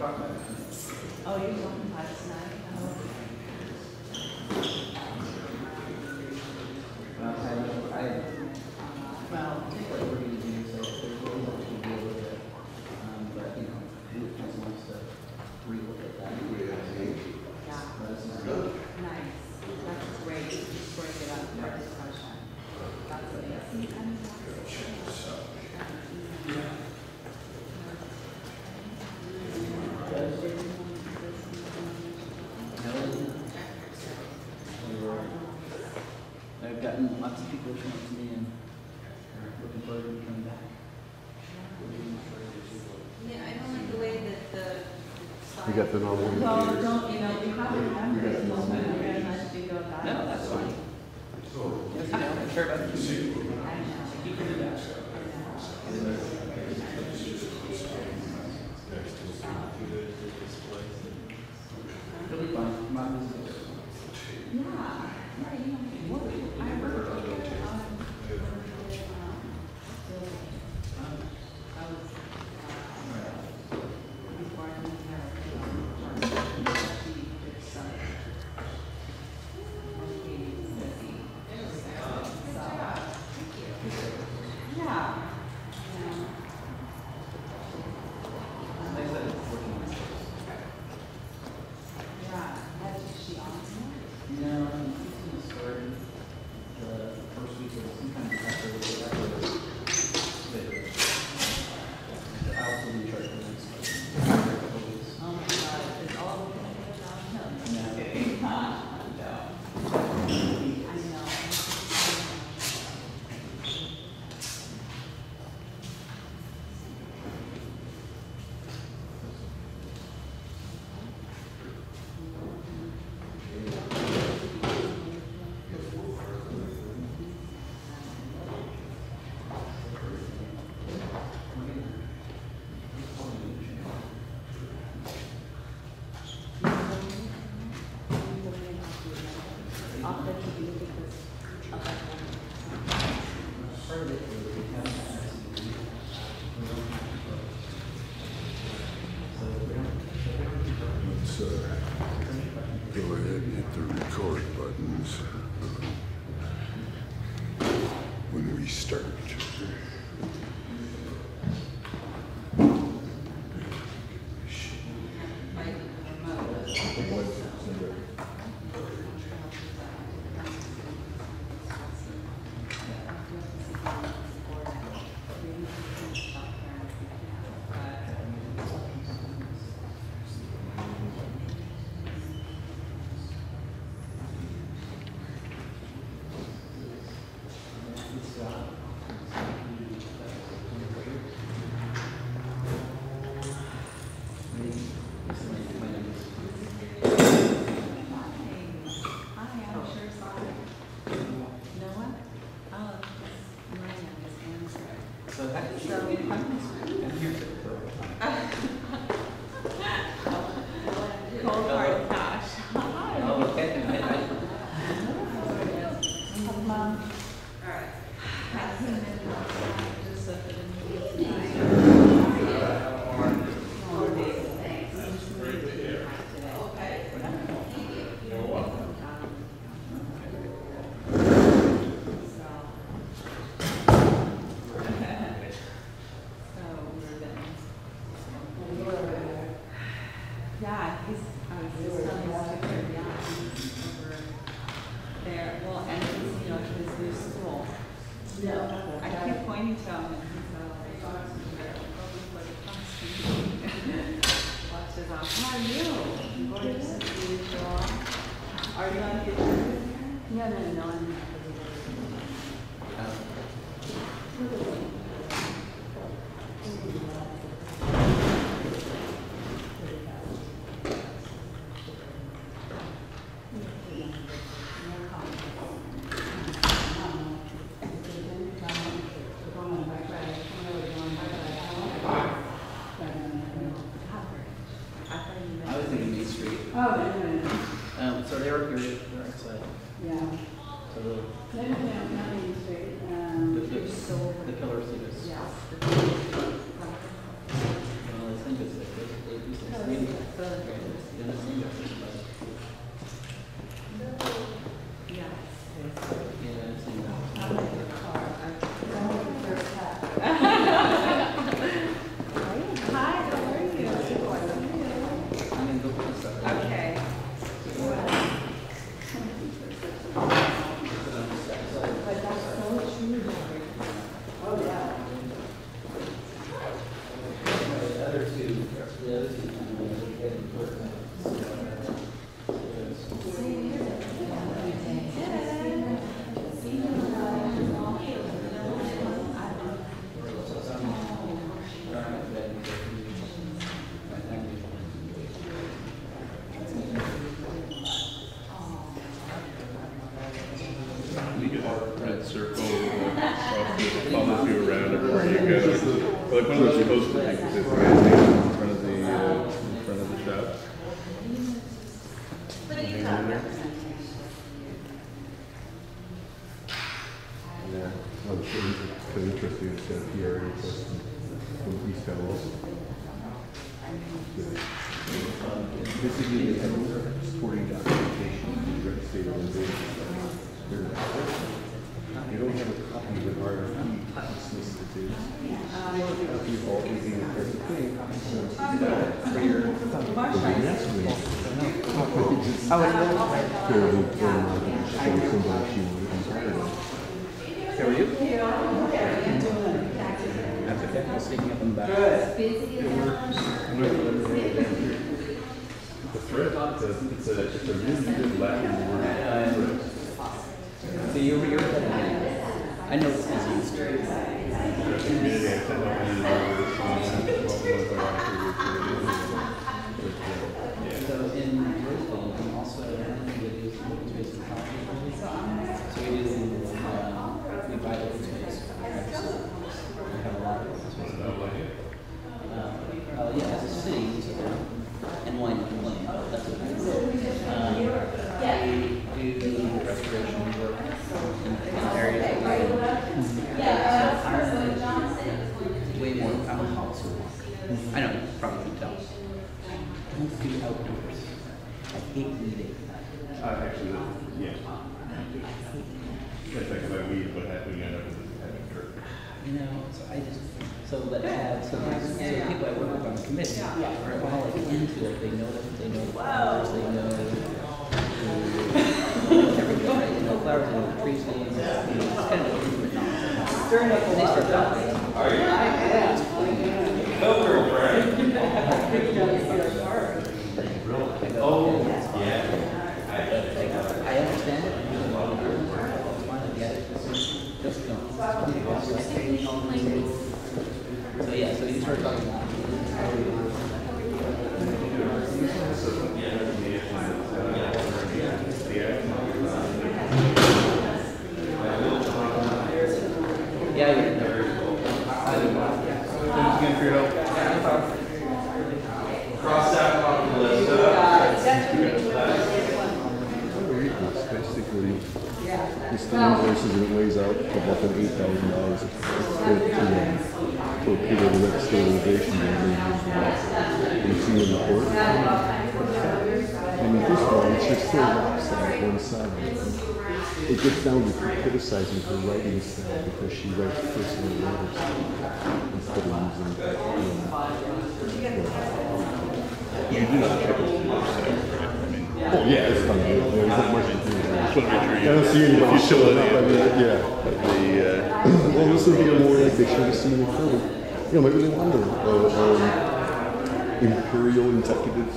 Oh, you're talking about tonight? Well, What we're going to do, so there's always actually be a little bit, but you know, Luke just wants to relook at that. yeah, Let us know. nice. That's great. Just bring it up for discussion. That's amazing. I've gotten lots of people showing up to me and looking forward to coming back. Yeah, I don't like the way that the. You got the normal. No, don't, you know, we have to remember it. We're going to let you go back. No, that's fine. Yes, you know, I'm sure about it. I know. You can do that. It'll be fine. Come on, this is- Yeah, right, you know, what, I worked I was, before I moved here, she did some yeah. Like I said, it's working on this. Yeah, that's she awesome. No, I think it's going to start the first week of sometimes after the I also be in charge of the next couple weeks. Oh my God, it's all about him. No. I know. I'll bet you look at this. Okay. Part of it is we haven't had RCD. So we don't. Let's go ahead and hit the record buttons when we start. So that is so many times. And here's it for Cold hard cash. Oh, okay. Mom. All right. Just look at the movie. Yeah, he's telling his tutor, yeah, he's over there. Well, and he's, you know, his new school. No. I keep pointing to him and he's like, watch his off. How are you? Gorgeous to see you, Joel. Are you on video? Yeah, no, I'm I was thinking Main Street. Oh, no. So they were here, they're outside. Yeah. So No, not Main Street. the pillars of this. Yeah. Well, I think it's like, they used to Red circle follows you around everywhere you go. Like one of those post-it things in front of the shop. Yeah, kind of interesting. It's got the area from East Dallas. Basically, they have supporting documentation in the red state organization. You don't have a copy of the RFP solicited. Copy of all everything that there's a thing. For your next week. Fairly formal, show somebody she would inquire. How are you? That's okay. I'll stick you up in the back. The thread, it's a really good Latin word. So you're I know it's easy. Community, I said that So in Roseville, you can also do open space and property. So we buy open space. We have a lot of open space. Yeah, as a city, and wine and land, that's what we do. We do restoration work in areas that way more policy work. I know, you probably can tell. Don't do outdoors. I hate eating. Actually, yeah. It's like if I weed, what happened, you end up with having dirt. You know, so people I work with on the committee are all like into it. They know the flowers, they know everything, right? They know flowers, they know the trees, they know, it's kind of intimate knowledge. And they start talking. Oh, yeah. I understand it. Just don't. So yeah, so you start talking about yeah, you're Thank you for your help. Cross that off the list. Basically, this thing invoices and it lays out about $8,000 to a period of that stabilization and you see in the report. I mean, first of all, it's just so lopsided one side. It gets down to criticizing her writing style because she writes personal letters instead of using You do not check it yourself, right? I mean, oh yeah, it's fun. There's not much to do. just want to make sure I don't see anybody showing up. I mean, yeah. Well, this would be more like they should have seen it film. You know, maybe they wanted imperial executive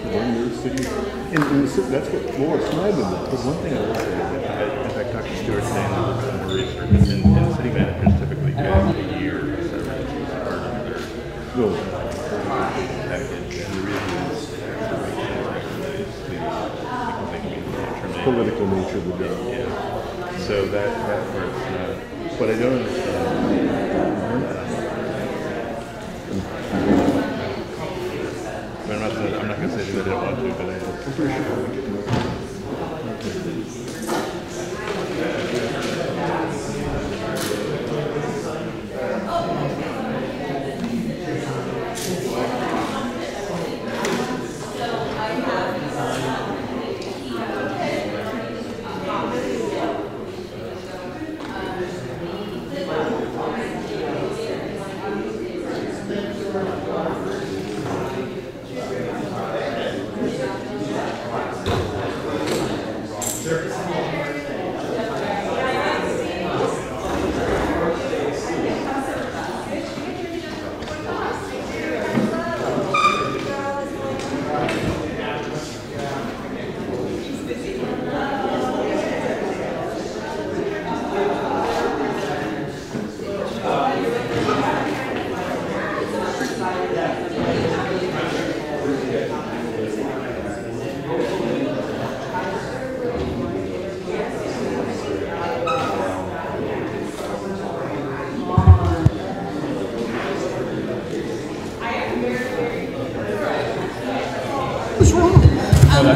run their city. And that's what Laura Snyder did. Because one thing I will say is that in fact, Dr. Stewart today and some more research, and city managers typically get a year or so as part of their package. And the reason is political nature of the job. Yeah. So that part's not. But I don't understand. I'm not going to say that I didn't want to, but I just. I'm pretty sure we get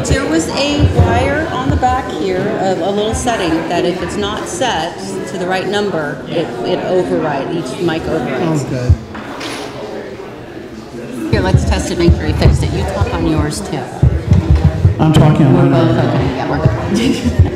There was a wire on the back here of a little setting that if it's not set to the right number, it overrides, each mic overrides. Okay. Here, let's test it, make sure you fixed it. You talk on yours too. I'm talking on We're my both okay. Yeah, we're good.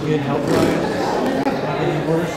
Good health wise. Any worse?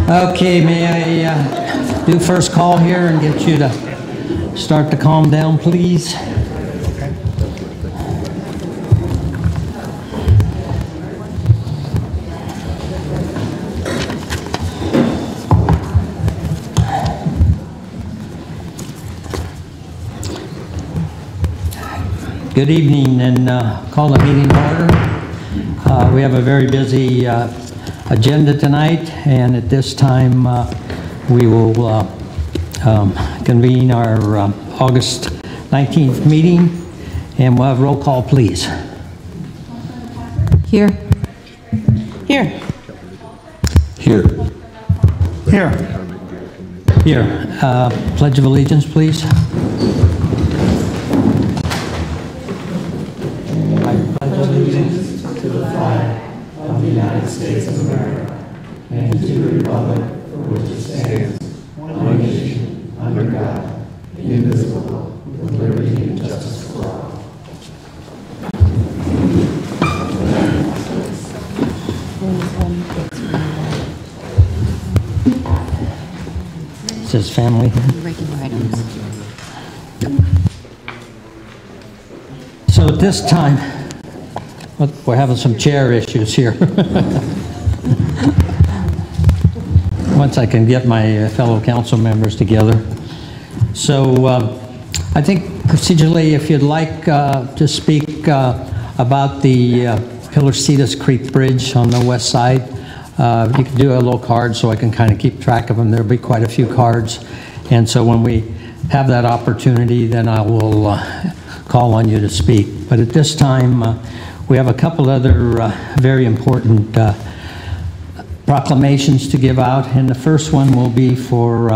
Okay, may I do first call here and get you to start to calm down, please? Good evening, and call the meeting order. We have a very busy agenda tonight, and at this time we will convene our August 19th meeting, and we'll have roll call, please. Here. Here. Here. Here. Here. Pledge of Allegiance, please. I pledge allegiance to the flag of the United States of America and to the republic for which it stands, one nation, under God, indivisible, with liberty and justice for all. It says family. Regular items. So at this time, we're having some chair issues here. Once I can get my fellow council members together. So I think procedurally, if you'd like to speak about the Pillar-Cetus Creek Bridge on the west side, you can do a little card so I can kind of keep track of them. There'll be quite a few cards. And so when we have that opportunity, then I will call on you to speak. But at this time, we have a couple other very important proclamations to give out. And the first one will be for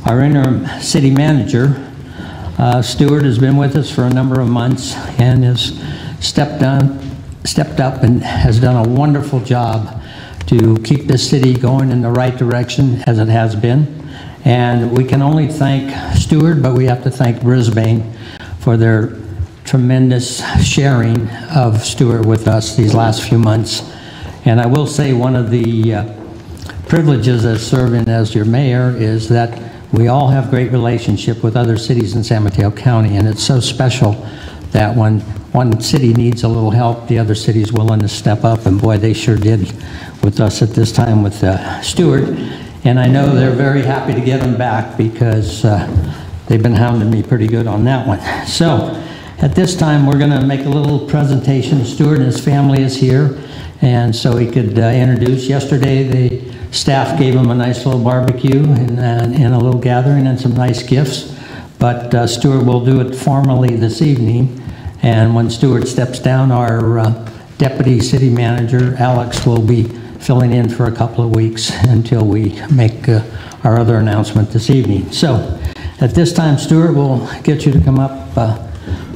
our interim city manager. Stuart has been with us for a number of months and has stepped up and has done a wonderful job to keep this city going in the right direction as it has been. And we can only thank Stewart, but we have to thank Brisbane for their tremendous sharing of Stewart with us these last few months. And I will say one of the privileges of serving as your mayor is that we all have great relationship with other cities in San Mateo County, and it's so special that when one city needs a little help, the other city's willing to step up, and boy, they sure did with us at this time with Stewart. And I know they're very happy to get him back because they've been hounding me pretty good on that one. So at this time, we're going to make a little presentation. Stewart and his family is here, and so he could introduce. Yesterday, the staff gave him a nice little barbecue and a little gathering and some nice gifts. But Stewart will do it formally this evening. And when Stewart steps down, our deputy city manager, Alex, will be filling in for a couple of weeks until we make our other announcement this evening. So at this time, Stewart, we'll get you to come up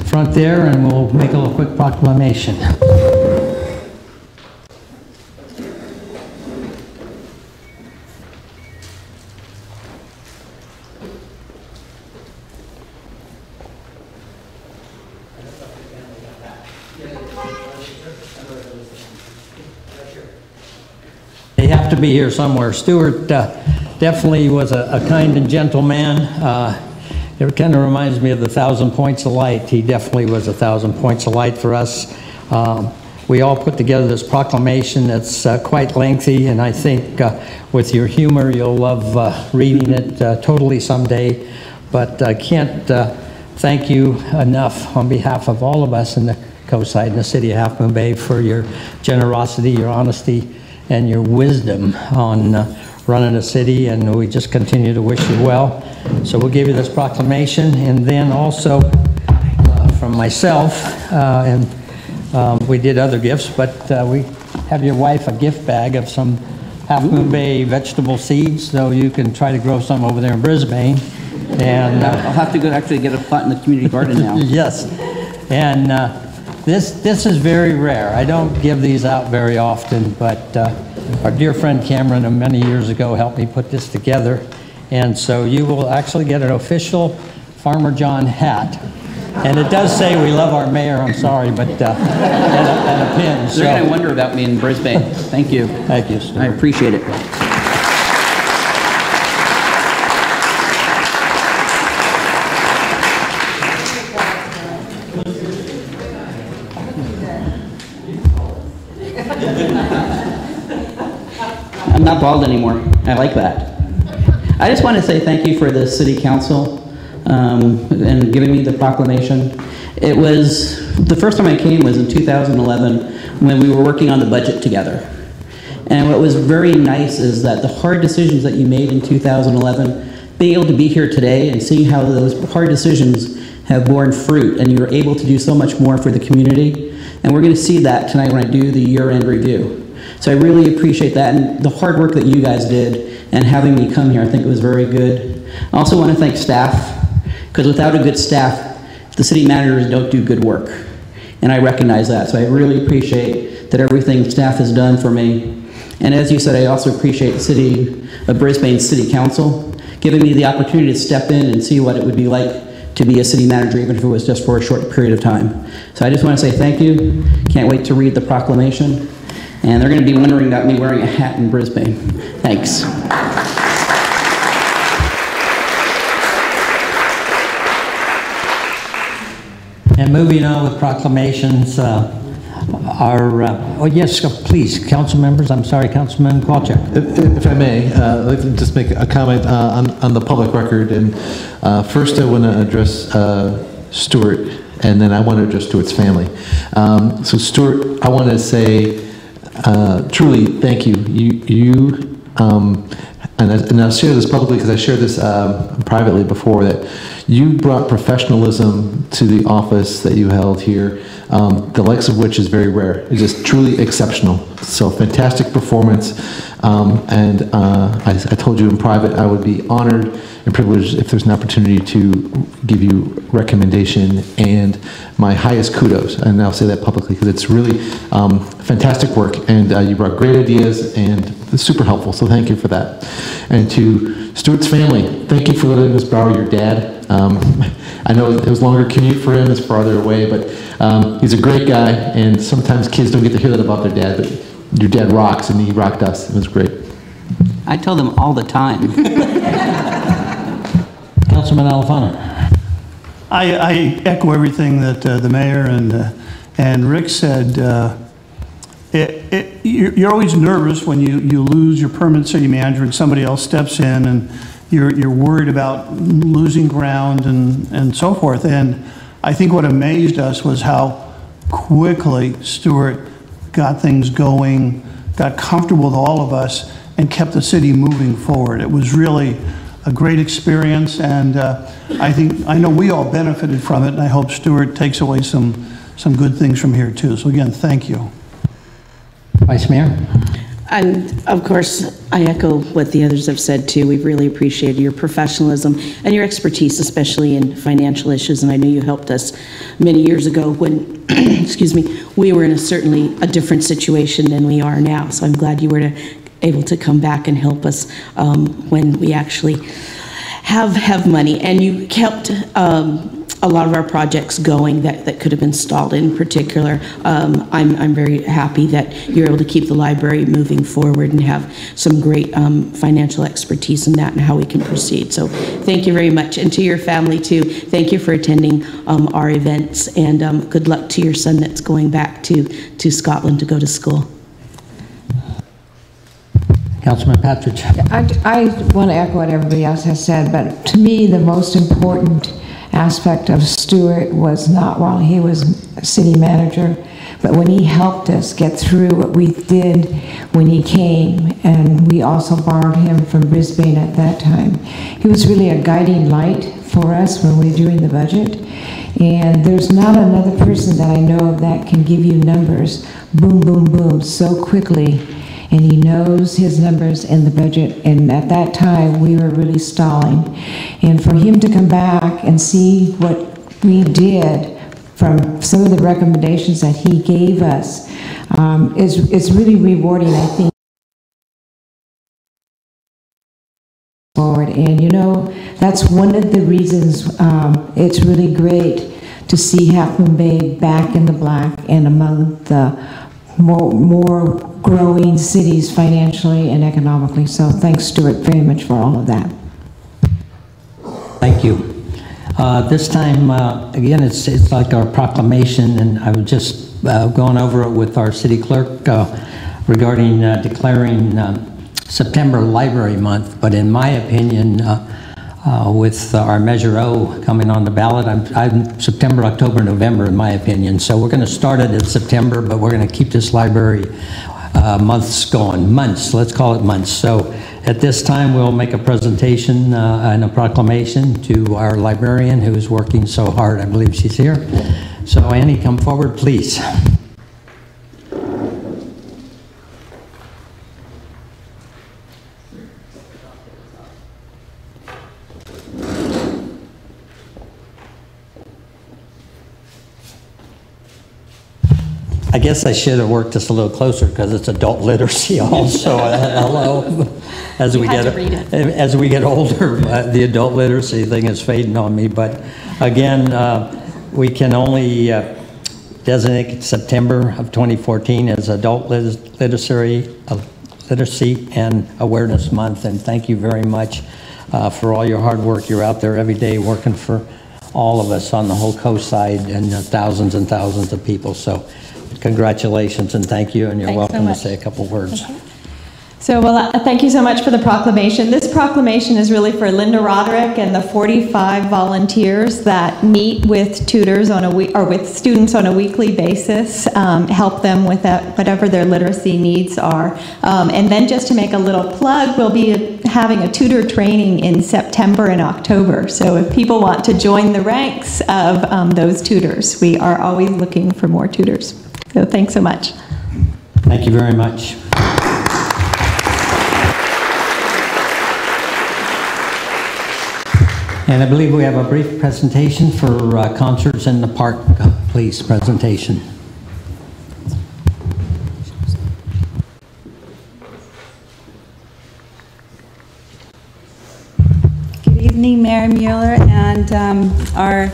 front there, and we'll make a little quick proclamation. They have to be here somewhere. Stewart definitely was a kind and gentle man. It kind of reminds me of the 1,000 Points of Light. He definitely was 1,000 points of light for us. We all put together this proclamation that's quite lengthy, and I think with your humor, you'll love reading it totally someday. But I can't thank you enough on behalf of all of us in the Coast Side and the city of Half Moon Bay for your generosity, your honesty, and your wisdom on running a city, and we just continue to wish you well. So we'll give you this proclamation, and then also from myself, and we did other gifts, but we have your wife a gift bag of some Half Moon Bay vegetable seeds, so you can try to grow some over there in Brisbane. And I'll have to go actually get a plant in the community garden now. Yes, and this is very rare. I don't give these out very often, but our dear friend Cameron many years ago helped me put this together. And so you will actually get an official Farmer John hat. And it does say we love our mayor, I'm sorry, but and a pin. They're going to wonder about me in Brisbane. Thank you. Thank you, Stuart. I appreciate it. I'm not bald anymore. I like that. I just want to say thank you for the city council and giving me the proclamation. It was, the first time I came was in 2011 when we were working on the budget together. And what was very nice is that the hard decisions that you made in 2011, being able to be here today and seeing how those hard decisions have borne fruit, and you were able to do so much more for the community. And we're going to see that tonight when I do the year-end review. So I really appreciate that, and the hard work that you guys did and having me come here, I think it was very good. I also want to thank staff, because without a good staff, the city managers don't do good work. And I recognize that, so I really appreciate that everything staff has done for me. And as you said, I also appreciate the City of Brisbane City Council giving me the opportunity to step in and see what it would be like to be a city manager, even if it was just for a short period of time. So I just want to say thank you. Can't wait to read the proclamation. And they're going to be wondering about me wearing a hat in Brisbane. Thanks. And moving on with proclamations, oh yes, please, council members. I'm sorry, Councilman Kowalczyk. If I may, I'd like to just make a comment on the public record. And first I want to address Stewart, and then I want to address Stewart's family. So Stewart, I want to say truly thank you. And I'll share this publicly because I shared this privately before, that you brought professionalism to the office that you held here, the likes of which is very rare. It's just truly exceptional. So fantastic performance. I told you in private I would be honored and privileged if there's an opportunity to give you recommendation and my highest kudos. And I'll say that publicly because it's really fantastic work, and you brought great ideas and it's super helpful. So thank you for that. And to Stuart's family, thank you for letting us borrow your dad. I know it was a longer commute for him, it's farther away, but he's a great guy, and sometimes kids don't get to hear that about their dad, but your dad rocks, and he rocked us. It was great. I tell them all the time. Councilman Alfano. I echo everything that the mayor and Rick said. You're always nervous when you lose your permanent city manager and somebody else steps in, and you're worried about losing ground and so forth. And I think what amazed us was how quickly Stuart got things going, got comfortable with all of us, and kept the city moving forward. It was really a great experience, and I know we all benefited from it, and I hope Stuart takes away some good things from here too. So again, thank you. Vice Mayor? And of course, I echo what the others have said too. We've really appreciated your professionalism and your expertise, especially in financial issues. And I know you helped us many years ago when, excuse me, we were in certainly a different situation than we are now. So I'm glad you were able to come back and help us when we actually have money. And you kept a lot of our projects going that could have been stalled. In particular, I'm very happy that you're able to keep the library moving forward and have some great financial expertise in that and how we can proceed. So thank you very much. And to your family too, thank you for attending our events, and good luck to your son that's going back to Scotland to go to school. Councilman Patridge. I want to echo what everybody else has said, but to me the most important aspect of Stuart was not while he was city manager, but when he helped us get through what we did when he came, and we also borrowed him from Brisbane at that time. He was really a guiding light for us when we were doing the budget, and there's not another person that I know of that can give you numbers, boom, boom, boom, so quickly. And he knows his numbers in the budget, and at that time we were really stalling. And for him to come back and see what we did from some of the recommendations that he gave us is really rewarding, I think, forward. And you know, that's one of the reasons it's really great to see Half Moon Bay back in the black and among the more growing cities financially and economically. So thanks, Stuart, very much for all of that. Thank you. This time, again, it's like our proclamation, and I was just going over it with our city clerk regarding declaring September Library Month. But in my opinion, with our Measure O coming on the ballot, I'm September, October, November, in my opinion. So we're going to start it in September, but we're going to keep this library months going. Months, let's call it months. So at this time, we'll make a presentation and a proclamation to our librarian who is working so hard. I believe she's here. So Annie, come forward, please. I guess I should have worked this a little closer because it's adult literacy also. Hello. As we get older, the adult literacy thing is fading on me. But again, we can only designate September of 2014 as Adult Literacy and Awareness Month. And thank you very much for all your hard work. You're out there every day working for all of us on the whole coast side and thousands and thousands of people. So congratulations and thank you, and you're welcome to say a couple words. So, well, thank you so much for the proclamation. This proclamation is really for Linda Roderick and the 45 volunteers that meet with tutors on a week, or with students on a weekly basis, help them with whatever their literacy needs are. And then just to make a little plug, we'll be having a tutor training in September and October. So if people want to join the ranks of those tutors, we are always looking for more tutors. So thanks so much. Thank you very much. And I believe we have a brief presentation for Concerts in the Park. Please, presentation. evening, Mayor Mueller and our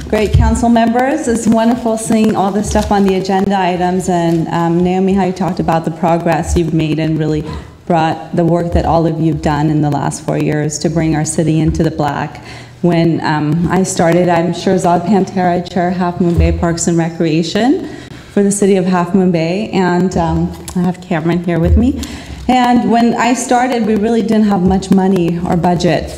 great council members. It's wonderful seeing all the stuff on the agenda items, and Naomi, how you talked about the progress you've made and really brought the work that all of you've done in the last 4 years to bring our city into the black. When I started, I'm Shirzad Pantera, I chair Half Moon Bay Parks and Recreation for the city of Half Moon Bay, and I have Cameron here with me. And when I started, we really didn't have much money or budget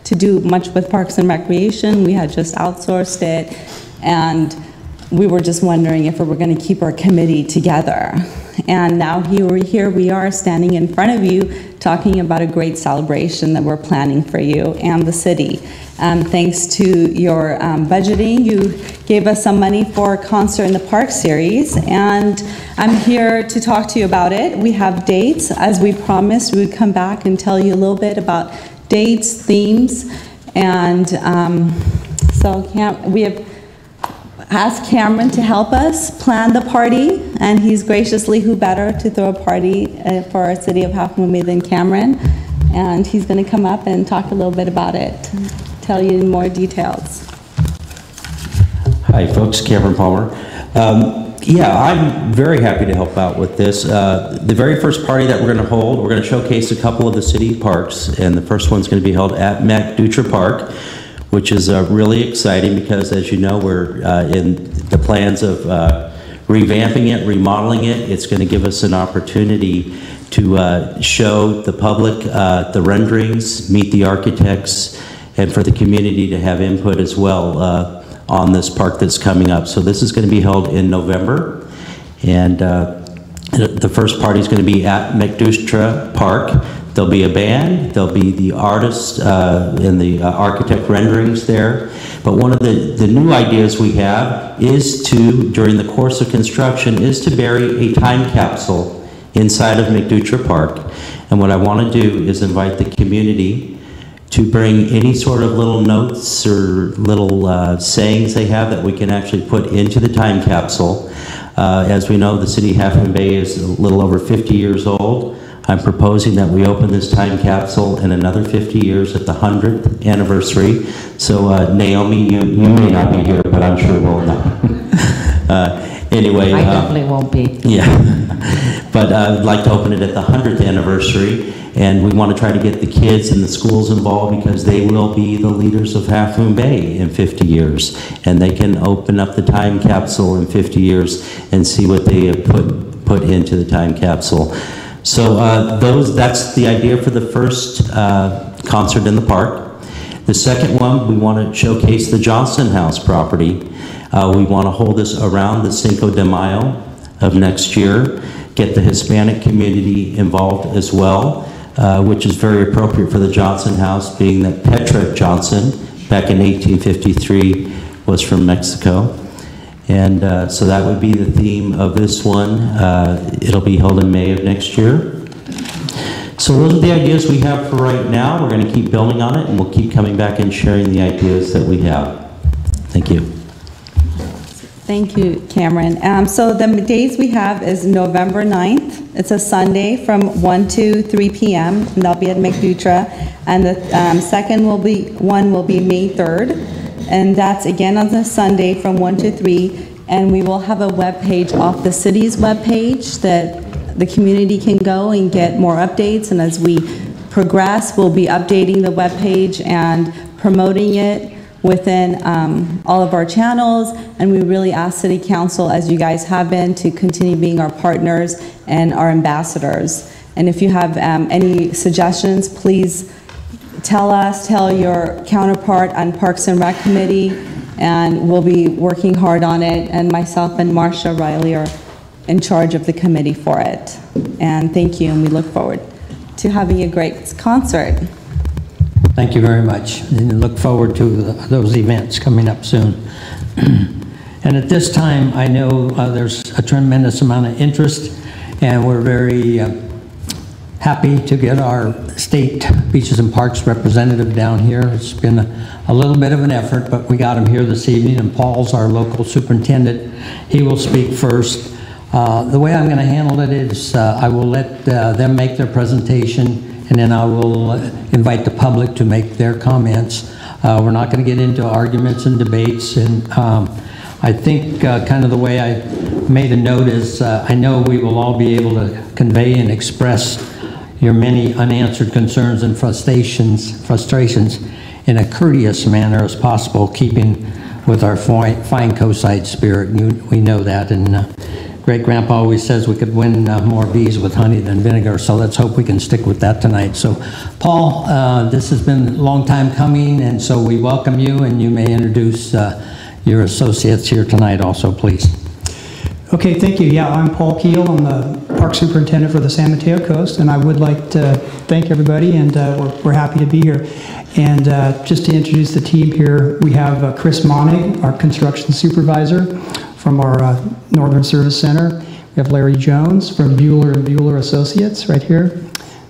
to do much with Parks and Recreation. We had just outsourced it, and we were just wondering if we were going to keep our committee together. And now here we are standing in front of you talking about a great celebration that we're planning for you and the city. Thanks to your budgeting, you gave us some money for a Concert in the Park series, and I'm here to talk to you about it. We have dates. As we promised, we would come back and tell you a little bit about dates, themes, and we have asked Cameron to help us plan the party, and he's graciously, who better to throw a party for our city of Half Moon Bay than Cameron, and he's going to come up and talk a little bit about it, tell you more details. Hi folks, Cameron Palmer. Yeah, I'm very happy to help out with this. The very first party that we're going to hold, we're going to showcase a couple of the city parks, and the first one's going to be held at McDutra Park, which is really exciting because, as you know, we're in the plans of revamping it, remodeling it. It's going to give us an opportunity to show the public the renderings, meet the architects, and for the community to have input as well on this park that's coming up. So this is going to be held in November, and the first party is going to be at McDutra Park. There'll be a band, there'll be the artists and the architect renderings there. But one of the new ideas we have is to, during the course of construction, is to bury a time capsule inside of McDutra Park. And what I want to do is invite the community to bring any sort of little notes or little sayings they have that we can actually put into the time capsule. As we know, the city of Half Moon Bay is a little over 50 years old. I'm proposing that we open this time capsule in another 50 years at the 100th anniversary. So Naomi, you may not be here, but I'm sure we'll know. Anyway. I definitely won't be. Yeah. But I'd like to open it at the 100th anniversary, and we want to try to get the kids and the schools involved because they will be the leaders of Half Moon Bay in 50 years. And they can open up the time capsule in 50 years and see what they have put into the time capsule. So that's the idea for the first concert in the park. The second one, we want to showcase the Johnson House property. We want to hold this around the Cinco de Mayo of next year, get the Hispanic community involved as well, which is very appropriate for the Johnson House, being that Petra Johnson, back in 1853, was from Mexico. And so that would be the theme of this one. It'll be held in May of next year. So those are the ideas we have for right now. We're going to keep building on it, and we'll keep coming back and sharing the ideas that we have. Thank you. Thank you, Cameron. So the days we have is November 9th. It's a Sunday from 1 to 3 p.m. and they'll be at McDutra. And the second will be May 3rd. And that's again on the Sunday from 1 to 3. And we will have a web page off the city's web page that the community can go and get more updates. And as we progress, we'll be updating the web page and promoting it within all of our channels. And we really ask City Council, as you guys have been, to continue being our partners and our ambassadors. And if you have any suggestions, please tell us, tell your counterpart on Parks and Rec Committee, and we'll be working hard on it. And myself and Marcia Riley are in charge of the committee for it. And thank you, and we look forward to having a great concert. Thank you very much, and look forward to those events coming up soon. And at this time, I know there's a tremendous amount of interest, and we're very happy to get our state beaches and parks representative down here. It's been a little bit of an effort, but we got him here this evening, and Paul's our local superintendent. He will speak first. The way I'm going to handle it is I will let them make their presentation, and then I will invite the public to make their comments. We're not going to get into arguments and debates, and I think kind of the way I made a note is I know we will all be able to convey and express your many unanswered concerns and frustrations in a courteous manner as possible, keeping with our fine coastside spirit. We know that, and great-grandpa always says we could win more bees with honey than vinegar, so let's hope we can stick with that tonight. So, Paul, this has been a long time coming, and so we welcome you, and you may introduce your associates here tonight also, please. Okay, thank you. Yeah, I'm Paul Keel. I'm the Park Superintendent for the San Mateo Coast, and I would like to thank everybody, and we're happy to be here. And just to introduce the team here, we have Chris Monig, our Construction Supervisor from our Northern Service Center. We have Larry Jones from Bueller & Bueller Associates right here.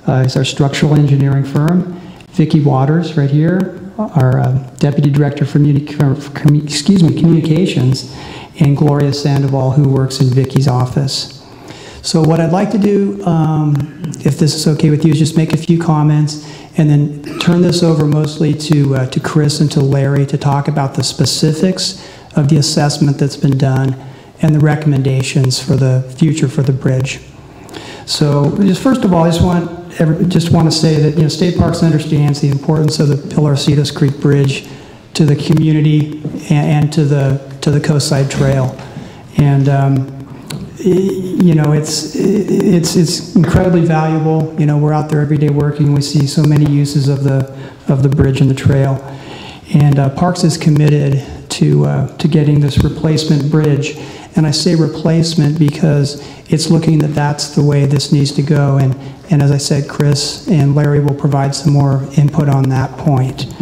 He's our structural engineering firm. Vicki Waters right here, our Deputy Director for Communications, and Gloria Sandoval, who works in Vicki's office. So what I'd like to do, if this is okay with you, is just make a few comments and then turn this over mostly to Chris and to Larry to talk about the specifics of the assessment that's been done and the recommendations for the future for the bridge. So just first of all, I just want to say that State Parks understands the importance of the Pilarcitos Creek Bridge to the community and to the Coastside Trail, and it's incredibly valuable. We're out there every day working. We see so many uses of the bridge and the trail, and Parks is committed to getting this replacement bridge. And I say replacement because it's looking that that's the way this needs to go. And as I said, Chris and Larry will provide some more input on that point.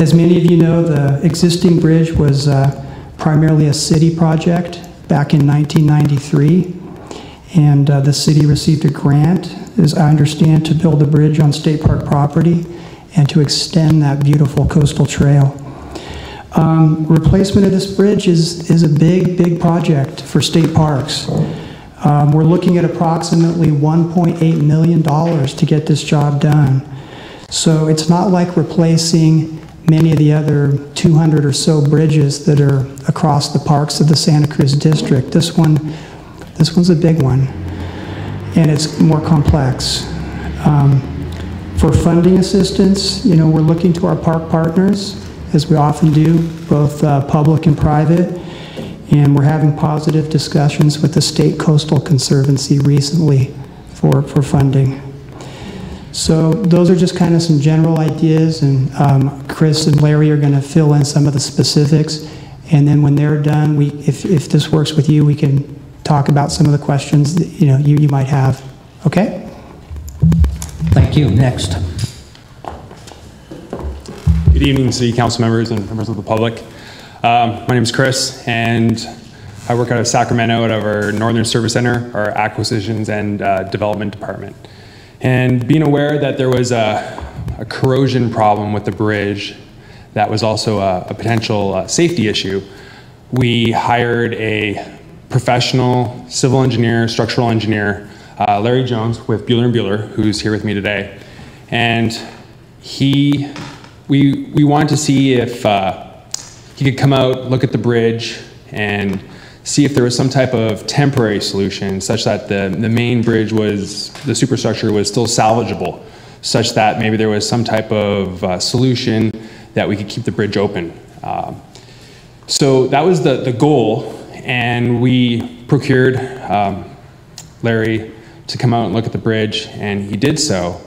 As many of you know, the existing bridge was primarily a city project back in 1993. And the city received a grant, as I understand, to build a bridge on state park property and to extend that beautiful coastal trail. Replacement of this bridge is a big project for state parks. We're looking at approximately $1.8 million to get this job done. So it's not like replacing many of the other 200 or so bridges that are across the parks of the Santa Cruz District. This one's a big one, and it's more complex. For funding assistance, we're looking to our park partners, as we often do, both public and private, and we're having positive discussions with the State Coastal Conservancy recently for funding. So those are just kind of some general ideas, and Chris and Larry are going to fill in some of the specifics, and then when they're done, if this works with you, we can talk about some of the questions that you might have. Okay? Thank you. Next. Good evening, City Council members and members of the public. My name is Chris, and I work out of Sacramento out of our Northern Service Center, our Acquisitions and Development Department. And being aware that there was a corrosion problem with the bridge that was also a potential safety issue, we hired a professional civil engineer, structural engineer, Larry Jones with Bueller & Bueller, who's here with me today. And we wanted to see if he could come out, look at the bridge, and see if there was some type of temporary solution such that the main bridge the superstructure was still salvageable, such that maybe there was some type of solution that we could keep the bridge open. So that was the goal, and we procured Larry to come out and look at the bridge, and he did so.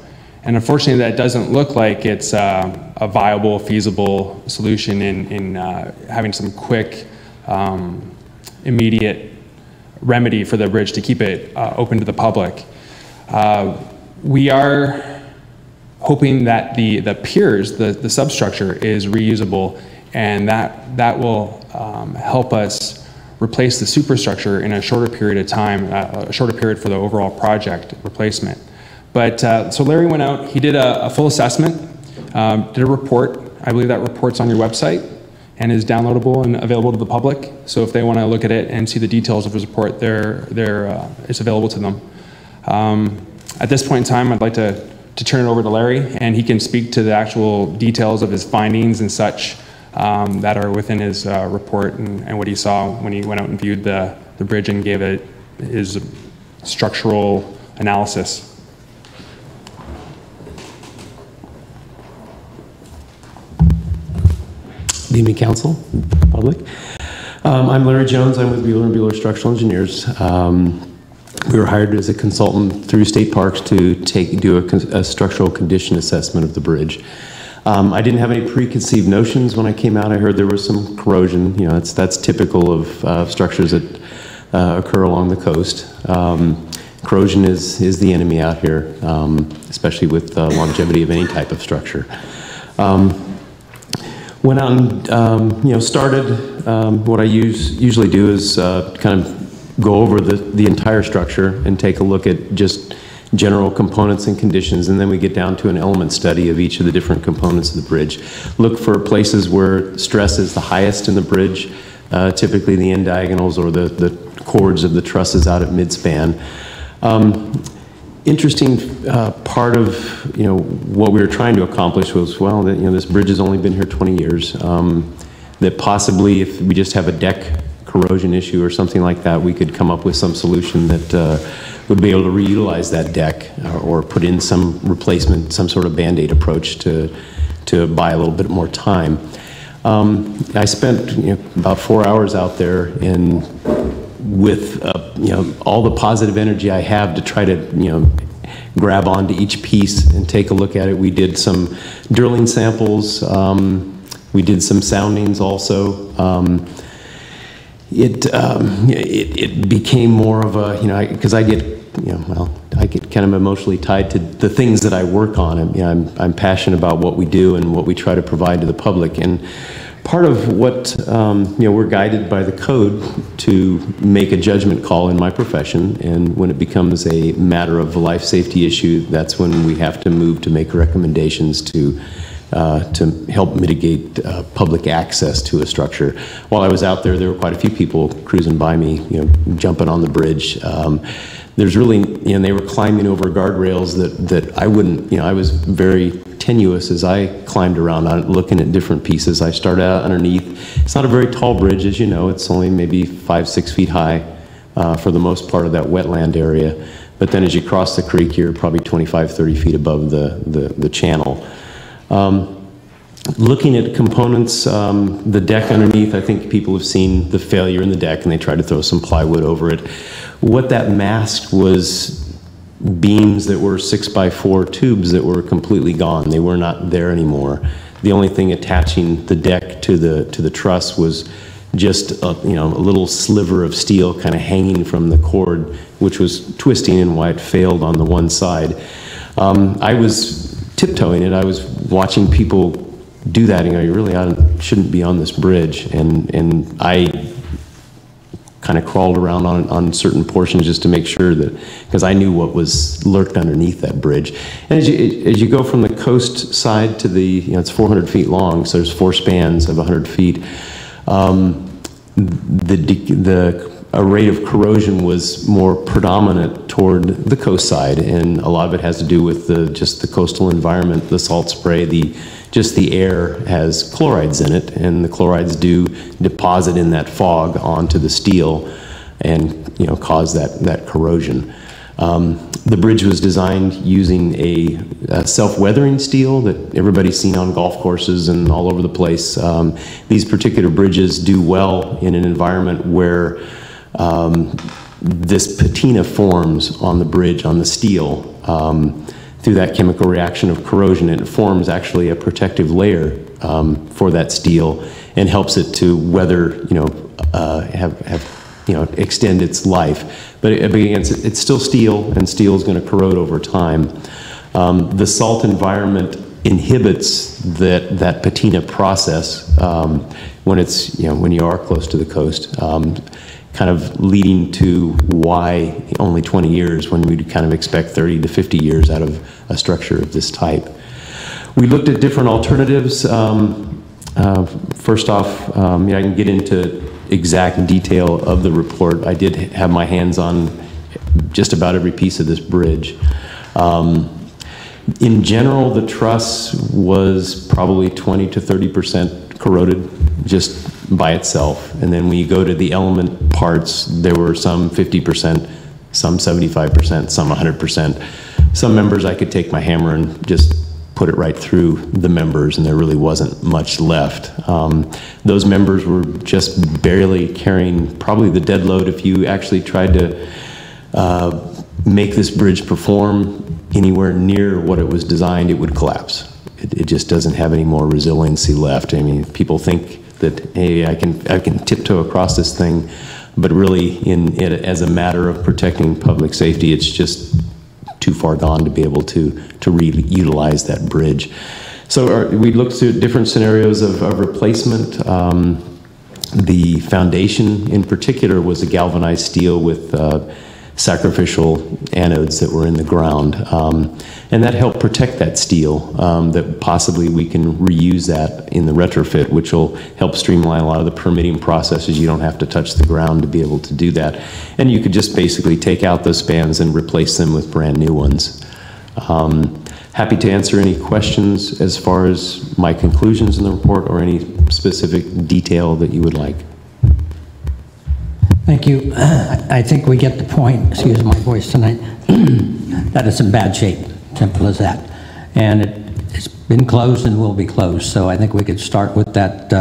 And unfortunately, that doesn't look like it's a viable, feasible solution in having some quick, immediate remedy for the bridge to keep it open to the public. We are hoping that the piers, the substructure, is reusable, and that will help us replace the superstructure in a shorter period of time, a shorter period for the overall project replacement. But so Larry went out, he did a full assessment, did a report. I believe that report's on your website and is downloadable and available to the public. So if they want to look at it and see the details of his report, it's available to them. At this point in time, I'd like to turn it over to Larry, and he can speak to the actual details of his findings and such that are within his report and what he saw when he went out and viewed the bridge and gave it his structural analysis. Good evening, Council, public. I'm Larry Jones. I'm with Bueller & Bueller Structural Engineers. We were hired as a consultant through State Parks to do a structural condition assessment of the bridge. I didn't have any preconceived notions when I came out. I heard there was some corrosion. You know, that's typical of structures that occur along the coast. Corrosion is the enemy out here, especially with longevity of any type of structure. Went out and started. What I usually do is kind of go over the entire structure and take a look at just general components and conditions, and then we get down to an element study of each of the different components of the bridge. Look for places where stress is the highest in the bridge, typically the end diagonals or the chords of the trusses out at midspan. Interesting part of what we were trying to accomplish was, well, that this bridge has only been here 20 years. That possibly if we just have a deck corrosion issue or something like that, we could come up with some solution that would be able to reutilize that deck or put in some replacement, some sort of Band-Aid approach to buy a little bit more time. I spent about 4 hours out there and with all the positive energy I have to try to grab onto each piece and take a look at it. We did some drilling samples. We did some soundings also. It became more of a because I get I get kind of emotionally tied to the things that I work on. I'm passionate about what we do and what we try to provide to the public. And part of what we're guided by the code to make a judgment call in my profession, and when it becomes a matter of a life safety issue, that's when we have to move to make recommendations to help mitigate public access to a structure. While I was out there, there were quite a few people cruising by me, jumping on the bridge. There's really, they were climbing over guardrails that I wouldn't, I was very tenuous as I climbed around on it, looking at different pieces. I started out underneath. It's not a very tall bridge, as you know. It's only maybe 5-6 feet high for the most part of that wetland area. But then as you cross the creek, you're probably 25-30 feet above the channel. Looking at components, the deck underneath, I think people have seen the failure in the deck and they tried to throw some plywood over it. What that masked was beams that were 6x4 tubes that were completely gone. They were not there anymore. The only thing attaching the deck to the truss was just a little sliver of steel kind of hanging from the cord, which was twisting and why it failed on the one side. I was tiptoeing it. I was watching people do that and go, you really shouldn't be on this bridge. And I kind of crawled around on certain portions just to make sure that, because I knew what was lurked underneath that bridge. And as you go from the coast side to the, it's 400 feet long, so there's 4 spans of 100 feet. A rate of corrosion was more predominant toward the coast side, and a lot of it has to do with just the coastal environment, the salt spray, just the air has chlorides in it, and the chlorides do deposit in that fog onto the steel and cause that corrosion. The bridge was designed using a self-weathering steel that everybody's seen on golf courses and all over the place. These particular bridges do well in an environment where this patina forms on the bridge, on the steel, through that chemical reaction of corrosion, and it forms actually a protective layer for that steel and helps it to weather, extend its life. But again, it's still steel, and steel is going to corrode over time. The salt environment inhibits that patina process when it's when you are close to the coast. Kind of leading to why only 20 years when we'd kind of expect 30 to 50 years out of a structure of this type. We looked at different alternatives. First off, I can get into exact detail of the report. I did have my hands on just about every piece of this bridge. In general, the truss was probably 20 to 30% corroded just by itself. And then when you go to the element parts, there were some 50%, some 75%, some 100%. Some members I could take my hammer and just put it right through the members, and there really wasn't much left. Those members were just barely carrying probably the dead load. If you actually tried to make this bridge perform anywhere near what it was designed, it would collapse. It just doesn't have any more resiliency left. I mean, people think that, hey, I can tiptoe across this thing, but really, as a matter of protecting public safety, it's just too far gone to be able to reutilize that bridge. So we looked through different scenarios of replacement. The foundation in particular was a galvanized steel with sacrificial anodes that were in the ground. And that helped protect that steel, that possibly we can reuse that in the retrofit, which will help streamline a lot of the permitting processes. You don't have to touch the ground to be able to do that. And you could just basically take out those spans and replace them with brand new ones. Happy to answer any questions as far as my conclusions in the report or any specific detail that you would like. Thank you. I think we get the point, excuse my voice tonight, that it's in bad shape, simple as that. And it's been closed and will be closed, so I think we could start with that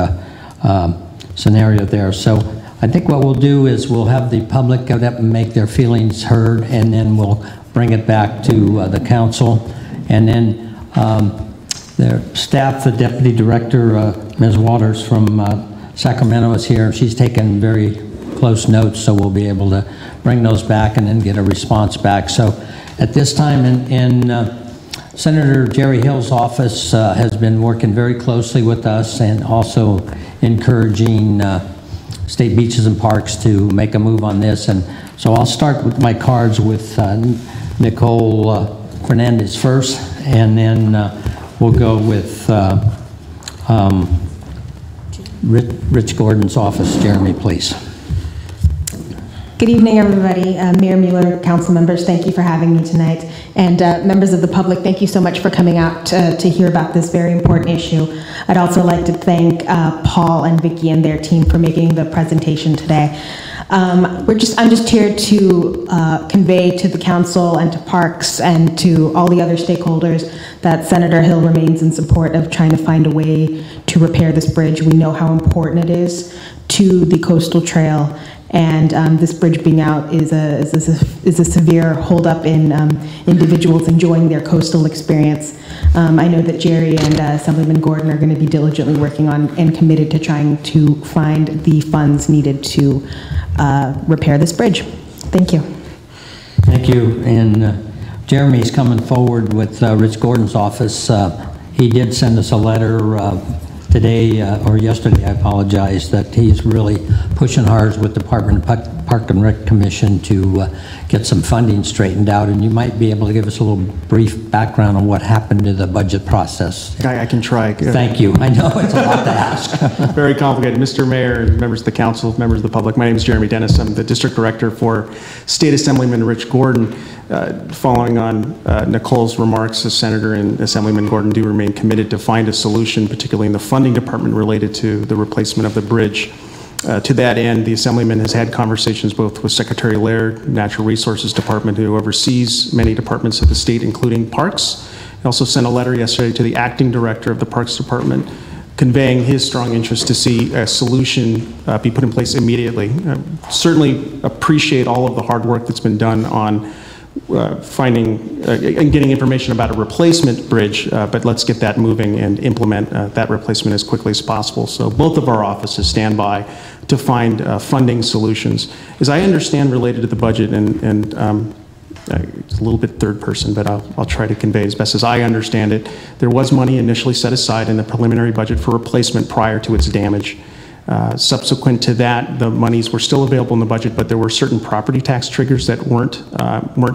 scenario there. So I think what we'll do is we'll have the public go up and make their feelings heard, and then we'll bring it back to the council. And then their staff, the Deputy Director, Ms. Waters from Sacramento is here. She's taken very close notes, so we'll be able to bring those back and then get a response back. So at this time in Senator Jerry Hill's office has been working very closely with us and also encouraging State Beaches and Parks to make a move on this. And so I'll start with my cards with Nicole Fernandez first, and then we'll go with Rich Gordon's office. Jeremy, please. Good evening, everybody. Mayor Mueller, council members, thank you for having me tonight. And members of the public, thank you so much for coming out to hear about this very important issue. I'd also like to thank Paul and Vicki and their team for making the presentation today. I'm just here to convey to the council and to Parks and to all the other stakeholders that Senator Hill remains in support of trying to find a way to repair this bridge. We know how important it is to the coastal trail, and this bridge being out is a severe holdup in individuals enjoying their coastal experience. I know that Jerry and Assemblyman Gordon are going to be diligently working on and committed to trying to find the funds needed to repair this bridge. Thank you. Thank you. And Jeremy's coming forward with Rich Gordon's office. He did send us a letter today, or yesterday, I apologize, that he's really pushing hard with the Department of Park and Rec Commission to get some funding straightened out, and you might be able to give us a little brief background on what happened to the budget process. I can try. Thank you. I know it's a lot to ask. Very complicated. Mr. Mayor, members of the council, members of the public, my name is Jeremy Dennis. I'm the district director for State Assemblyman Rich Gordon. Following on Nicole's remarks, the Senator and Assemblyman Gordon do remain committed to find a solution, particularly in the funding department related to the replacement of the bridge. To that end, the Assemblyman has had conversations both with Secretary Laird, Natural Resources Department, who oversees many departments of the state, including Parks. He also sent a letter yesterday to the Acting Director of the Parks Department, conveying his strong interest to see a solution be put in place immediately. Certainly appreciate all of the hard work that's been done on finding and getting information about a replacement bridge, but let's get that moving and implement that replacement as quickly as possible. So both of our offices stand by to find funding solutions. As I understand related to the budget, and it's a little bit third person, but I'll try to convey as best as I understand it, there was money initially set aside in the preliminary budget for replacement prior to its damage. Subsequent to that, the monies were still available in the budget, but there were certain property tax triggers that weren't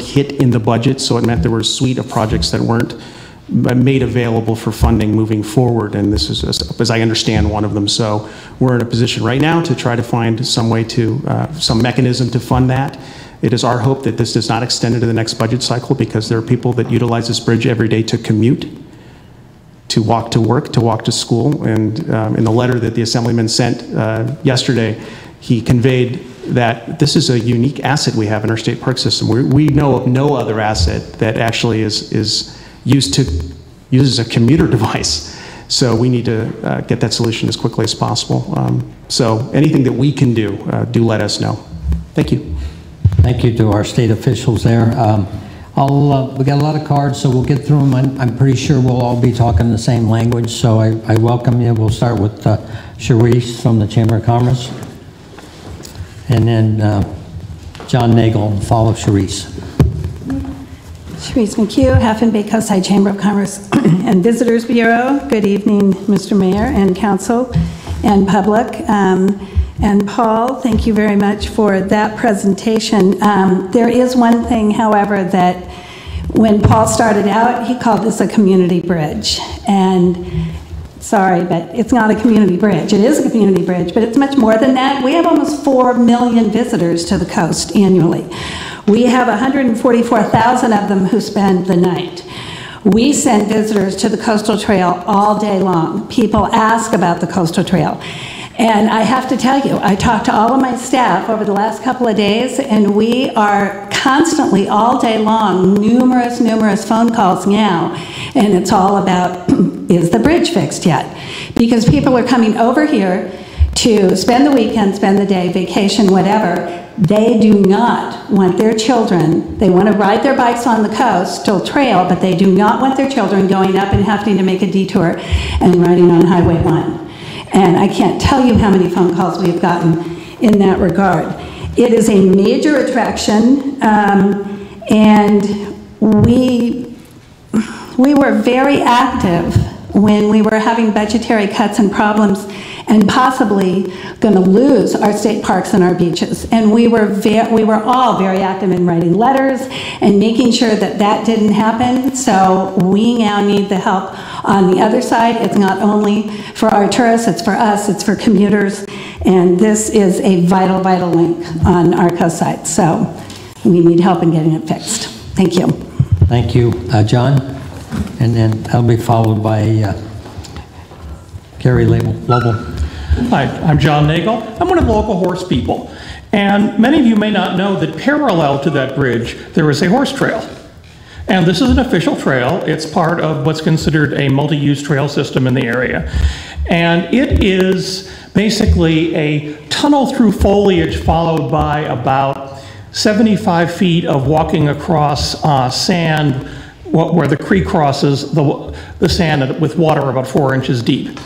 hit in the budget, so it meant there were a suite of projects that weren't made available for funding moving forward, and this is, as I understand, one of them. So we're in a position right now to try to find some way to, some mechanism to fund that. It is our hope that this does not extend into the next budget cycle, because there are people that utilize this bridge every day to commute, to walk to work, to walk to school. And in the letter that the Assemblyman sent yesterday, he conveyed that this is a unique asset we have in our state park system. We know of no other asset that actually is used as a commuter device. So we need to get that solution as quickly as possible. So anything that we can do, do let us know. Thank you. Thank you to our state officials there. We got a lot of cards, so we'll get through them. I'm pretty sure we'll all be talking the same language, so I welcome you. We'll start with Sharice from the Chamber of Commerce, and then John Nagel, follow Sharice. Sharice McHugh, Half Bay Coastside Chamber of Commerce and Visitors Bureau. Good evening, Mr. Mayor and Council and public. And Paul, thank you very much for that presentation. There is one thing, however, that when Paul started out, he called this a community bridge. And sorry, but it's not a community bridge. It is a community bridge, but it's much more than that. We have almost 4 million visitors to the coast annually. We have 144,000 of them who spend the night. We send visitors to the coastal trail all day long. People ask about the coastal trail. And I have to tell you, I talked to all of my staff over the last couple of days, and we are constantly, all day long, numerous phone calls now, and it's all about, is the bridge fixed yet? Because people are coming over here to spend the weekend, spend the day, vacation, whatever. They do not want their children, they want to ride their bikes on the coastal trail, but they do not want their children going up and having to make a detour and riding on Highway 1. And I can't tell you how many phone calls we've gotten in that regard. It is a major attraction, and we were very active when we were having budgetary cuts and problems and possibly going to lose our state parks and our beaches. And we were all very active in writing letters and making sure that that didn't happen. So we now need the help on the other side. It's not only for our tourists, it's for us, it's for commuters. And this is a vital, vital link on our coast side. So we need help in getting it fixed. Thank you. Thank you, John. And then that'll be followed by Gary Lobel. Hi, I'm John Nagel. I'm one of the local horse people. And many of you may not know that parallel to that bridge, there is a horse trail. And this is an official trail. It's part of what's considered a multi-use trail system in the area. And it is basically a tunnel through foliage followed by about 75 feet of walking across sand where the creek crosses the sand with water about 4 inches deep.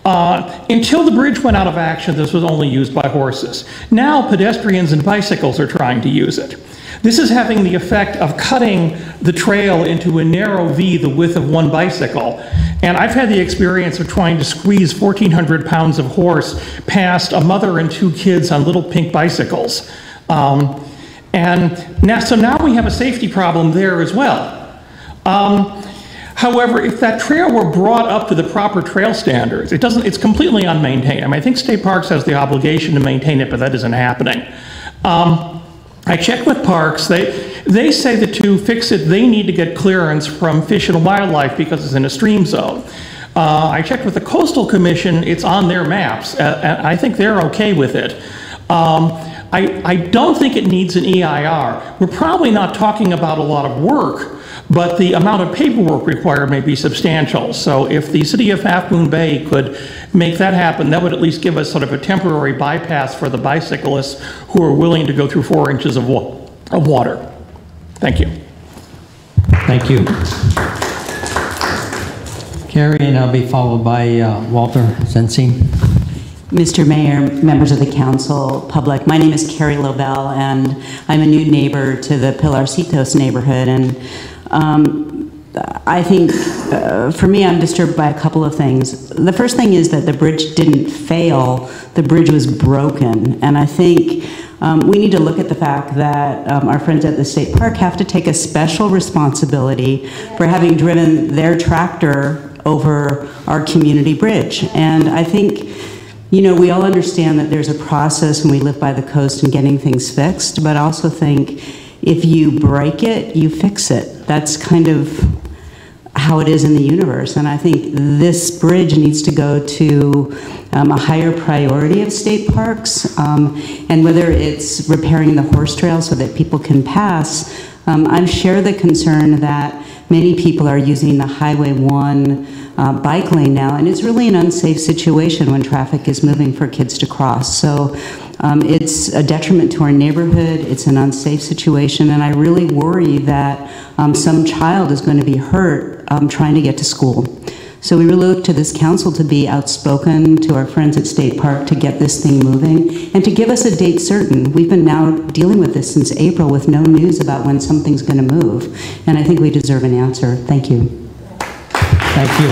Until the bridge went out of action, this was only used by horses. Now pedestrians and bicycles are trying to use it. This is having the effect of cutting the trail into a narrow V the width of one bicycle. And I've had the experience of trying to squeeze 1,400 pounds of horse past a mother and 2 kids on little pink bicycles. So now we have a safety problem there as well. However, if that trail were brought up to the proper trail standards, it's completely unmaintained. I mean, I think State Parks has the obligation to maintain it, but that isn't happening. I checked with Parks. They say that to fix it, they need to get clearance from Fish and Wildlife because it's in a stream zone. I checked with the Coastal Commission. It's on their maps. I think they're okay with it. I don't think it needs an EIR. We're probably not talking about a lot of work, but the amount of paperwork required may be substantial. So if the city of Half Moon Bay could make that happen, that would at least give us sort of a temporary bypass for the bicyclists who are willing to go through 4 inches of water. Thank you. Thank you. Carrie, and I'll be followed by Walter Zensin. Mr. Mayor, members of the council, public, my name is Carrie Lobel, and I'm a new neighbor to the Pilarcitos neighborhood. And I think, for me, I'm disturbed by a couple of things. The first thing is that the bridge didn't fail, the bridge was broken. And I think we need to look at the fact that our friends at the state park have to take a special responsibility for having driven their tractor over our community bridge. And I think you know, we all understand that there's a process when we live by the coast and getting things fixed, but I also think if you break it, you fix it. That's kind of how it is in the universe. And I think this bridge needs to go to a higher priority of state parks. And whether it's repairing the horse trail so that people can pass, I share the concern that many people are using the Highway 1 bike lane now, and it's really an unsafe situation when traffic is moving for kids to cross. So it's a detriment to our neighborhood, it's an unsafe situation, and I really worry that some child is going to be hurt trying to get to school. So we really look to this council to be outspoken to our friends at State Park to get this thing moving and to give us a date certain. We've been now dealing with this since April with no news about when something's going to move, and I think we deserve an answer. Thank you. Thank you.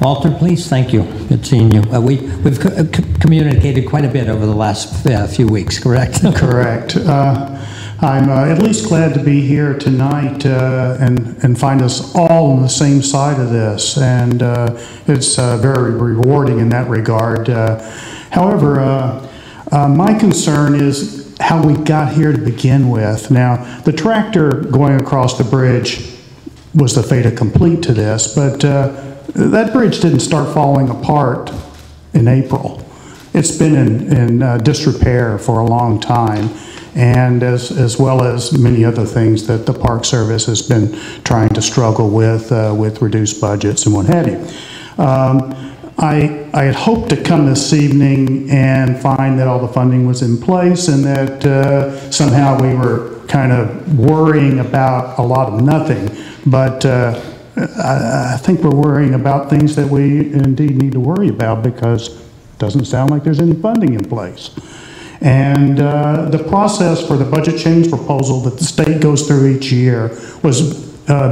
Walter, please. Thank you. Good seeing you. We've communicated quite a bit over the last few weeks, correct? Correct. I'm at least glad to be here tonight and find us all on the same side of this, and it's very rewarding in that regard. However, my concern is how we got here to begin with. Now, the tractor going across the bridge was the fait accompli to this, but that bridge didn't start falling apart in April. It's been in disrepair for a long time, and as well as many other things that the Park Service has been trying to struggle with reduced budgets and what have you. I had hoped to come this evening and find that all the funding was in place and that somehow we were kind of worrying about a lot of nothing, but I think we're worrying about things that we indeed need to worry about because it doesn't sound like there's any funding in place. And the process for the budget change proposal that the state goes through each year was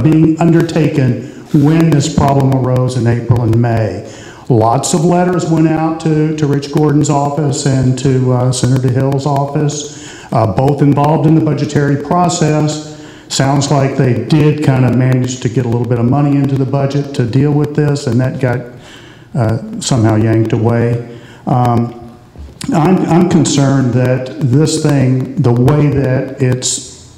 being undertaken when this problem arose in April and May. Lots of letters went out to Rich Gordon's office and to Senator Hill's office, both involved in the budgetary process. Sounds like they did kind of manage to get a little bit of money into the budget to deal with this, and that got somehow yanked away. I'm concerned that this thing, the way that it's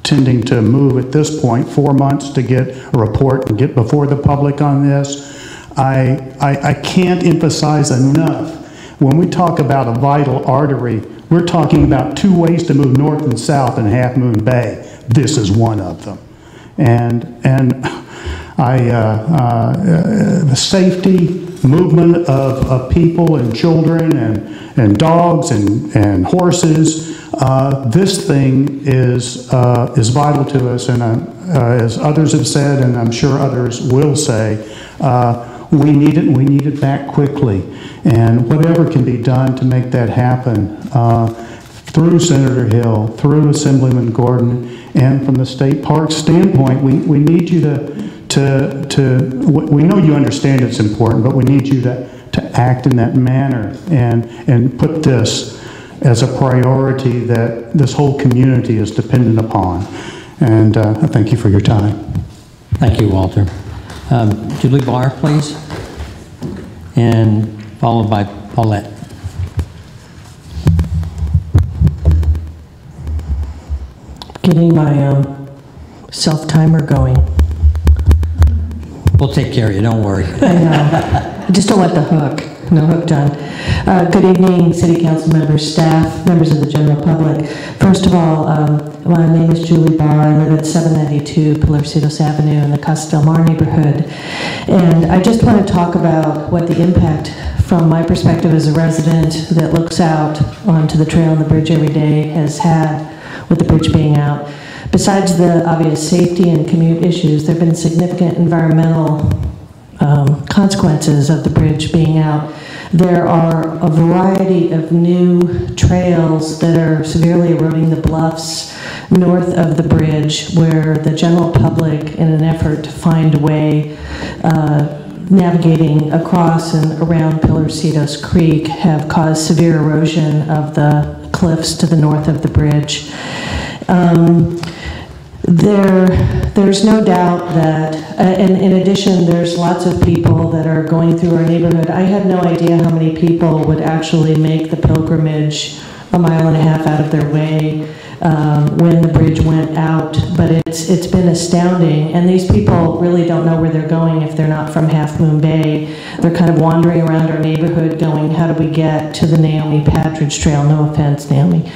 tending to move at this point, 4 months to get a report and get before the public on this, I can't emphasize enough. When we talk about a vital artery, we're talking about 2 ways to move north and south in Half Moon Bay. This is one of them. And the safety, movement of people and children and dogs and horses, this thing is vital to us. And as others have said, and I'm sure others will say, we need it, and we need it back quickly. And whatever can be done to make that happen, through Senator Hill, through Assemblyman Gordon, and from the state park standpoint, we need you we know you understand it's important, but we need you to act in that manner and put this as a priority that this whole community is dependent upon. And I thank you for your time. Thank you, Walter. Julie Barr, please, and followed by Paulette. Getting my self-timer going. We'll take care of you, don't worry. I know. I just don't want the hook. No hook, John. Good evening, City Council members, staff, members of the general public. First of all, my name is Julie Barr. I live at 792 Pilarcitos Avenue in the Casa del Mar neighborhood. And I just want to talk about what the impact from my perspective as a resident that looks out onto the trail and the bridge every day has had with the bridge being out. Besides the obvious safety and commute issues, there have been significant environmental consequences of the bridge being out. There are a variety of new trails that are severely eroding the bluffs north of the bridge, where the general public, in an effort to find a way navigating across and around Pilarcitos Creek, have caused severe erosion of the cliffs to the north of the bridge. There's no doubt that, and in addition, there's lots of people that are going through our neighborhood. I had no idea how many people would actually make the pilgrimage 1.5 miles out of their way when the bridge went out, but it's been astounding. And these people really don't know where they're going if they're not from Half Moon Bay. They're kind of wandering around our neighborhood going, how do we get to the Naomi Patridge Trail? No offense, Naomi.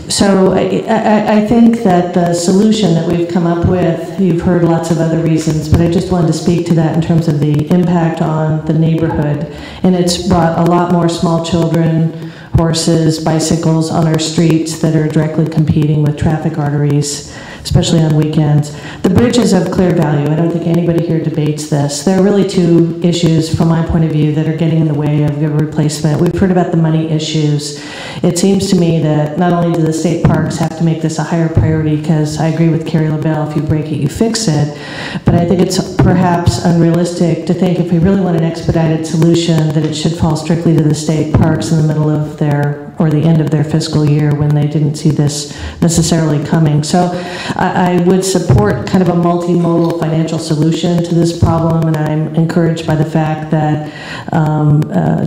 So I think that the solution that we've come up with, you've heard lots of other reasons, but I just wanted to speak to that in terms of the impact on the neighborhood. And it's brought a lot more small children, horses, bicycles on our streets that are directly competing with traffic arteries, especially on weekends. The bridge is of clear value. I don't think anybody here debates this. There are really two issues from my point of view that are getting in the way of the replacement. We've heard about the money issues. It seems to me that not only do the state parks have to make this a higher priority, because I agree with Carrie LaBelle, if you break it, you fix it, but I think it's perhaps unrealistic to think if we really want an expedited solution that it should fall strictly to the state parks in the middle of their, or the end of their fiscal year when they didn't see this necessarily coming. So I would support kind of a multimodal financial solution to this problem, and I'm encouraged by the fact that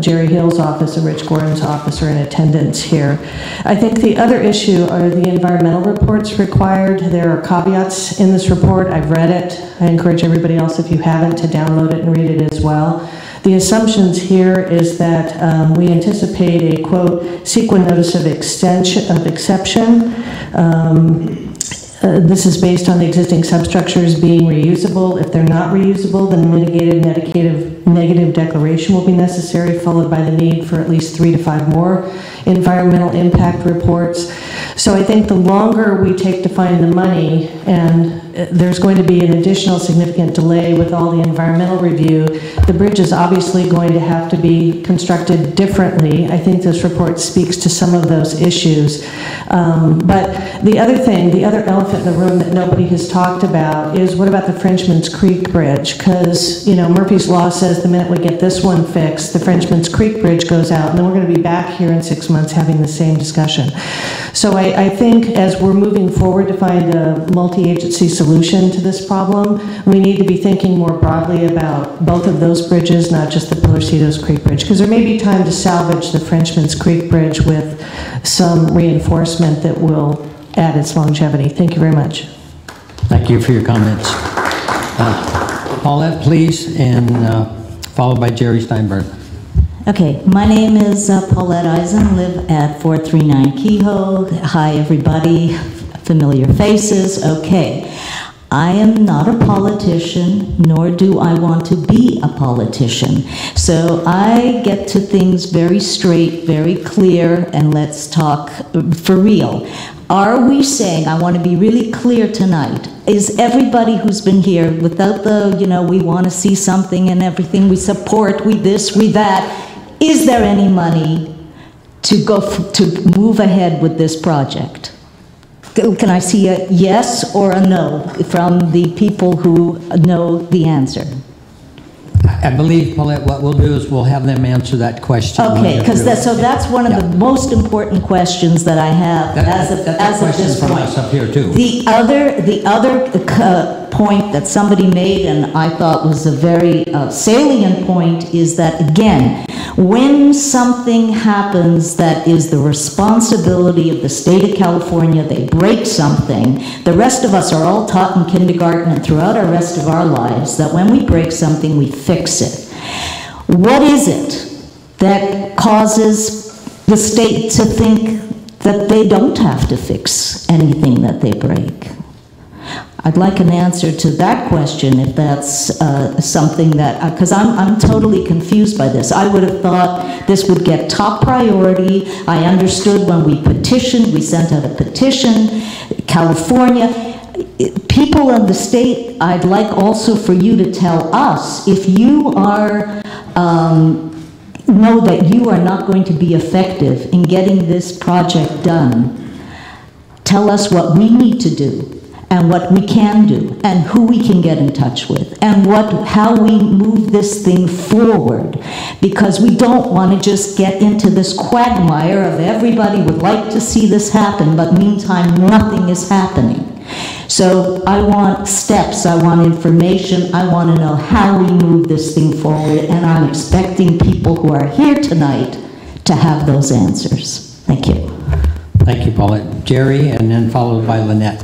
Jerry Hill's office and Rich Gordon's office are in attendance here. I think the other issue are the environmental reports required. There are caveats in this report. I've read it. I encourage everybody else, if you haven't, to download it and read it as well. The assumptions here is that we anticipate a, quote, CEQA notice of exception. This is based on the existing substructures being reusable. If they're not reusable, then a mitigated negative declaration will be necessary, followed by the need for at least 3 to 5 more environmental impact reports. So I think the longer we take to find the money, and there's going to be an additional significant delay with all the environmental review, the bridge is obviously going to have to be constructed differently. I think this report speaks to some of those issues. But the other thing, the other elephant in the room that nobody has talked about is what about the Frenchman's Creek Bridge? Because, you know, Murphy's Law says the minute we get this one fixed, the Frenchman's Creek Bridge goes out, and then we're going to be back here in 6 months having the same discussion. So I think as we're moving forward to find a multi-agency solution to this problem, we need to be thinking more broadly about both of those bridges, not just the Pilarcitos Creek Bridge, because there may be time to salvage the Frenchman's Creek Bridge with some reinforcement that will add its longevity. Thank you very much. Thank you for your comments. Paulette, please, and followed by Jerry Steinberg. Okay, my name is Paulette Eisen, live at 439 Kehoe. Hi, everybody. Familiar faces. Okay. I am not a politician, nor do I want to be a politician. So I get to things very straight, very clear, and let's talk for real. Are we saying, I want to be really clear tonight, is everybody who's been here, without the, you know, we want to see something and everything, we support, we this, we that, is there any money to to move ahead with this project? Can I see a yes or a no from the people who know the answer? I believe, Paulette, what we'll do is we'll have them answer that question. Okay, because that's one of the most important questions that I have as of this point. Us up here too. The other point that somebody made, and I thought was a very salient point, is that again, when something happens that is the responsibility of the state of California, they break something, the rest of us are all taught in kindergarten and throughout our rest of our lives that when we break something, we fix it. What is it that causes the state to think that they don't have to fix anything that they break? I'd like an answer to that question, if that's something that, because I'm totally confused by this. I would have thought this would get top priority. I understood when we petitioned, we sent out a petition, California. People in the state, I'd like also for you to tell us if you are, know that you are not going to be effective in getting this project done. Tell us what we need to do, and what we can do, and who we can get in touch with, and how we move this thing forward. Because we don't want to just get into this quagmire of everybody would like to see this happen, but meantime, nothing is happening. So I want steps, I want information, I want to know how we move this thing forward, and I'm expecting people who are here tonight to have those answers. Thank you. Thank you, Paulette. Jerry, and then followed by Lynette.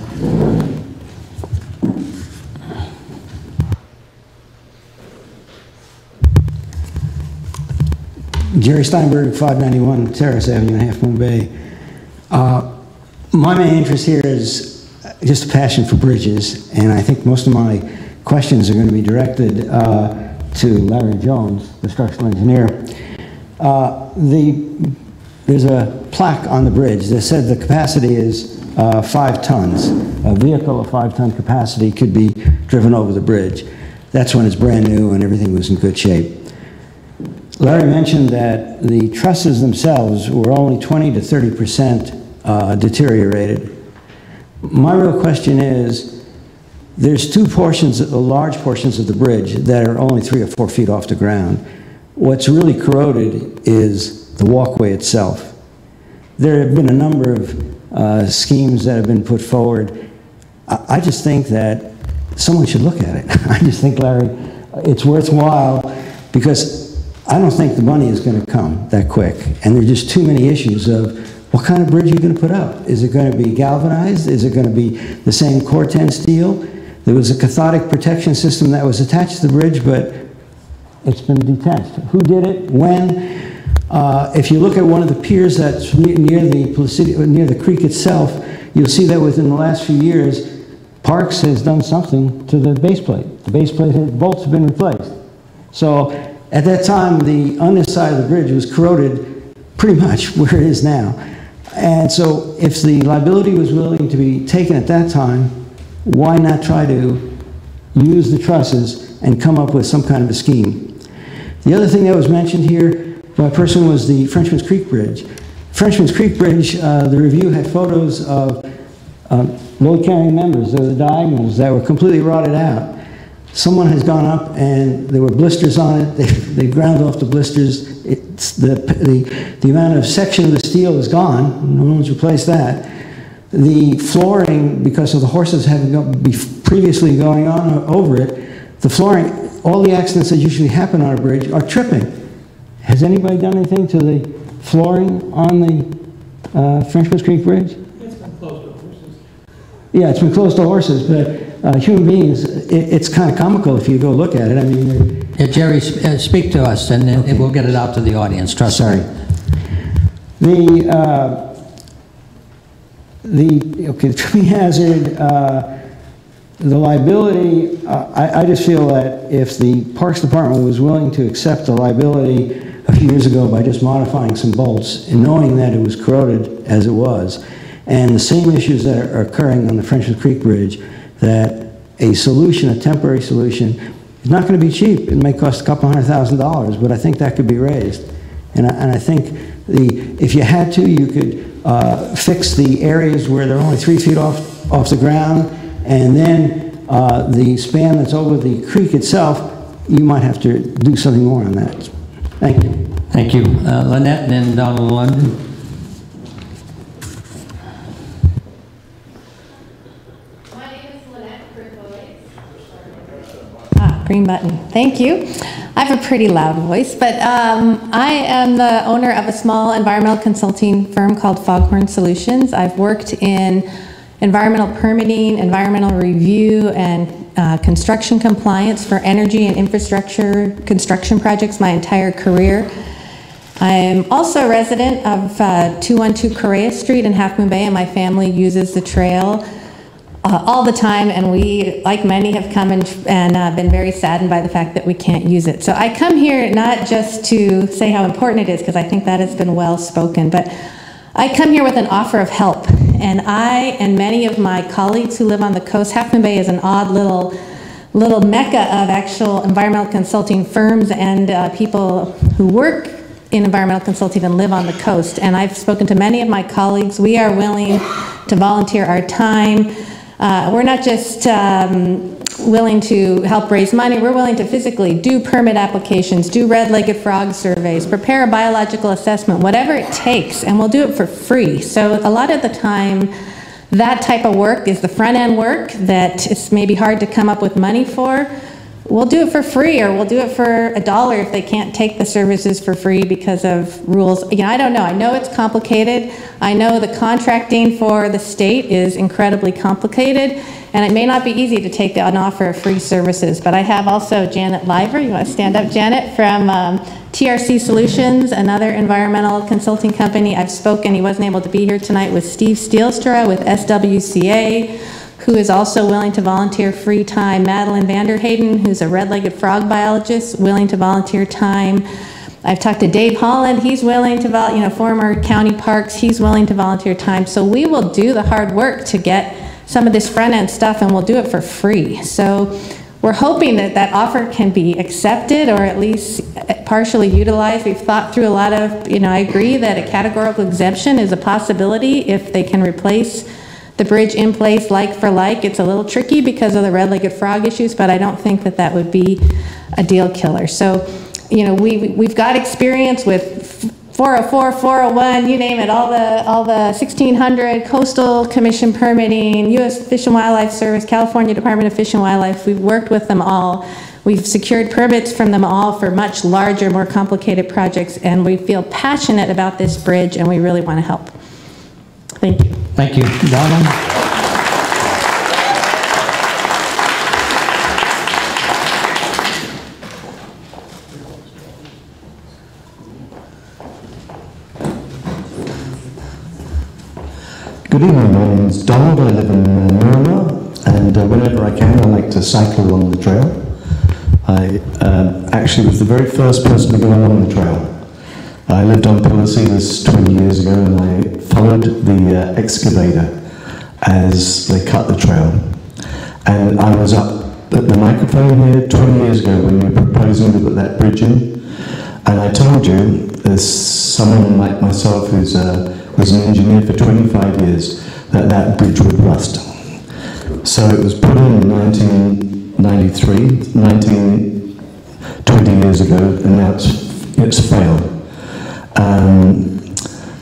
Jerry Steinberg, 591 Terrace Avenue in Half Moon Bay. My main interest here is just a passion for bridges, and I think most of my questions are going to be directed to Larry Jones, the structural engineer. There's a plaque on the bridge that said the capacity is 5 tons. A vehicle of 5-ton capacity could be driven over the bridge. That's when it's brand new and everything was in good shape. Larry mentioned that the trusses themselves were only 20 to 30% deteriorated. My real question is, there's two portions, large portions of the bridge that are only 3 or 4 feet off the ground. What's really corroded is the walkway itself. There have been a number of schemes that have been put forward. I just think that someone should look at it. I just think, Larry, it's worthwhile, because I don't think the money is going to come that quick. And there are just too many issues of what kind of bridge are you going to put up? Is it going to be galvanized? Is it going to be the same Corten steel? There was a cathodic protection system that was attached to the bridge, but it's been detached. Who did it? When? If you look at one of the piers that's near the creek itself, you'll see that within the last few years, Parks has done something to the base plate. The base plate bolts have been replaced. So at that time, on this side of the bridge was corroded pretty much where it is now. And so if the liability was willing to be taken at that time, why not try to use the trusses and come up with some kind of a scheme? The other thing that was mentioned here by a person was the Frenchman's Creek Bridge. Frenchman's Creek Bridge, the review had photos of load-carrying members of the diagonals that were completely rotted out. Someone has gone up and there were blisters on it. They ground off the blisters. The amount of section of the steel is gone. No one's replaced that. The flooring, because of the horses having previously going on over it, the flooring, all the accidents that usually happen on a bridge are tripping. Has anybody done anything to the flooring on the Frenchman's Creek Bridge? It's been closed to horses. Yeah, it's been closed to horses, but human beings, it's kind of comical if you go look at it. I mean, Jerry, speak to us, and then we'll get it out to the audience. Trust me. The tripping hazard, the liability, I just feel that if the Parks Department was willing to accept the liability a few years ago by just modifying some bolts and knowing that it was corroded as it was, and the same issues that are occurring on the Frenchman's Creek Bridge, that a solution, a temporary solution, is not going to be cheap. It may cost a couple $100,000, but I think that could be raised. And I think if you had to, you could fix the areas where they're only 3 feet off the ground, and then the span that's over the creek itself, you might have to do something more on that. Thank you. Thank you. Lynette and then Donald London. Green button. Thank you. I have a pretty loud voice, but I am the owner of a small environmental consulting firm called Foghorn Solutions. I've worked in environmental permitting, environmental review, and construction compliance for energy and infrastructure construction projects my entire career. I am also a resident of 212 Correa Street in Half Moon Bay, and my family uses the trail all the time, and we, like many, have come and been very saddened by the fact that we can't use it. So I come here not just to say how important it is, because I think that has been well spoken, but I come here with an offer of help. And I and many of my colleagues who live on the coast, Half Moon Bay is an odd little mecca of actual environmental consulting firms and people who work in environmental consulting and live on the coast. And I've spoken to many of my colleagues. We are willing to volunteer our time. We're not just willing to help raise money, we're willing to physically do permit applications, do red-legged frog surveys, prepare a biological assessment, whatever it takes, and we'll do it for free. So a lot of the time, that type of work is the front end work that it's maybe hard to come up with money for. We'll do it for free, or we'll do it for $1 if they can't take the services for free because of rules. You know, I don't know. I know it's complicated. I know the contracting for the state is incredibly complicated, and it may not be easy to take an offer of free services. But I have also Janet Liver. You want to stand up, Janet, from TRC Solutions, another environmental consulting company. I've spoken, he wasn't able to be here tonight, with Steve Steelstra with SWCA, who is also willing to volunteer free time. Madeline Vanderhayden, who's a red-legged frog biologist, willing to volunteer time. I've talked to Dave Holland, he's willing to, former county parks, he's willing to volunteer time. So we will do the hard work to get some of this front-end stuff, and we'll do it for free. So we're hoping that that offer can be accepted, or at least partially utilized. We've thought through a lot of, I agree that a categorical exemption is a possibility if they can replace the bridge in place like for like. It's a little tricky because of the red-legged frog issues, but I don't think that that would be a deal killer. So, we've got experience with 404, 401, you name it, all the 1600 Coastal Commission permitting, U.S. Fish and Wildlife Service, California Department of Fish and Wildlife. We've worked with them all. We've secured permits from them all for much larger, more complicated projects, and we feel passionate about this bridge, and we really want to help. Thank you. Thank you. Donald? Good evening, my name is Donald. I live in Miramar, and whenever I can, I like to cycle along the trail. I actually was the very first person to go along the trail. I lived on Pillar Cedars 20 years ago, and I followed the excavator as they cut the trail. And I was up at the microphone here 20 years ago when we were proposing to put that bridge in. And I told you, there's someone like myself who's was an engineer for 25 years, that bridge would rust. So it was put in 1993, 20 years ago, and now it's failed.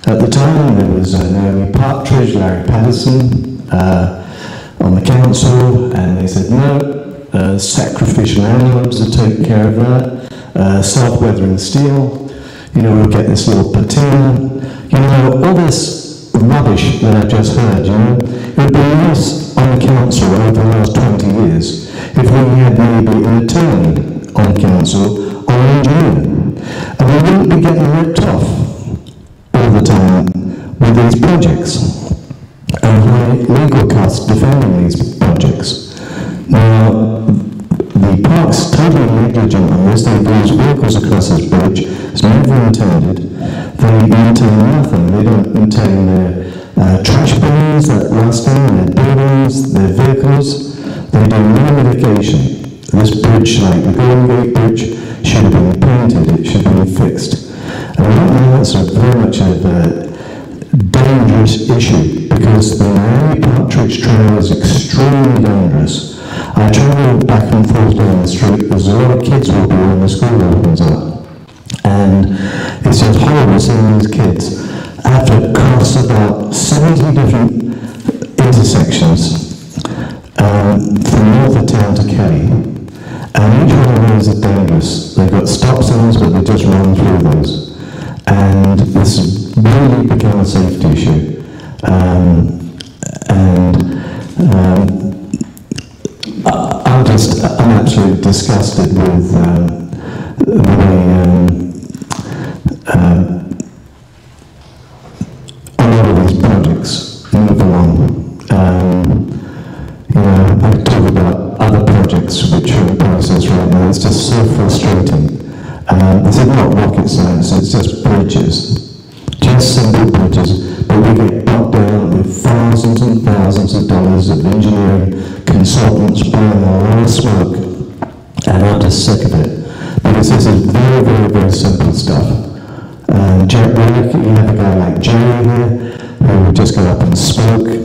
At the time, there was Naomi Partridge, Larry Patterson on the council, and they said, no, sacrificial animals will take care of that, self-weathering steel, we'll get this little patina, all this rubbish that I've just heard, it would be nice on the council over the last 20 years if we had maybe an attorney on the council or an engineer, and we wouldn't be getting ripped off all the time with these projects and high legal costs defending these projects. Now, the park's totally negligent on this. They've used vehicles across this bridge. It's never intended. They maintain nothing. They don't maintain their trash bins that rust in, their buildings, their vehicles. They do no mitigation. This bridge, like the Golden Gate Bridge, should have been painted. It should have been fixed. And I think that's very much a dangerous issue, because the Naomi Partridge Trail is extremely dangerous. I travel back and forth down the street. There's a lot of kids will be when the school opens up. And it's just horrible seeing these kids have to cross about 70 different intersections from north of town to Kelly. And each one of those is dangerous. They've got stop signs, but they just run through those. And this has really become a safety issue. I'm absolutely disgusted with the way a lot of these projects move along. I talk about other projects which are in process right now. It's just so frustrating. This is not rocket science, it's just bridges. Just simple bridges, but we get bogged down with thousands and thousands of dollars of engineering consultants blowing a lot of smoke, and I'm just sick of it. Because this is very, very, very simple stuff. You have a guy like Jerry here, who would just go up and smoke. We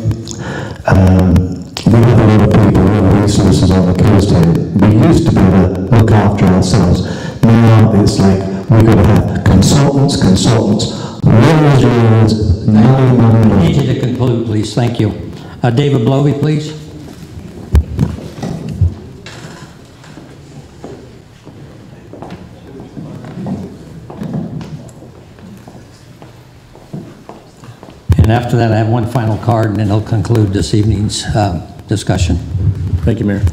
have a lot of people who have resources on the coast here. We used to be able to look after ourselves. Now it's like we've got to have consultants, lawyers, I need you to conclude, please. Thank you. David Blovey, please. And after that, I have one final card, and then it'll conclude this evening's discussion. Thank you, Mayor.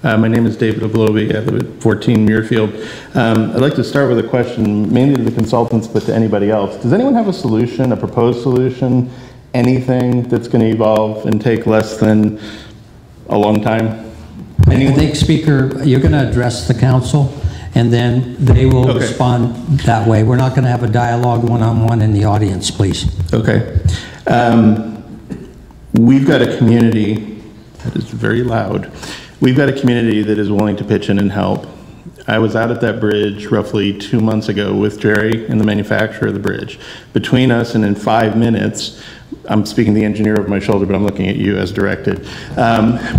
My name is David Oblovi. I live at 14 Muirfield. I'd like to start with a question, mainly to the consultants, but to anybody else. Does anyone have a solution, a proposed solution, anything that's going to evolve and take less than a long time? I think, Speaker, you're going to address the council, and then they will respond that way. We're not going to have a dialogue one-on-one in the audience, please. Okay. We've got a community that is very loud. We've got a community that is willing to pitch in and help. I was out at that bridge roughly 2 months ago with Jerry and the manufacturer of the bridge. Between us, and in 5 minutes, I'm speaking to the engineer over my shoulder, but I'm looking at you as directed.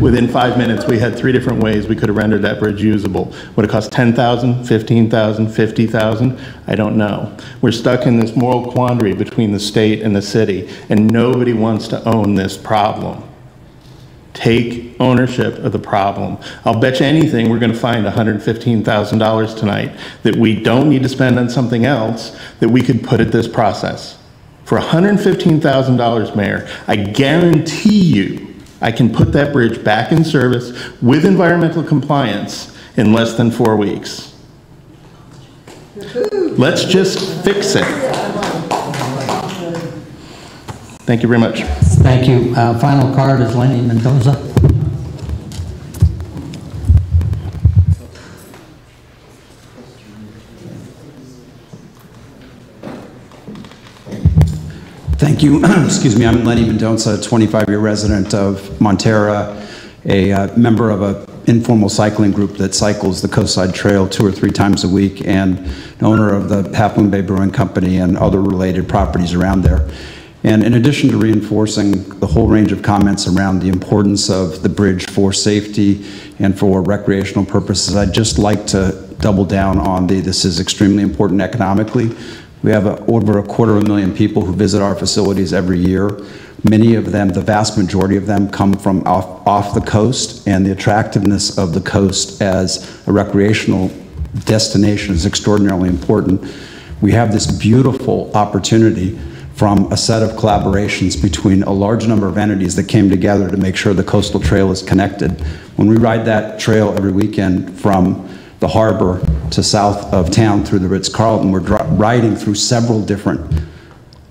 Within 5 minutes, we had 3 different ways we could have rendered that bridge usable. Would it cost $10,000, $15,000, $50,000? I don't know. We're stuck in this moral quandary between the state and the city, and nobody wants to own this problem. Take ownership of the problem. I'll bet you anything we're going to find $115,000 tonight that we don't need to spend on something else that we could put at this process. For $115,000, Mayor, I guarantee you I can put that bridge back in service with environmental compliance in less than 4 weeks. Let's just fix it. Thank you very much. Thank you. Final card is Lenny Mendoza. Thank you. Excuse me, I'm Lenny Mendoza, 25-year resident of Montera, a member of an informal cycling group that cycles the Coastside Trail 2 or 3 times a week, and an owner of the Half Moon Bay Brewing Company and other related properties around there. And in addition to reinforcing the whole range of comments around the importance of the bridge for safety and for recreational purposes, I'd just like to double down on this is extremely important economically. We have over 250,000 people who visit our facilities every year. Many of them, the vast majority of them, come from off the coast, and the attractiveness of the coast as a recreational destination is extraordinarily important. We have this beautiful opportunity from a set of collaborations between a large number of entities that came together to make sure the coastal trail is connected. When we ride that trail every weekend from the harbor to south of town through the Ritz-Carlton, we're riding through several different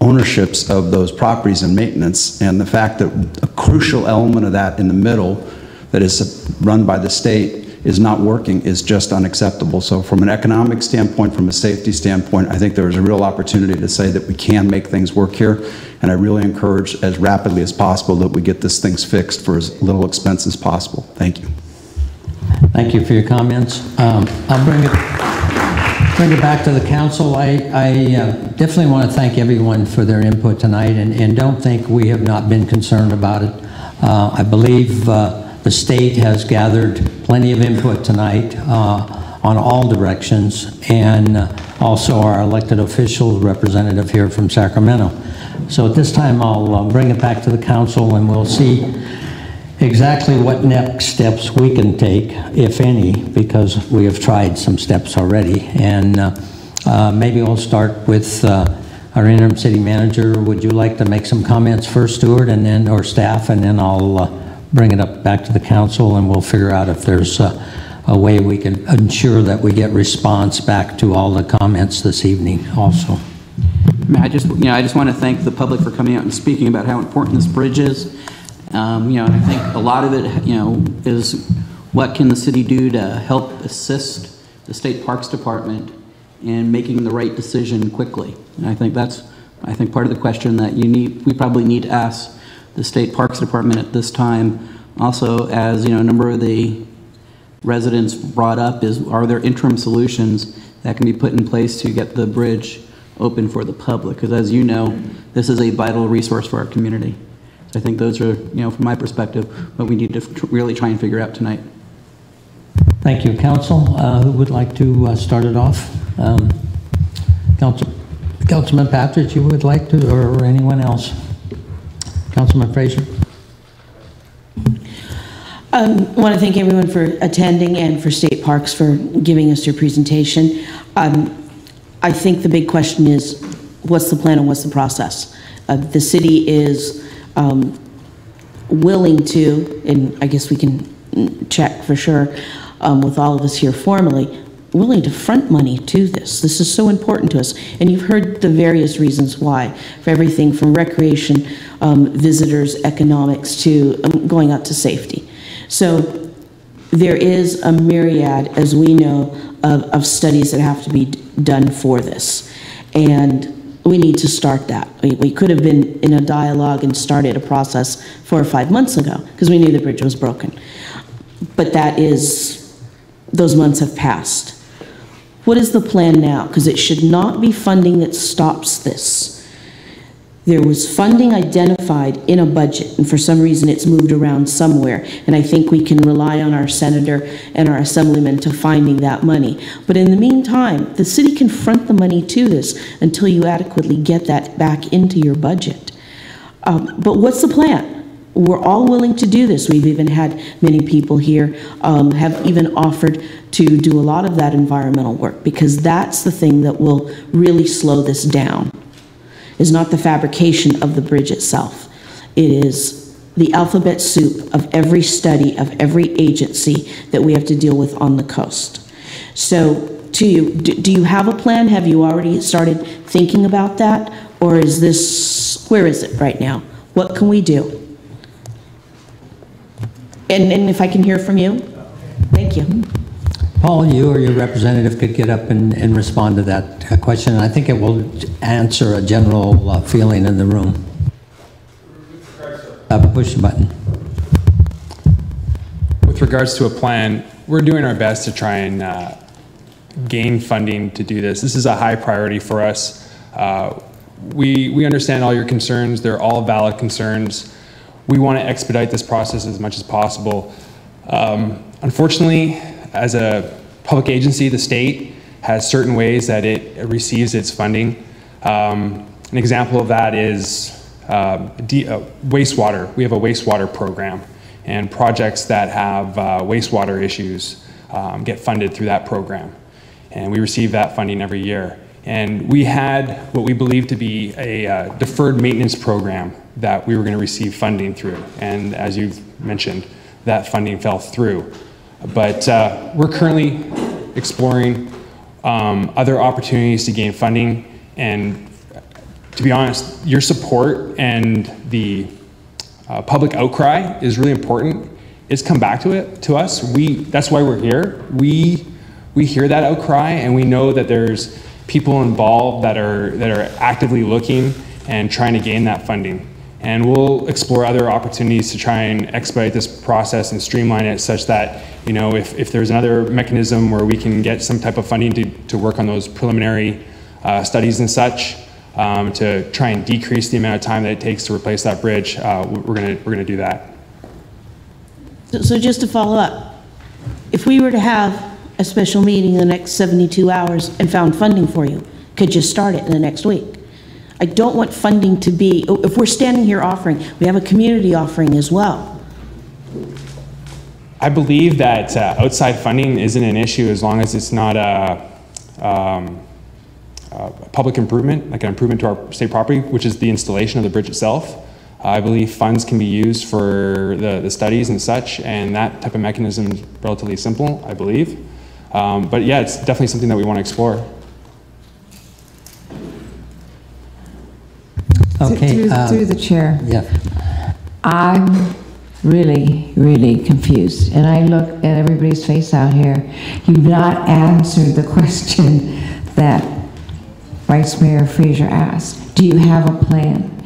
ownerships of those properties and maintenance, and the fact that a crucial element of that in the middle that is run by the state is not working is just unacceptable. So from an economic standpoint, from a safety standpoint, I think there is a real opportunity to say that we can make things work here, and I really encourage as rapidly as possible that we get this things fixed for as little expense as possible. Thank you. Thank you for your comments. I'll bring it back to the council. I definitely want to thank everyone for their input tonight, and don't think we have not been concerned about it. I believe the state has gathered plenty of input tonight on all directions, and also our elected official representative here from Sacramento. So at this time, I'll bring it back to the council, and we'll see exactly what next steps we can take, if any, because we have tried some steps already. And maybe we'll start with our interim city manager. Would you like to make some comments first, Stuart, and then, or staff, and then I'll bring it up back to the council, and we'll figure out if there's a way we can ensure that we get response back to all the comments this evening also. I just want to thank the public for coming out and speaking about how important this bridge is. And I think a lot of it, is what can the city do to help assist the State Parks Department in making the right decision quickly. And I think that's, part of the question that we probably need to ask the State Parks Department at this time. Also, as a number of the residents brought up, are there interim solutions that can be put in place to get the bridge open for the public? Because as you know, this is a vital resource for our community. I think those are, from my perspective, what we need to really try and figure out tonight. Thank you. Council, who would like to start it off? Councilman Patridge, you would like to, or anyone else? Councilman Frazier? I want to thank everyone for attending and for State Parks for giving us your presentation. I think the big question is, what's the plan and what's the process? The city is willing to, and I guess we can check for sure with all of us here formally, willing to front money to this. This is so important to us. And you've heard the various reasons why, for everything from recreation, visitors, economics, to going out to safety. So there is a myriad, as we know, of studies that have to be done for this. And we need to start that. We could have been in a dialogue and started a process 4 or 5 months ago because we knew the bridge was broken. But those months have passed. What is the plan now? Because it should not be funding that stops this. There was funding identified in a budget, and for some reason it's moved around somewhere, and I think we can rely on our senator and our assemblyman to finding that money. But in the meantime, the city can front the money to this until you adequately get that back into your budget. But what's the plan? We're all willing to do this. We've even had many people here have even offered to do a lot of that environmental work, because that's the thing that will really slow this down. Is not the fabrication of the bridge itself. It is the alphabet soup of every study of every agency that we have to deal with on the coast. So to you, do you have a plan? Have you already started thinking about that? Or is this, where is it right now? What can we do? And if I can hear from you, thank you. Paul, you or your representative could get up and respond to that question. I think it will answer a general feeling in the room. Push the button. With regards to a plan, we're doing our best to try and gain funding to do this. This is a high priority for us. We understand all your concerns. They're all valid concerns. We want to expedite this process as much as possible. Unfortunately, as a public agency, the state has certain ways that it receives its funding. An example of that is wastewater. We have a wastewater program, and projects that have wastewater issues get funded through that program. And we receive that funding every year. And we had what we believe to be a deferred maintenance program that we were going to receive funding through. And as you've mentioned, that funding fell through. But we're currently exploring other opportunities to gain funding. And to be honest, your support and the public outcry is really important. It's come back to us. That's why we're here. We hear that outcry, and we know that there's people involved that are actively looking and trying to gain that funding. And we'll explore other opportunities to try and expedite this process and streamline it such that, you know, if there's another mechanism where we can get some type of funding to work on those preliminary studies and such, to try and decrease the amount of time that it takes to replace that bridge, we're gonna do that. So just to follow up, if we were to have a special meeting in the next 72 hours and found funding for you, could you start it in the next week? I don't want funding to be, if we're standing here offering, we have a community offering as well. I believe that outside funding isn't an issue as long as it's not a public improvement, like an improvement to our state property, which is the installation of the bridge itself. I believe funds can be used for the studies and such, and that type of mechanism is relatively simple, I believe. But yeah, it's definitely something that we want to explore. Okay. Through the chair. Yeah. I'm really, really confused. And I look at everybody's face out here. You've not answered the question that Vice Mayor Fraser asked. Do you have a plan?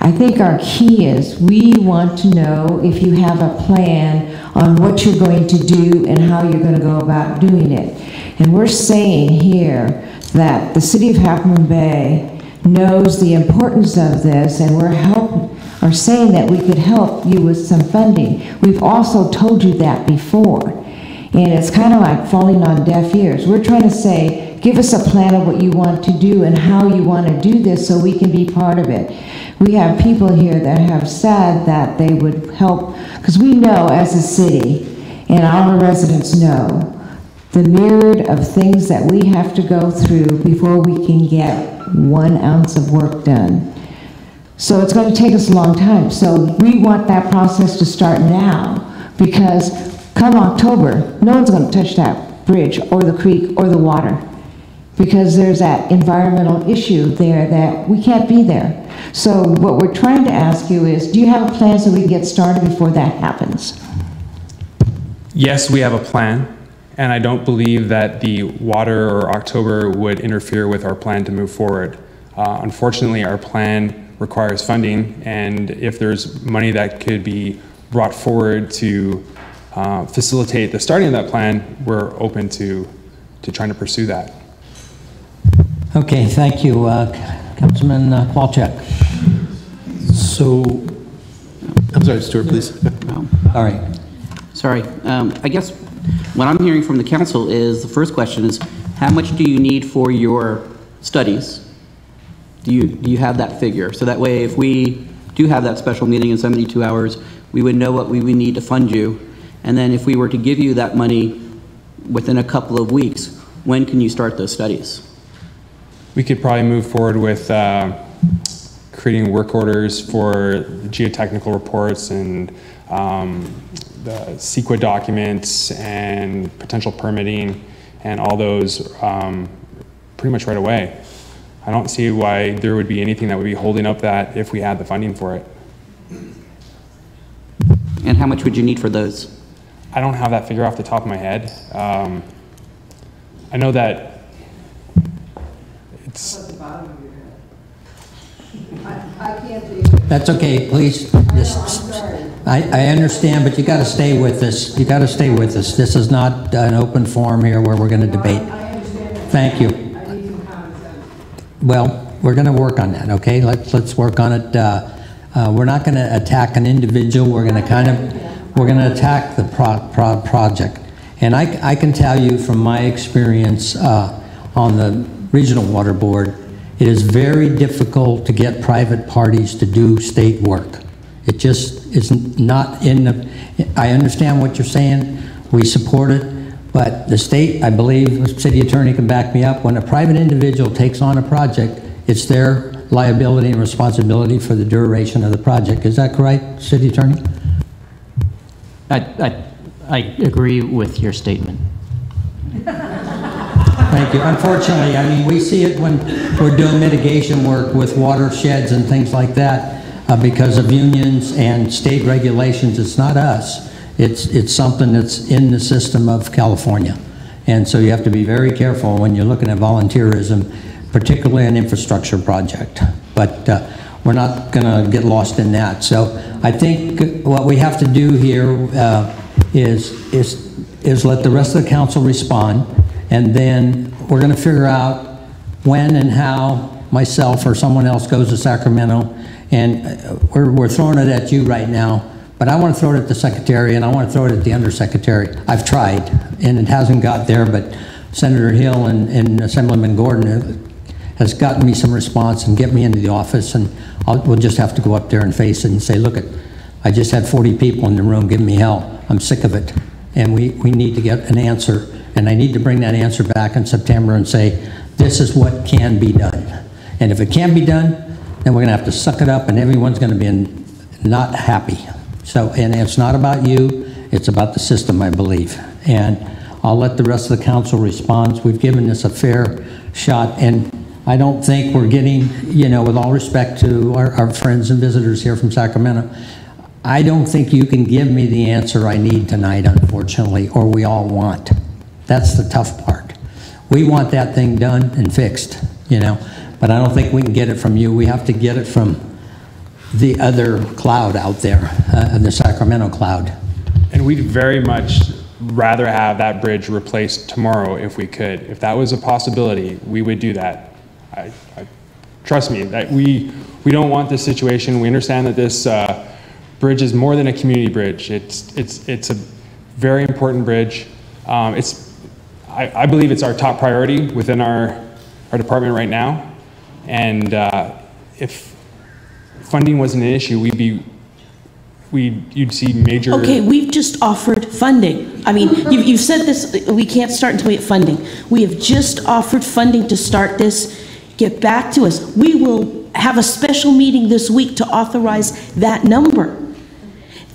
I think our key is we want to know if you have a plan on what you're going to do and how you're going to go about doing it. And we're saying here that the City of Half Moon Bay knows the importance of this, and we're saying that we could help you with some funding. We've also told you that before, and it's kind of like falling on deaf ears. We're trying to say, give us a plan of what you want to do and how you want to do this so we can be part of it. We have people here that have said that they would help, because we know as a city, and our residents know, the myriad of things that we have to go through before we can get 1 ounce of work done. So it's going to take us a long time. So we want that process to start now, because come October, no one's going to touch that bridge or the creek or the water, because there's that environmental issue there that we can't be there. So what we're trying to ask you is, do you have a plan so we can get started before that happens? Yes, we have a plan, and I don't believe that the water or October would interfere with our plan to move forward. Unfortunately, our plan requires funding, and if there's money that could be brought forward to facilitate the starting of that plan, we're open to trying to pursue that. Okay, thank you. Councilman Kowalczyk. So, I'm sorry, Stuart, please. All right. Sorry. I guess what I'm hearing from the council is, the first question is, how much do you need for your studies? Do you have that figure? So that way, if we do have that special meeting in 72 hours, we would know what we would need to fund you. And then if we were to give you that money within a couple of weeks, when can you start those studies? We could probably move forward with creating work orders for geotechnical reports and the CEQA documents and potential permitting and all those pretty much right away. I don't see why there would be anything that would be holding up that if we had the funding for it. And how much would you need for those? I don't have that figure off the top of my head. I know that it's... That's okay, please. I understand, but you got to stay with this. You got to stay with us. This is not an open forum here where we're going to debate. Thank you. Well, we're going to work on that, okay? Let's work on it. We're not going to attack an individual. We're going to attack the project. And I can tell you from my experience on the Regional Water Board, it is very difficult to get private parties to do state work. It just is not in the, I understand what you're saying, we support it, but the state, I believe, the city attorney can back me up, when a private individual takes on a project, it's their liability and responsibility for the duration of the project. Is that correct, city attorney? I agree with your statement. Thank you. Unfortunately, I mean, we see it when we're doing mitigation work with watersheds and things like that because of unions and state regulations. It's not us. It's something that's in the system of California. And so you have to be very careful when you're looking at volunteerism, particularly an infrastructure project. But we're not going to get lost in that. So I think what we have to do here is let the rest of the council respond, and then we're going to figure out when and how myself or someone else goes to Sacramento, and we're throwing it at you right now, but I want to throw it at the secretary, and I want to throw it at the undersecretary. I've tried, and it hasn't got there, but Senator Hill and Assemblyman Gordon has gotten me some response and get me into the office, and we'll just have to go up there and face it and say, look, I just had 40 people in the room giving me hell. I'm sick of it, and we need to get an answer. And I need to bring that answer back in September and say, this is what can be done. And if it can't be done, then we're going to have to suck it up, and everyone's going to be not happy. So, and it's not about you, it's about the system, I believe. And I'll let the rest of the council respond. We've given this a fair shot, and I don't think we're getting, you know, with all respect to our friends and visitors here from Sacramento, I don't think you can give me the answer I need tonight, unfortunately, or we all want. That's the tough part. We want that thing done and fixed, you know, but I don't think we can get it from you. We have to get it from the other cloud out there, the Sacramento cloud. And we'd very much rather have that bridge replaced tomorrow if we could. If that was a possibility, we would do that. Trust me, that we don't want this situation. We understand that this bridge is more than a community bridge. It's a very important bridge. I believe it's our top priority within our department right now. And if funding wasn't an issue, you'd see major. Okay, we've just offered funding. I mean, you've said this, we can't start until we get funding. We have just offered funding to start this. Get back to us. We will have a special meeting this week to authorize that number.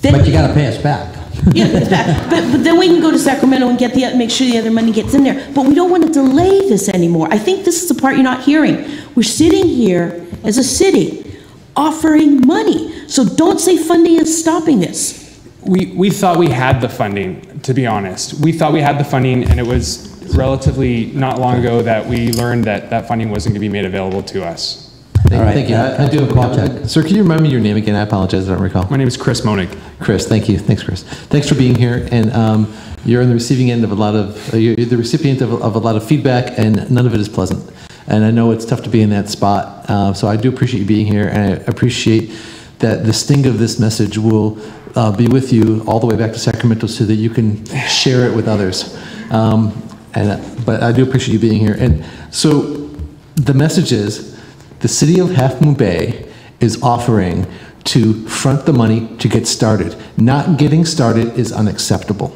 Then, but you got to pay us back. Yeah, but then we can go to Sacramento and make sure the other money gets in there. But we don't want to delay this anymore. I think this is the part you're not hearing. We're sitting here as a city offering money. So don't say funding is stopping this. We thought we had the funding, to be honest. We thought we had the funding, and it was relatively not long ago that we learned that that funding wasn't going to be made available to us. Thank you. I do have a question. Sir, can you remind me your name again? I apologize, I don't recall. My name is Chris Monig. Chris, thank you. Thanks, Chris. Thanks for being here. And you're on the receiving end of a lot of, you're the recipient of a lot of feedback, and none of it is pleasant. And I know it's tough to be in that spot. So I do appreciate you being here, and I appreciate that the sting of this message will be with you all the way back to Sacramento so that you can share it with others. But I do appreciate you being here. And so the message is, the city of Half Moon Bay is offering to front the money to get started. Not getting started is unacceptable.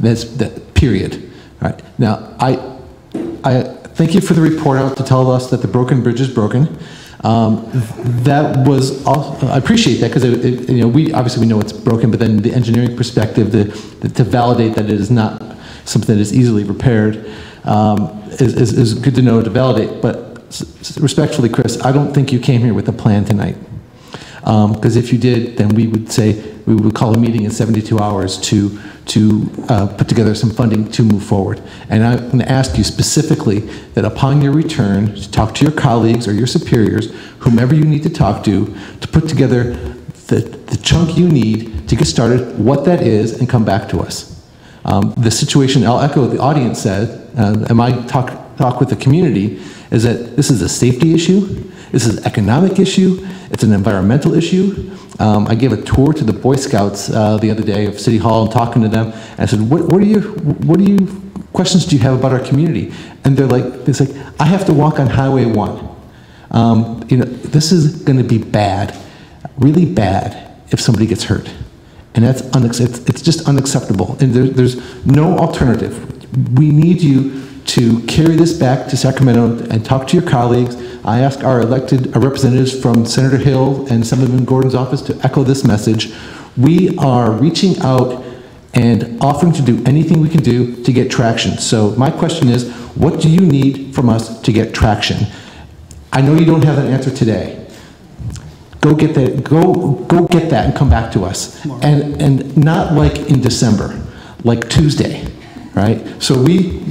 That's period. All right. Now, I thank you for the report out to tell us that the broken bridge is broken. That was also, I appreciate that, because we obviously know it's broken, but then the engineering perspective to validate that it is not something that is easily repaired is good to know, to validate. But respectfully, Chris, I don't think you came here with a plan tonight. Because if you did, then we would call a meeting in 72 hours to put together some funding to move forward. And I'm going to ask you specifically that upon your return, to talk to your colleagues or your superiors, whomever you need to talk to put together the chunk you need to get started, what that is, and come back to us. The situation, I'll echo what the audience said, and my talk with the community, is that this is a safety issue, this is an economic issue, it's an environmental issue. I gave a tour to the Boy Scouts the other day of City Hall and talking to them, and I said, what questions do you have about our community? And they're like, I have to walk on Highway 1. This is going to be bad, really bad, if somebody gets hurt. And that's it's just unacceptable. And there's no alternative. We need you to carry this back to Sacramento and talk to your colleagues. I ask our elected representatives from Senator Hill and Assemblyman Gordon's office to echo this message. We are reaching out and offering to do anything we can do to get traction. So my question is, what do you need from us to get traction? I know you don't have an answer today. Go get that. Go get that and come back to us. And not like in December, like Tuesday, right? So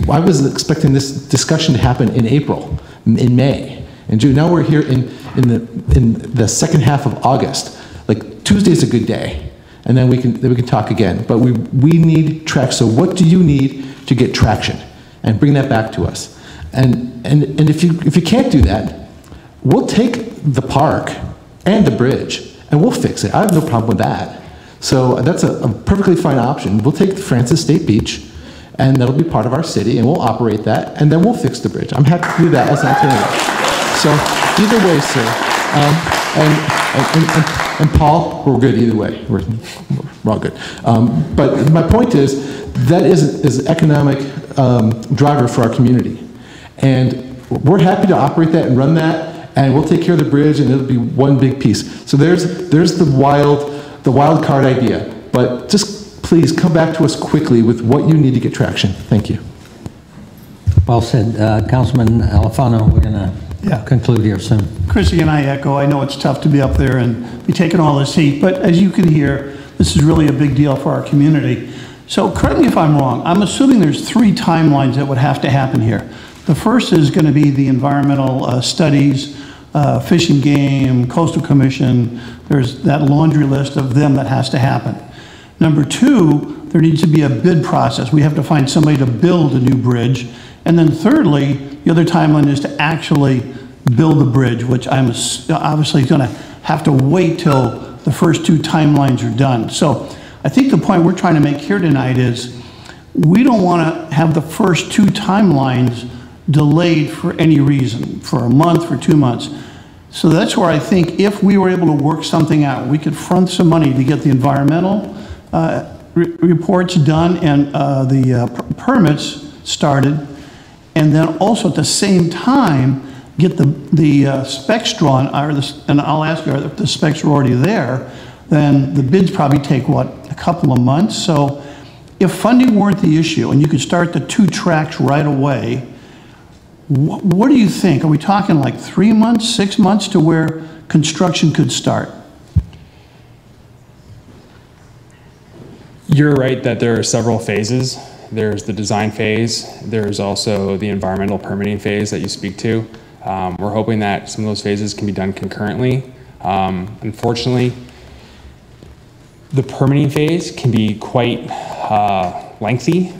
I was expecting this discussion to happen in April, in May, in June. Now we're here in the second half of August. Like Tuesday's a good day, and then we can talk again. But we need traction. So what do you need to get traction? And bring that back to us. And if you can't do that, we'll take the park and the bridge, and we'll fix it. I have no problem with that. So that's a perfectly fine option. We'll take the Francis State Beach, and that'll be part of our city, and we'll operate that, and then we'll fix the bridge. I'm happy to do that as an alternative. So either way, sir. And Paul, we're good either way. We're all good. But my point is, that is an economic driver for our community. And we're happy to operate that and run that, and we'll take care of the bridge, and it'll be one big piece. So there's the wild card idea. But just please come back to us quickly with what you need to get traction. Thank you. Well said. Councilman Alfano, we're going to conclude here soon. Chrissy and I echo, I know it's tough to be up there and be taking all this heat, but as you can hear, this is really a big deal for our community. So correct me if I'm wrong, I'm assuming there's 3 timelines that would have to happen here. The first is going to be the environmental studies, Fish and Game, Coastal Commission. There's that laundry list of them that has to happen. Number 2, there needs to be a bid process. We have to find somebody to build a new bridge. And then thirdly, the other timeline is to actually build the bridge, which I'm obviously going to have to wait till the first 2 timelines are done. So I think the point we're trying to make here tonight is we don't want to have the first 2 timelines delayed for any reason, for a month, for 2 months. So that's where I think if we were able to work something out, we could front some money to get the environmental reports done and the permits started, and then also at the same time get the specs drawn, and I'll ask you if the specs are already there, then the bids probably take, what, a couple of months? So if funding weren't the issue and you could start the 2 tracks right away, what do you think? Are we talking like 3 months, 6 months to where construction could start? You're right that there are several phases. There's the design phase. There's also the environmental permitting phase that you speak to. We're hoping that some of those phases can be done concurrently. Unfortunately, the permitting phase can be quite lengthy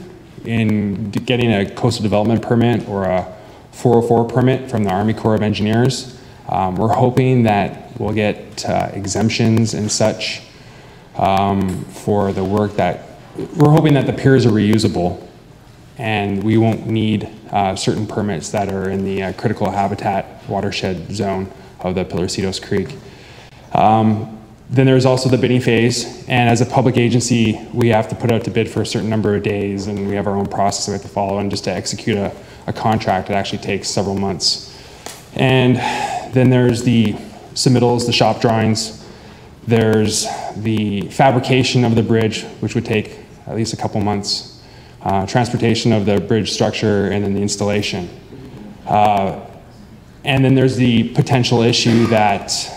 in getting a coastal development permit or a 404 permit from the Army Corps of Engineers. We're hoping that we'll get exemptions and such for the work that, we're hoping that the piers are reusable and we won't need certain permits that are in the critical habitat watershed zone of the Pilarcitos Creek. Then there's also the bidding phase, and as a public agency, we have to put out to bid for a certain number of days, and we have our own process we have to follow, and just to execute a contract, it actually takes several months. And then there's the submittals, the shop drawings, there's the fabrication of the bridge, which would take at least a couple months, transportation of the bridge structure, and then the installation. And then there's the potential issue that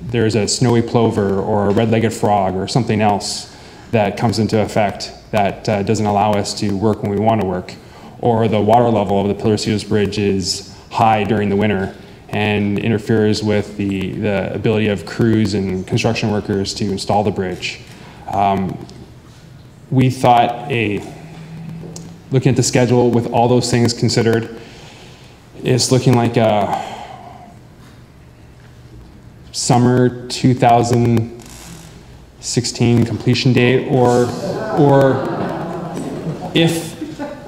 there's a snowy plover or a red-legged frog or something else that comes into effect that doesn't allow us to work when we want to work, or the water level of the Pilarcitos Bridge is high during the winter and interferes with the ability of crews and construction workers to install the bridge. We thought looking at the schedule with all those things considered, it's looking like a summer 2016 completion date, or if,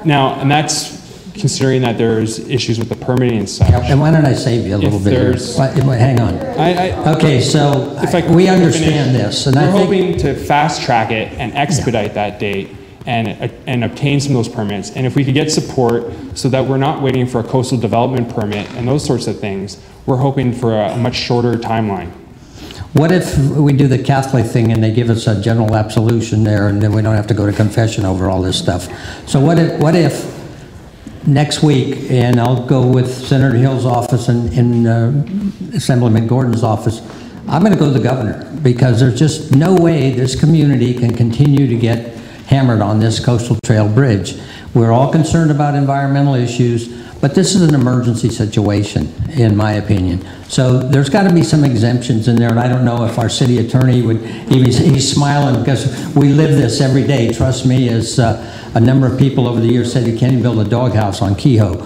now, and that's considering that there's issues with the permitting and such. And why don't I save you a little bit here? Hang on. Okay, so we understand this, and we're hoping to fast track it and expedite that date and obtain some of those permits. And if we could get support so that we're not waiting for a coastal development permit and those sorts of things, we're hoping for a much shorter timeline. What if we do the Catholic thing and they give us a general absolution there, and then we don't have to go to confession over all this stuff? So what if next week, and I'll go with Senator Hill's office and Assemblyman Gordon's office, I'm going to go to the governor, because there's just no way this community can continue to get hammered on this coastal trail bridge. We're all concerned about environmental issues, but this is an emergency situation, in my opinion. So there's got to be some exemptions in there, and I don't know if our city attorney would, he's smiling because we live this every day. Trust me, as a number of people over the years said you can't even build a doghouse on Kehoe.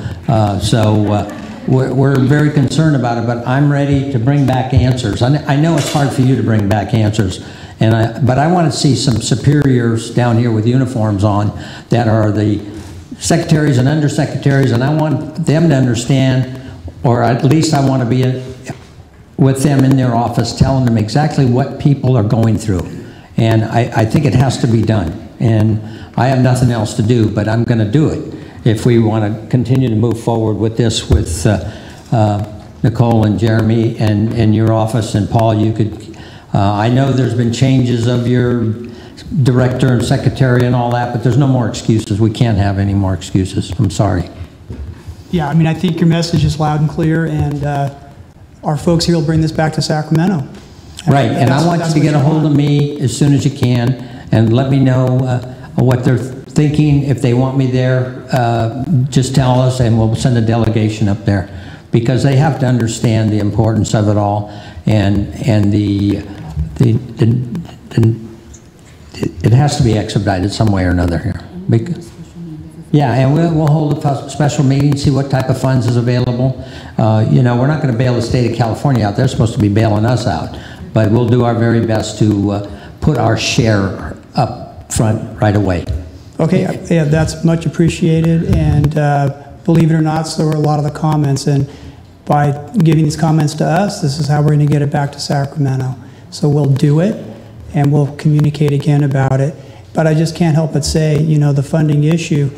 We're very concerned about it, but I'm ready to bring back answers. I know it's hard for you to bring back answers, but I want to see some superiors down here with uniforms on that are the secretaries and undersecretaries, and I want them to understand, or at least I want to be with them in their office telling them exactly what people are going through. And I think it has to be done. And I have nothing else to do, but I'm going to do it if we want to continue to move forward with this with Nicole and Jeremy and your office. And Paul, you could, I know there's been changes of your director and secretary and all that, but there's no more excuses. We can't have any more excuses. I'm sorry. Yeah, I mean, I think your message is loud and clear, and our folks here will bring this back to Sacramento. Right, and I want you to get a hold of me as soon as you can and let me know what they're thinking. If they want me there, just tell us and we'll send a delegation up there, because they have to understand the importance of it all, and it has to be expedited some way or another here. Yeah, and we'll hold a special meeting, see what type of funds is available. You know, we're not going to bail the state of California out. They're supposed to be bailing us out. But we'll do our very best to put our share up front right away. Okay, yeah, that's much appreciated. And believe it or not, so were a lot of the comments. And by giving these comments to us, this is how we're going to get it back to Sacramento. So we'll do it, and we'll communicate again about it. But I just can't help but say, you know, the funding issue,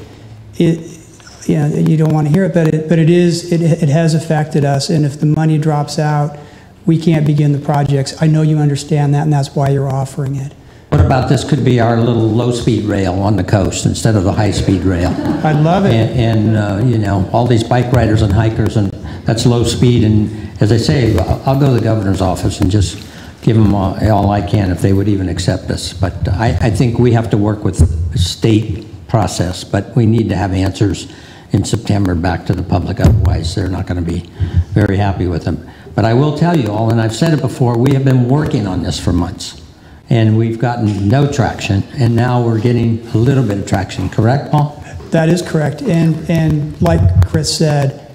you don't want to hear it, but it has affected us, and if the money drops out, we can't begin the projects. I know you understand that, and that's why you're offering it. What about this could be our little low-speed rail on the coast instead of the high-speed rail? I love it. And you know, all these bike riders and hikers, and that's low speed, and as I say, I'll go to the governor's office and just give them all I can if they would even accept us. But I think we have to work with the state process, but we need to have answers in September back to the public, otherwise they're not going to be very happy with them. But I will tell you all, and I've said it before, we have been working on this for months, and we've gotten no traction, and now we're getting a little bit of traction. Correct, Paul? That is correct, and like Chris said,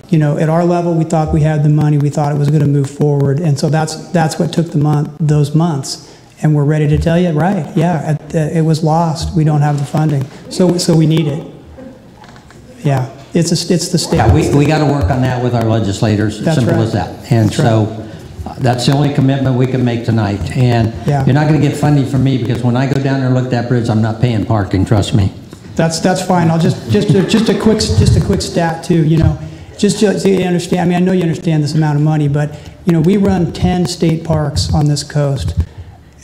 you know, at our level, we thought we had the money, we thought it was going to move forward, and so that's what took those months. And we're ready to tell you, right? Yeah, it was lost. We don't have the funding, so we need it. Yeah, it's the state. Yeah, we got to work on that with our legislators. That's simple right. as that. And That's so right. that's the only commitment we can make tonight. And Yeah. you're not going to get funding from me, because when I go down there and look at that bridge, I'm not paying parking. Trust me. That's fine. I'll just a quick stat too. You know, just so you understand. I mean, I know you understand this amount of money, but you know, we run 10 state parks on this coast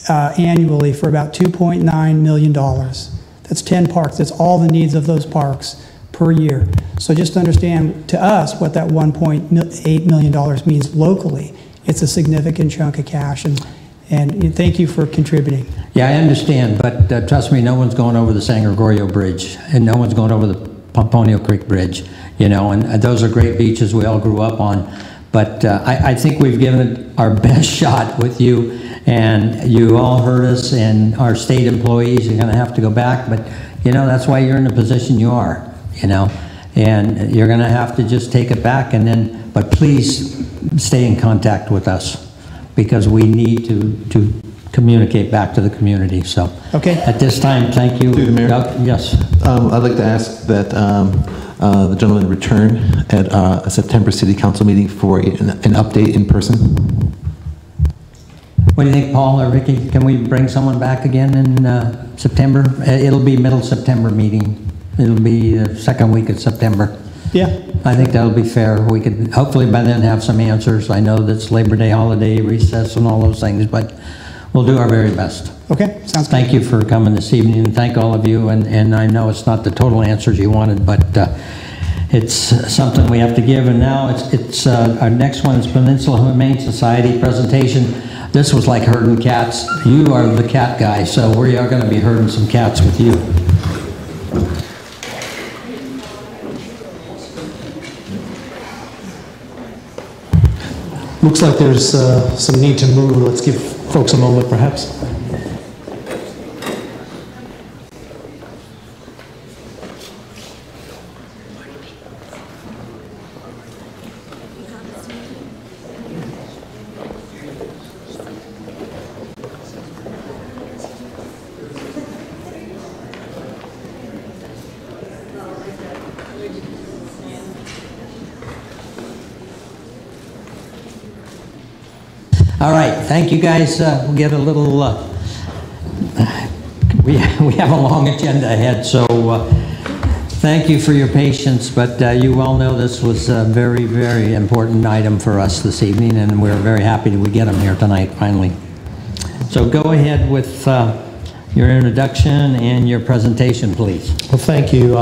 annually for about $2.9 million. That's 10 parks. That's all the needs of those parks per year. So just understand to us what that $1.8 million means locally. It's a significant chunk of cash, and thank you for contributing. Yeah, I understand, but trust me, no one's going over the San Gregorio Bridge, and no one's going over the Pomponio Creek Bridge, you know, and those are great beaches we all grew up on. But I think we've given it our best shot with you, and you all heard us, and our state employees are going to have to go back, but, you know, that's why you're in the position you are, you know, and you're going to have to just take it back, and then, but please stay in contact with us, because we need to communicate back to the community. So, okay. At this time, thank you. Through the mayor? Yes. I'd like to ask that the gentleman return at a September City Council meeting for an update in person. What do you think, Paul or Ricky? Can we bring someone back again in September? It'll be middle September meeting. It'll be the second week of September. Yeah. I think that'll be fair. We could hopefully by then have some answers. I know that's Labor Day holiday, recess, and all those things, but we'll do our very best. Okay, sounds good. Thank you for coming this evening, and thank all of you. And I know it's not the total answers you wanted, but it's something we have to give. And now it's our next one is Peninsula Humane Society presentation. This was like herding cats. You are the cat guy, so we are going to be herding some cats with you. Looks like there's some need to move. Let's give folks a moment, perhaps. All right, thank you guys. We'll get a little, we have a long agenda ahead, so thank you for your patience, but you all know this was a very, very important item for us this evening, and we're very happy that we get them here tonight, finally. So go ahead with your introduction and your presentation, please. Well, thank you,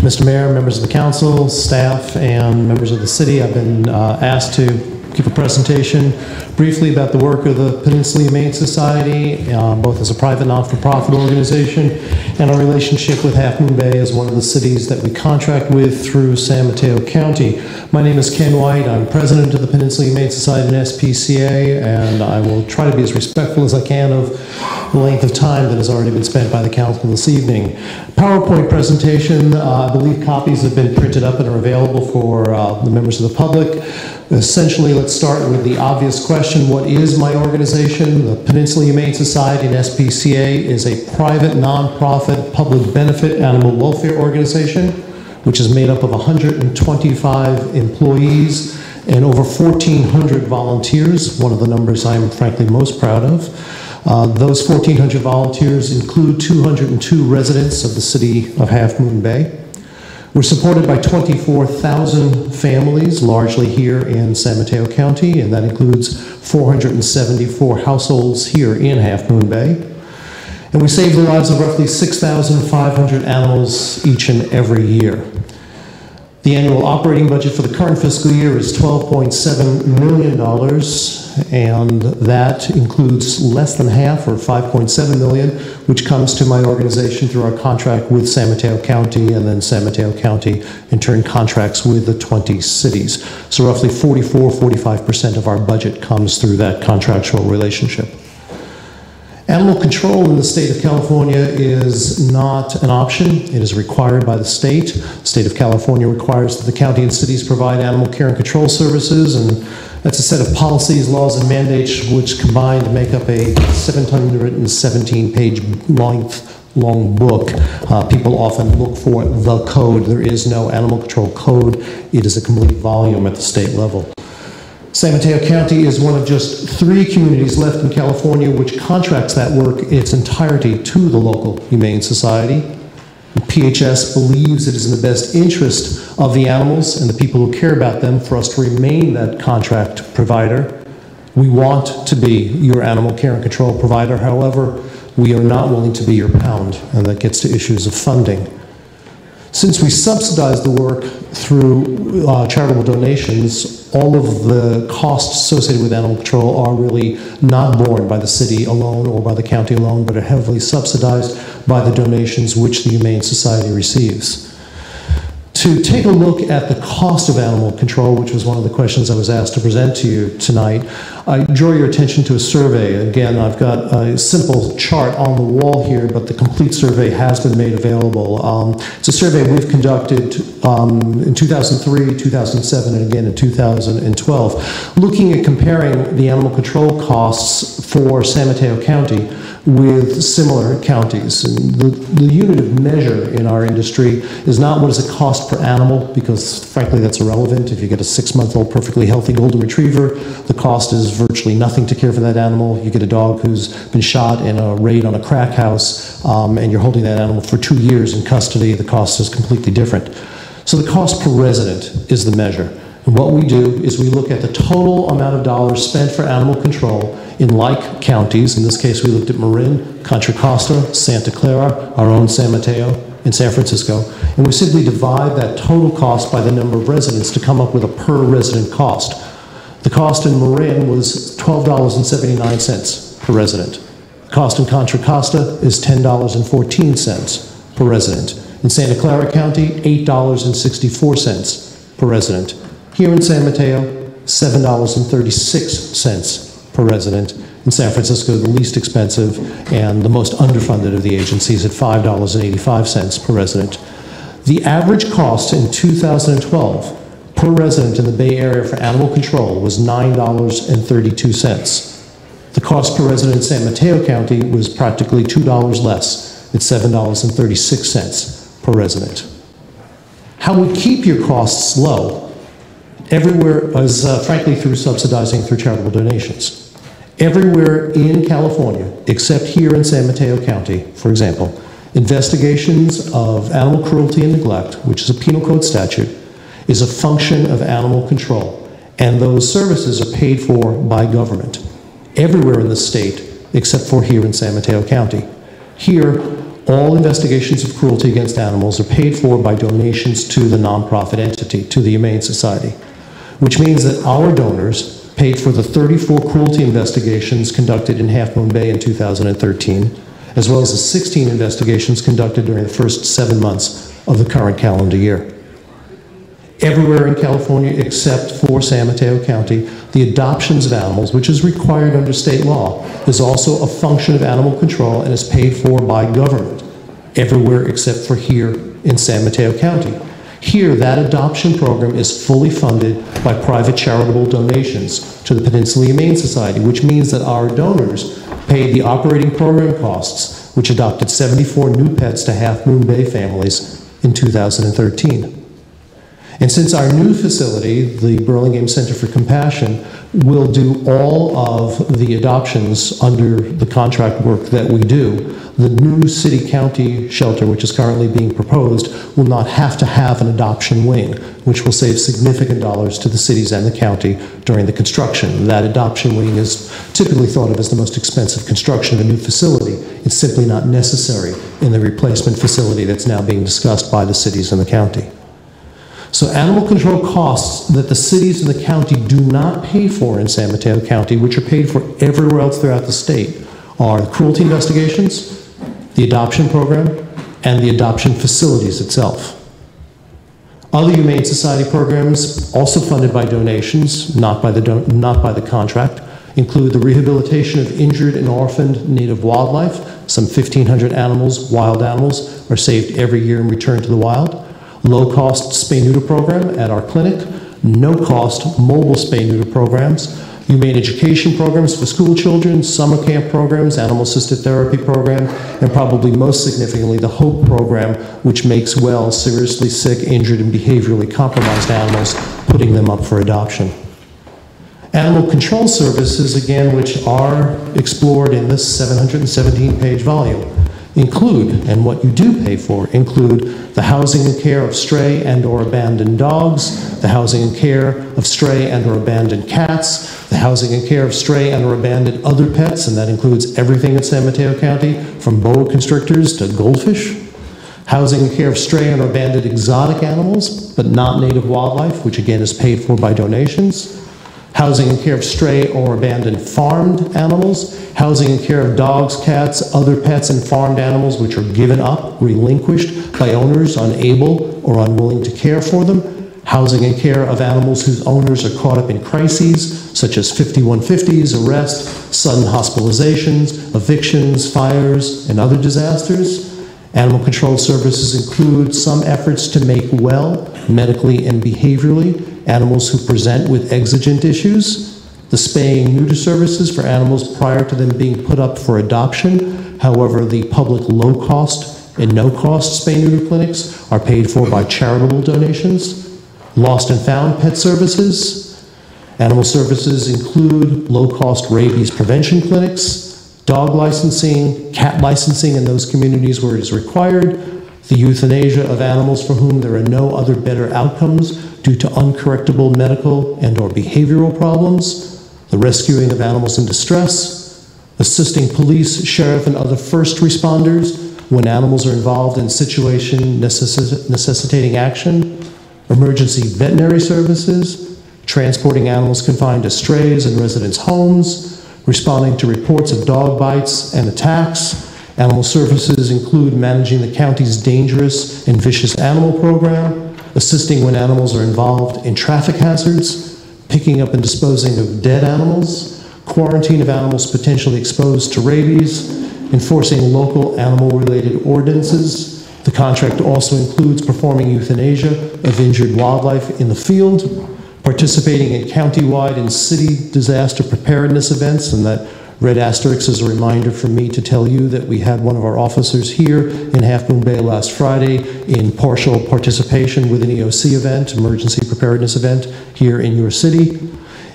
Mr. Mayor, members of the council, staff, and members of the city. I've been asked to give a presentation briefly about the work of the Peninsula Humane Society, both as a private not-for-profit organization and our relationship with Half Moon Bay as one of the cities that we contract with through San Mateo County. My name is Ken White. I'm president of the Peninsula Humane Society and SPCA, and I will try to be as respectful as I can of the length of time that has already been spent by the council this evening. PowerPoint presentation, I believe copies have been printed up and are available for the members of the public. Essentially, let's start with the obvious question: what is my organization? The Peninsula Humane Society and SPCA is a private, non-profit, public benefit animal welfare organization. which is made up of 125 employees and over 1,400 volunteers, one of the numbers I'm frankly most proud of. Those 1,400 volunteers include 202 residents of the city of Half Moon Bay. We're supported by 24,000 families, largely here in San Mateo County, and that includes 474 households here in Half Moon Bay. And we save the lives of roughly 6,500 animals each and every year. The annual operating budget for the current fiscal year is $12.7 million, and that includes less than half, or $5.7 million, which comes to my organization through our contract with San Mateo County, and then San Mateo County in turn contracts with the 20 cities. So roughly 44–45% of our budget comes through that contractual relationship. Animal control in the state of California is not an option. It is required by the state. The state of California requires that the county and cities provide animal care and control services, and that's a set of policies, laws, and mandates which combined make up a 717-page long book. People often look for the code. There is no animal control code. It is a complete volume at the state level. San Mateo County is one of just 3 communities left in California which contracts that work in its entirety to the local Humane Society. PHS believes it is in the best interest of the animals and the people who care about them for us to remain that contract provider. We want to be your animal care and control provider. However, we are not willing to be your pound, and that gets to issues of funding. Since we subsidize the work through charitable donations, all of the costs associated with animal control are really not borne by the city alone or by the county alone, but are heavily subsidized by the donations which the Humane Society receives. To take a look at the cost of animal control, which was one of the questions I was asked to present to you tonight, I draw your attention to a survey. Again, I've got a simple chart on the wall here, but the complete survey has been made available. It's a survey we've conducted in 2003, 2007, and again in 2012, looking at comparing the animal control costs for San Mateo County with similar counties. And the unit of measure in our industry is not what is the cost per animal, because frankly that's irrelevant. If you get a 6-month-old perfectly healthy golden retriever, the cost is virtually nothing to care for that animal. You get a dog who's been shot in a raid on a crack house, and you're holding that animal for 2 years in custody, the cost is completely different. So the cost per resident is the measure. And what we do is we look at the total amount of dollars spent for animal control in like counties. In this case, we looked at Marin, Contra Costa, Santa Clara, our own San Mateo, and San Francisco. And we simply divide that total cost by the number of residents to come up with a per resident cost. The cost in Marin was $12.79 per resident. The cost in Contra Costa is $10.14 per resident. In Santa Clara County, $8.64 per resident. Here in San Mateo, $7.36 per resident. In San Francisco, the least expensive and the most underfunded of the agencies at $5.85 per resident. The average cost in 2012 per resident in the Bay Area for animal control was $9.32. The cost per resident in San Mateo County was practically $2 less at $7.36 per resident. How we keep your costs low everywhere is frankly through subsidizing through charitable donations. Everywhere in California, except here in San Mateo County, for example, investigations of animal cruelty and neglect, which is a penal code statute, is a function of animal control, and those services are paid for by government. Everywhere in the state, except for here in San Mateo County. Here, all investigations of cruelty against animals are paid for by donations to the nonprofit entity, to the Humane Society, which means that our donors paid for the 34 cruelty investigations conducted in Half Moon Bay in 2013, as well as the 16 investigations conducted during the first 7 months of the current calendar year. Everywhere in California except for San Mateo County, the adoptions of animals, which is required under state law, is also a function of animal control and is paid for by government. Everywhere except for here in San Mateo County. Here, that adoption program is fully funded by private charitable donations to the Peninsula Humane Society, which means that our donors paid the operating program costs, which adopted 74 new pets to Half Moon Bay families in 2013. And since our new facility, the Burlingame Center for Compassion, will do all of the adoptions under the contract work that we do, the new city-county shelter, which is currently being proposed, will not have to have an adoption wing, which will save significant dollars to the cities and the county during the construction. That adoption wing is typically thought of as the most expensive construction of a new facility. It's simply not necessary in the replacement facility that's now being discussed by the cities and the county. So animal control costs that the cities and the county do not pay for in San Mateo County, which are paid for everywhere else throughout the state, are the cruelty investigations, the adoption program, and the adoption facilities itself. Other Humane Society programs, also funded by donations, not by the contract, include the rehabilitation of injured and orphaned native wildlife. Some 1,500 animals, wild animals, are saved every year and returned to the wild. Low-cost spay-neuter program at our clinic, no-cost mobile spay-neuter programs, humane education programs for school children, summer camp programs, animal-assisted therapy program, and probably most significantly, the HOPE program, which makes well seriously sick, injured, and behaviorally compromised animals, putting them up for adoption. Animal control services, again, which are explored in this 717-page volume, include, and what you do pay for, include the housing and care of stray and or abandoned dogs, the housing and care of stray and or abandoned cats, the housing and care of stray and or abandoned other pets, and that includes everything in San Mateo County, from boa constrictors to goldfish, housing and care of stray and or abandoned exotic animals, but not native wildlife, which again is paid for by donations, housing and care of stray or abandoned farmed animals, housing and care of dogs, cats, other pets, and farmed animals which are given up, relinquished by owners unable or unwilling to care for them, housing and care of animals whose owners are caught up in crises such as 5150s, arrest, sudden hospitalizations, evictions, fires, and other disasters. Animal control services include some efforts to make well, medically and behaviorally, animals who present with exigent issues, the spaying and neuter services for animals prior to them being put up for adoption. However, the public low-cost and no-cost spay and neuter clinics are paid for by charitable donations. Lost and found pet services. Animal services include low-cost rabies prevention clinics, dog licensing, cat licensing in those communities where it is required, the euthanasia of animals for whom there are no other better outcomes due to uncorrectable medical and or behavioral problems, the rescuing of animals in distress, assisting police, sheriff, and other first responders when animals are involved in situation necessitating action, emergency veterinary services, transporting animals confined to strays in residents' homes, responding to reports of dog bites and attacks. Animal services include managing the county's dangerous and vicious animal program, assisting when animals are involved in traffic hazards, picking up and disposing of dead animals, quarantine of animals potentially exposed to rabies, enforcing local animal-related ordinances. The contract also includes performing euthanasia of injured wildlife in the field, participating in county-wide and city disaster preparedness events, and that red asterisk is a reminder for me to tell you that we had one of our officers here in Half Moon Bay last Friday in partial participation with an EOC event, emergency preparedness event, here in your city.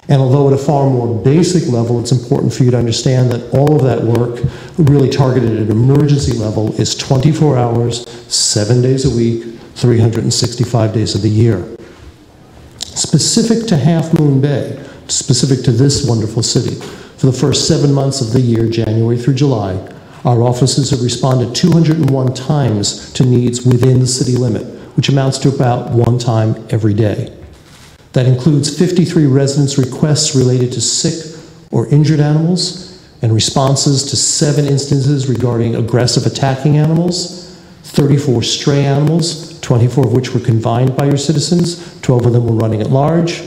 And although at a far more basic level, it's important for you to understand that all of that work, really targeted at an emergency level, is 24 hours, 7 days a week, 365 days of the year. Specific to Half Moon Bay, specific to this wonderful city, for the first 7 months of the year, January through July, our offices have responded 201 times to needs within the city limit, which amounts to about 1 time every day. That includes 53 residents' requests related to sick or injured animals, and responses to 7 instances regarding aggressive attacking animals, 34 stray animals, 24 of which were confined by your citizens, 12 of them were running at large,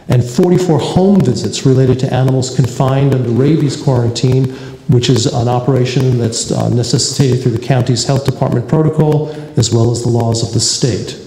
and 44 home visits related to animals confined under rabies quarantine, which is an operation that's necessitated through the county's health department protocol, as well as the laws of the state.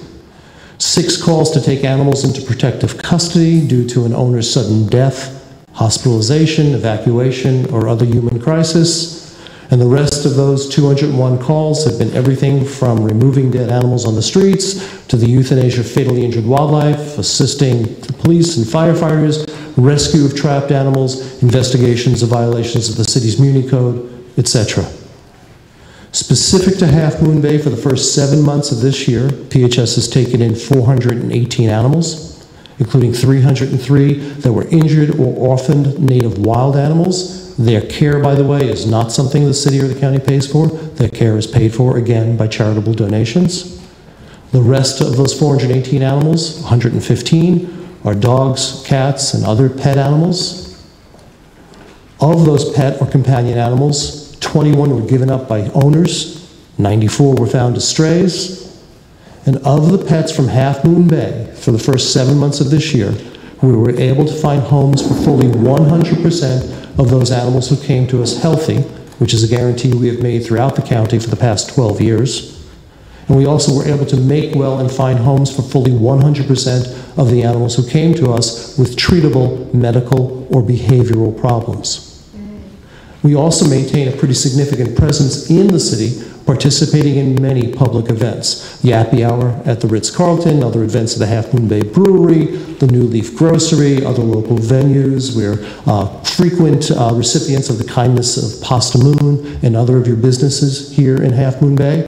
6 calls to take animals into protective custody due to an owner's sudden death, hospitalization, evacuation, or other human crisis. And And the rest of those 201 calls have been everything from removing dead animals on the streets to the euthanasia of fatally injured wildlife, assisting the police and firefighters, rescue of trapped animals, investigations of violations of the city's Muni Code, etc. Specific to Half Moon Bay, for the first 7 months of this year, PHS has taken in 418 animals, including 303 that were injured or orphaned native wild animals. Their care, by the way, is not something the city or the county pays for. Their care is paid for, again, by charitable donations. The rest of those 418 animals, 115, are dogs, cats, and other pet animals. Of those pet or companion animals, 21 were given up by owners, 94 were found as strays, and of the pets from Half Moon Bay, for the first 7 months of this year, we were able to find homes for fully 100% of those animals who came to us healthy, which is a guarantee we have made throughout the county for the past 12 years. And we also were able to make well and find homes for fully 100% of the animals who came to us with treatable medical or behavioral problems. We also maintain a pretty significant presence in the city, participating in many public events. Yappy Hour at the Ritz-Carlton, other events at the Half Moon Bay Brewery, the New Leaf Grocery, other local venues. We're frequent recipients of the kindness of Pasta Moon and other of your businesses here in Half Moon Bay,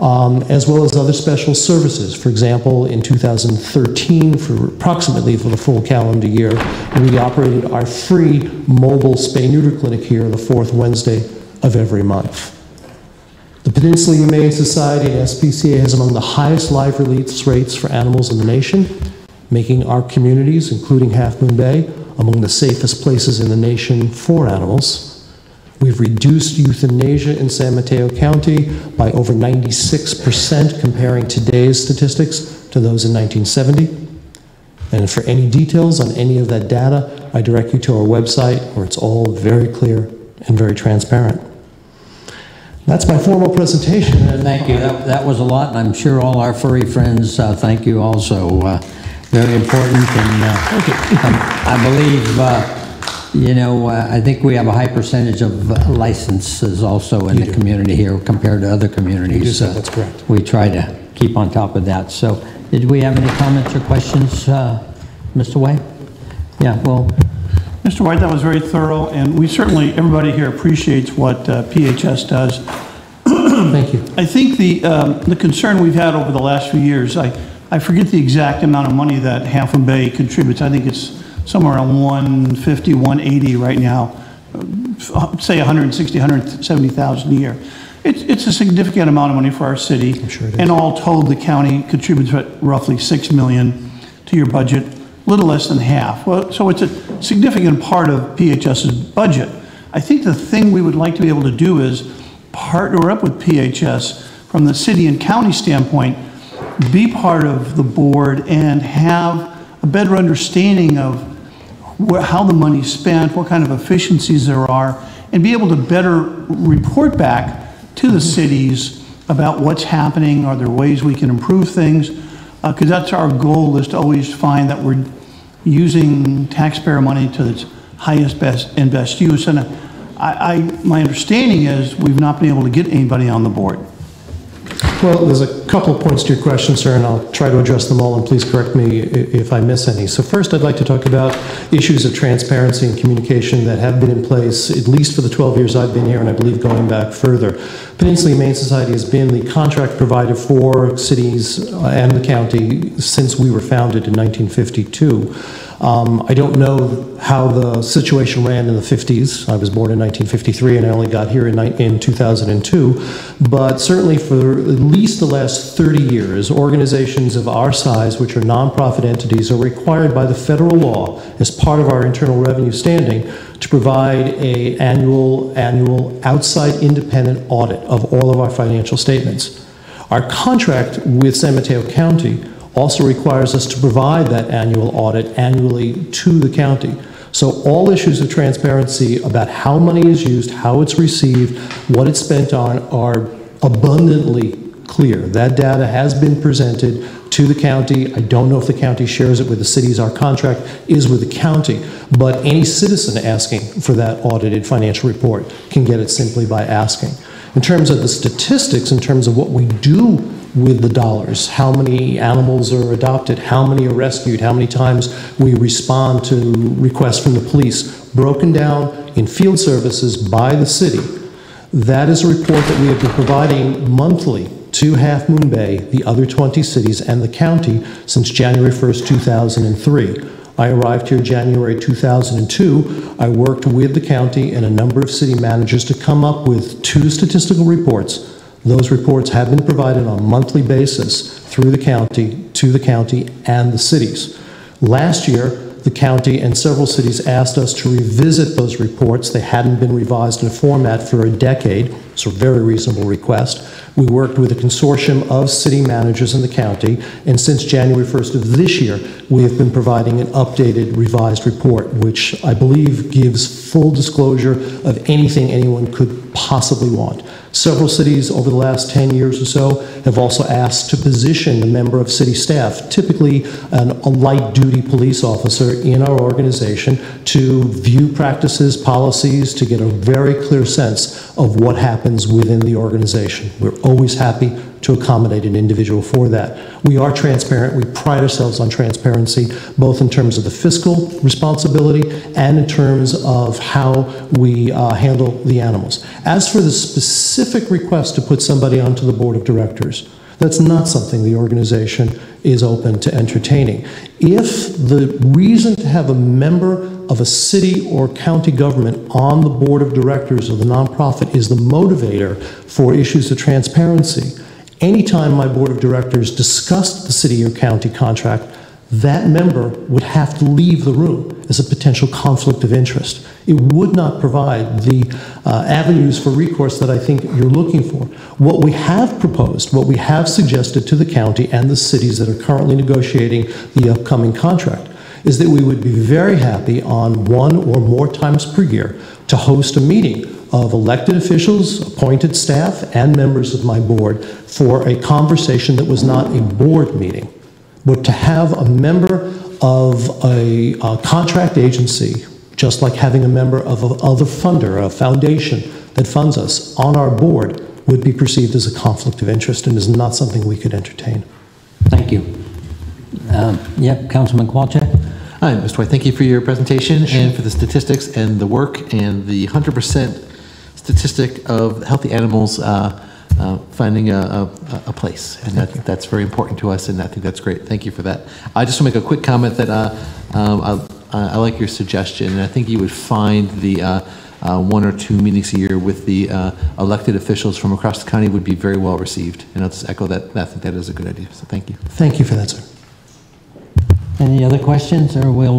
as well as other special services. For example, in 2013, for the full calendar year, we operated our free mobile spay-neuter clinic here the fourth Wednesday of every month. The Peninsula Humane Society and SPCA has among the highest live release rates for animals in the nation, making our communities, including Half Moon Bay, among the safest places in the nation for animals. We've reduced euthanasia in San Mateo County by over 96%, comparing today's statistics to those in 1970. And for any details on any of that data, I direct you to our website, where it's all very clear and very transparent. That's my formal presentation. Thank you. That was a lot, and I'm sure all our furry friends thank you also. Very important, and I believe, I think we have a high percentage of licenses also in the community here compared to other communities. That's correct. We try to keep on top of that. So, did we have any comments or questions, Mr. White? Yeah, well. Mr. White, that was very thorough, and we certainly, everybody here appreciates what PHS does. Thank you. I think the concern we've had over the last few years, I forget the exact amount of money that Half Moon Bay contributes. I think it's somewhere around 150, 180 right now, say 160, 170,000 a year. It's a significant amount of money for our city. I'm sure it is. And all told, the county contributes roughly $6 million to your budget. Little less than half. Well, so it's a significant part of PHS's budget. I think the thing we would like to be able to do is partner up with PHS from the city and county standpoint, be part of the board and have a better understanding of how the money's spent, what kind of efficiencies there are, and be able to better report back to the cities about what's happening. Are there ways we can improve things? Because that's our goal, is to always find that we're using taxpayer money to its highest and best use. And my understanding is we've not been able to get anybody on the board. Well, there's a couple of points to your question, sir, and I'll try to address them all, and please correct me if I miss any. So first, I'd like to talk about issues of transparency and communication that have been in place, at least for the 12 years I've been here, and I believe going back further. Peninsula Humane Society has been the contract provider for cities and the county since we were founded in 1952. I don't know how the situation ran in the 50s. I was born in 1953 and I only got here in 2002. But certainly for at least the last 30 years, organizations of our size, which are nonprofit entities, are required by the federal law as part of our internal revenue standing to provide an annual outside independent audit of all of our financial statements. Our contract with San Mateo County also requires us to provide that annual audit annually to the county. So all issues of transparency about how money is used, how it's received, what it's spent on are abundantly clear. That data has been presented to the county. I don't know if the county shares it with the cities. Our contract is with the county, but any citizen asking for that audited financial report can get it simply by asking. In terms of the statistics, in terms of what we do with the dollars, how many animals are adopted, how many are rescued, how many times we respond to requests from the police, broken down in field services by the city. That is a report that we have been providing monthly to Half Moon Bay, the other 20 cities, and the county since January 1st, 2003. I arrived here January 2002. I worked with the county and a number of city managers to come up with 2 statistical reports. Those reports have been provided on a monthly basis through the county, to the county and the cities. Last year, the county and several cities asked us to revisit those reports. They hadn't been revised in a format for a decade, so a very reasonable request. We worked with a consortium of city managers in the county, and since January 1st of this year, we have been providing an updated, revised report, which I believe gives full disclosure of anything anyone could possibly want. Several cities over the last 10 years or so have also asked to position a member of city staff, typically a light-duty police officer in our organization, to view practices, policies, to get a very clear sense of what happens within the organization. We're always happy to accommodate an individual for that. We are transparent. We pride ourselves on transparency, both in terms of the fiscal responsibility and in terms of how we handle the animals. As for the specific request to put somebody onto the board of directors, that's not something the organization is open to entertaining. If the reason to have a member of a city or county government on the board of directors of the nonprofit is the motivator for issues of transparency, anytime my board of directors discussed the city or county contract, that member would have to leave the room as a potential conflict of interest. It would not provide the avenues for recourse that I think you're looking for. What we have proposed, what we have suggested to the county and the cities that are currently negotiating the upcoming contract, is that we would be very happy on 1 or more times per year to host a meeting of elected officials, appointed staff, and members of my board for a conversation that was not a board meeting, but to have a member of a contract agency, just like having a member of other funder, a foundation that funds us, on our board would be perceived as a conflict of interest and is not something we could entertain. Thank you. Yep, Councilman Kowalczyk. Hi, Mr. White. Thank you for your presentation and for the statistics and the work and the 100% statistic of healthy animals finding a place. And that's very important to us, and I think that's great. Thank you for that. I just want to make a quick comment that I like your suggestion, and I think you would find the 1 or 2 meetings a year with the elected officials from across the county would be very well received. And I'll just echo that. I think that is a good idea. So thank you. Thank you for that, sir. Any other questions, or we'll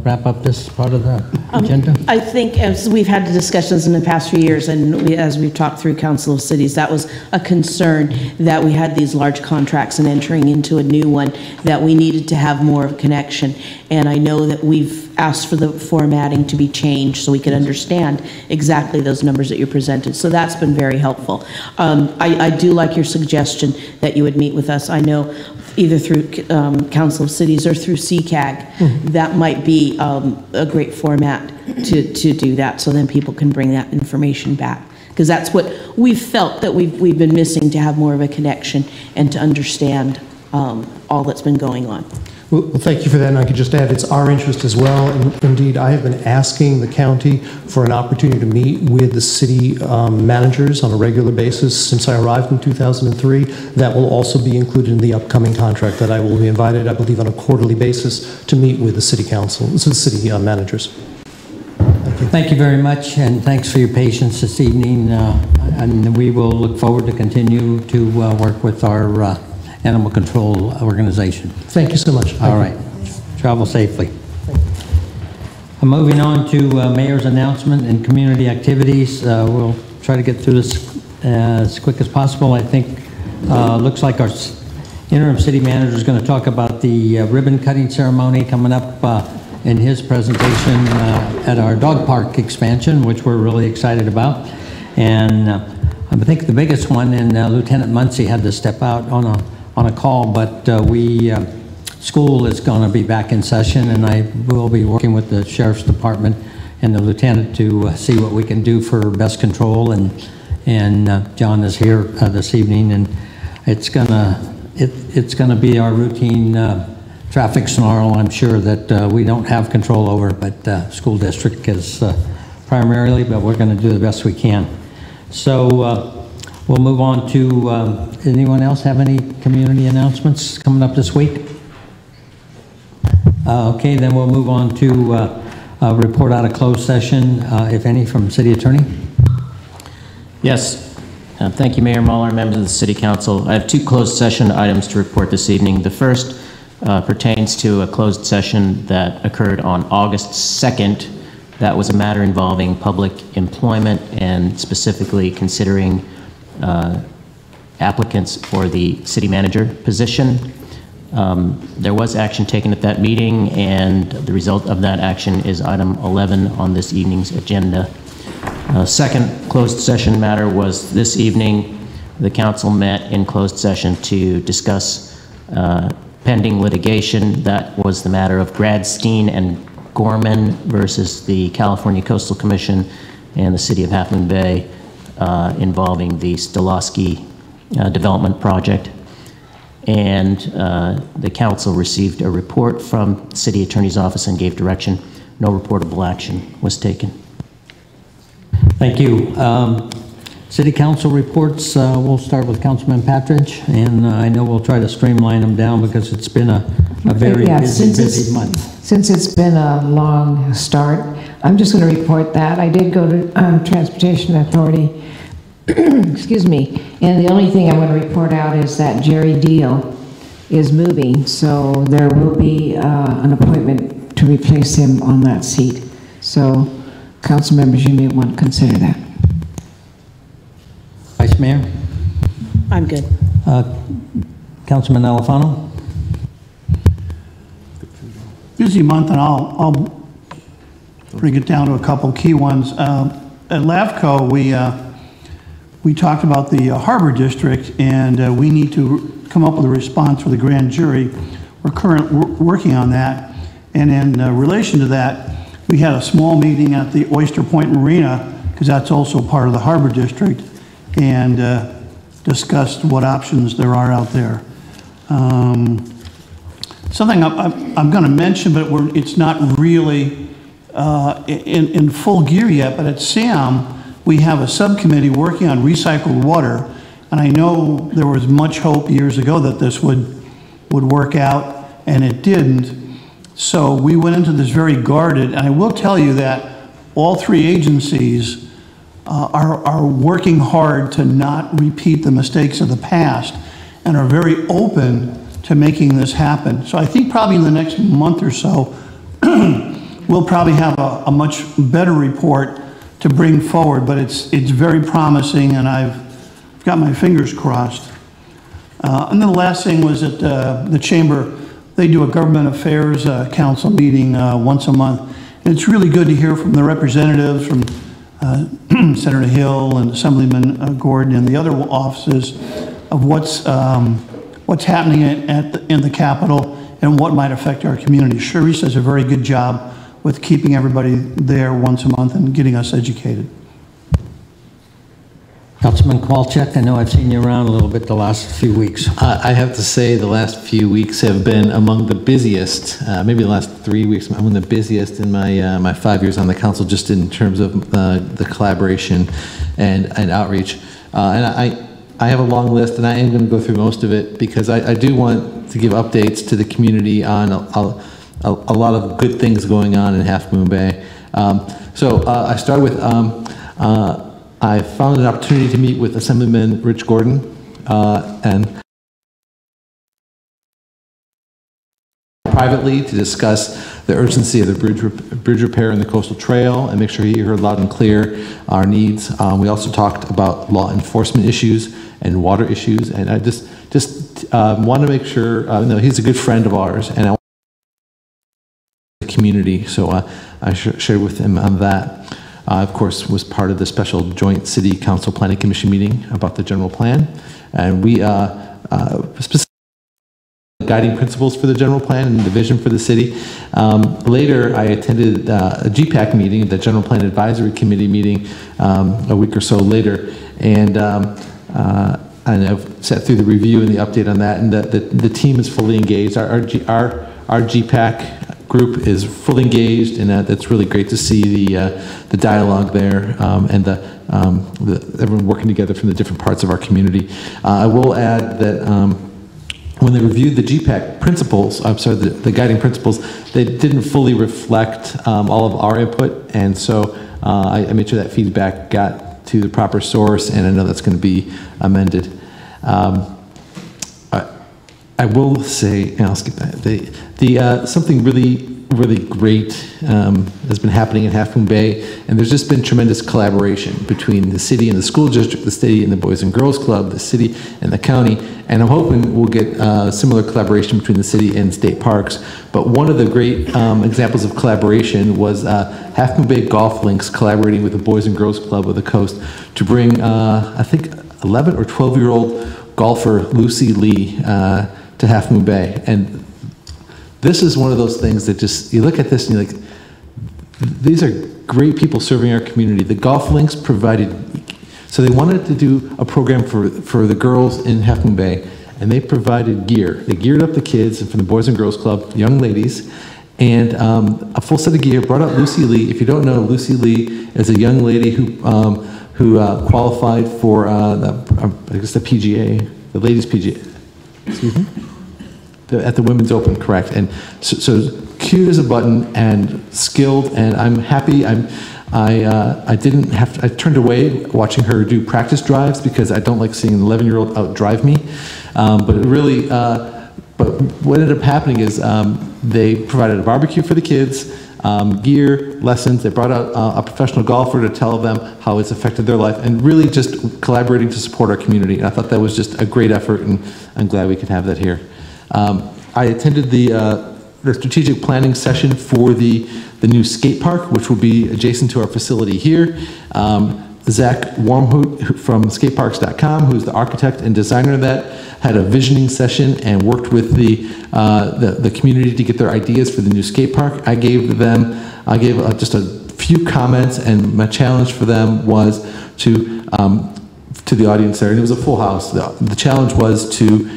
wrap up this part of the agenda? I think as we've had the discussions in the past few years, and as we've talked through Council of Cities, that was a concern that we had these large contracts and entering into a new one, that we needed to have more of a connection. And I know that we've asked for the formatting to be changed so we could understand exactly those numbers that you presented. So that's been very helpful. I do like your suggestion that you would meet with us. I know either through Council of Cities or through CCAG, that might be a great format to do that, so then people can bring that information back. Because that's what we've felt that we've been missing, to have more of a connection and to understand all that's been going on. Well, thank you for that, and I could just add, it's our interest as well. And indeed, I have been asking the county for an opportunity to meet with the city managers on a regular basis since I arrived in 2003. That will also be included in the upcoming contract, that I will be invited, I believe, on a quarterly basis to meet with the city council, so the city managers. Thank you very much, and thanks for your patience this evening. And we will look forward to continue to work with our animal control organization. Thank you so much. All right. Travel safely. Moving on to mayor's announcement and community activities. We'll try to get through this as quick as possible. I think looks like our interim city manager is going to talk about the ribbon cutting ceremony coming up in his presentation at our dog park expansion, which we're really excited about. And I think the biggest one, and Lieutenant Muncie had to step out on a call, but school is going to be back in session, and I will be working with the Sheriff's Department and the Lieutenant to see what we can do for best control, and John is here this evening, and it's gonna be our routine traffic snarl, I'm sure, that we don't have control over, but school district is primarily, but we're going to do the best we can. So we'll move on to, anyone else have any community announcements coming up this week? Okay, then we'll move on to a report out of closed session, if any, from City Attorney. Yes. Thank you, Mayor Muller, members of the City Council. I have 2 closed session items to report this evening. The first pertains to a closed session that occurred on August 2nd. That was a matter involving public employment and specifically considering applicants for the city manager position. There was action taken at that meeting, and the result of that action is item 11 on this evening's agenda. Second closed session matter was this evening. The council met in closed session to discuss pending litigation. That was the matter of Gradstein and Gorman versus the California Coastal Commission and the City of Half Moon Bay involving the Stolosky development project. And the council received a report from the City Attorney's Office and gave direction. No reportable action was taken. Thank you. City Council reports, we'll start with Councilman Patridge, and I know we'll try to streamline them down because it's been a very busy month. Since it's been a long start, I'm just going to report that. I did go to Transportation Authority, excuse me, and the only thing I want to report out is that Jerry Deal is moving, so there will be an appointment to replace him on that seat. So, council members, you may want to consider that. Vice Mayor? I'm good. Councilman Alfano? Busy month, and I'll bring it down to a couple key ones. At LAVCO, we talked about the Harbor District, and we need to come up with a response for the grand jury. We're working on that, and in relation to that, we had a small meeting at the Oyster Point Marina, because that's also part of the Harbor District, and discussed what options there are out there. Something I'm going to mention, but it's not really in full gear yet, but at SAM, we have a subcommittee working on recycled water, and I know there was much hope years ago that this would work out, and it didn't. So we went into this very guarded, and I will tell you that all 3 agencies are working hard to not repeat the mistakes of the past and are very open to making this happen. So I think probably in the next month or so, we'll probably have a much better report to bring forward, but it's very promising, and I've got my fingers crossed. And then the last thing was that the Chamber, they do a Government Affairs Council meeting once a month, and it's really good to hear from the representatives from Senator Hill and Assemblyman Gordon and the other offices of what's happening in the Capitol and what might affect our community. Sharice does a very good job with keeping everybody there once a month and getting us educated. Councilman Kowalczyk, I know I've seen you around a little bit the last few weeks. I have to say the last few weeks have been among the busiest, maybe the last 3 weeks, among the busiest in my 5 years on the council, just in terms of the collaboration and outreach. And I have a long list, and I am going to go through most of it because I do want to give updates to the community on a lot of good things going on in Half Moon Bay. So I start with I found an opportunity to meet with Assemblyman Rich Gordon and privately to discuss the urgency of the bridge repair in the coastal trail and make sure he heard loud and clear our needs. We also talked about law enforcement issues and water issues, and I just want to make sure, no, he's a good friend of ours, and I want the community, so I shared with him on that. of course, was part of the special joint City Council Planning Commission meeting about the general plan. And we specifically guiding principles for the general plan and the vision for the city. Later, I attended a GPAC meeting, the General Plan Advisory Committee meeting, a week or so later, and I've sat through the review and the update on that, and the team is fully engaged. Our GPAC group is fully engaged, and that's really great to see the dialogue there, and everyone working together from the different parts of our community. I will add that when they reviewed the GPAC principles, the guiding principles, they didn't fully reflect all of our input, and so I made sure that feedback got to the proper source, and I know that's going to be amended. I will say, and I'll skip that, something really great has been happening in Half Moon Bay, and there's just been tremendous collaboration between the city and the school district, the city and the Boys and Girls Club, the city and the county, and I'm hoping we'll get similar collaboration between the city and state parks. But one of the great examples of collaboration was Half Moon Bay Golf Links collaborating with the Boys and Girls Club of the Coast to bring, I think, 11 or 12-year-old golfer Lucy Lee to Half Moon Bay. And this is one of those things that just, you look at this and you're like, these are great people serving our community. The golf links provided, so they wanted to do a program for the girls in Half Moon Bay, and they provided gear. They geared up the kids from the Boys and Girls Club, young ladies, and a full set of gear, brought out Lucy Lee. If you don't know, Lucy Lee is a young lady who qualified for I guess the PGA, the ladies PGA, excuse me? At the Women's Open, correct. And so cute as a button and skilled, and I'm happy. I didn't have to, I turned away watching her do practice drives because I don't like seeing an 11-year-old outdrive me. But it really, but what ended up happening is they provided a barbecue for the kids, gear, lessons. They brought out a professional golfer to tell them how it's affected their life, and really just collaborating to support our community. And I thought that was just a great effort, and I'm glad we could have that here. I attended the strategic planning session for the new skate park, which will be adjacent to our facility here. Zach Warmhoot from skateparks.com, who's the architect and designer of that, had a visioning session and worked with the community to get their ideas for the new skate park. I gave just a few comments, and my challenge for them was to the audience there, and it was a full house. The challenge was to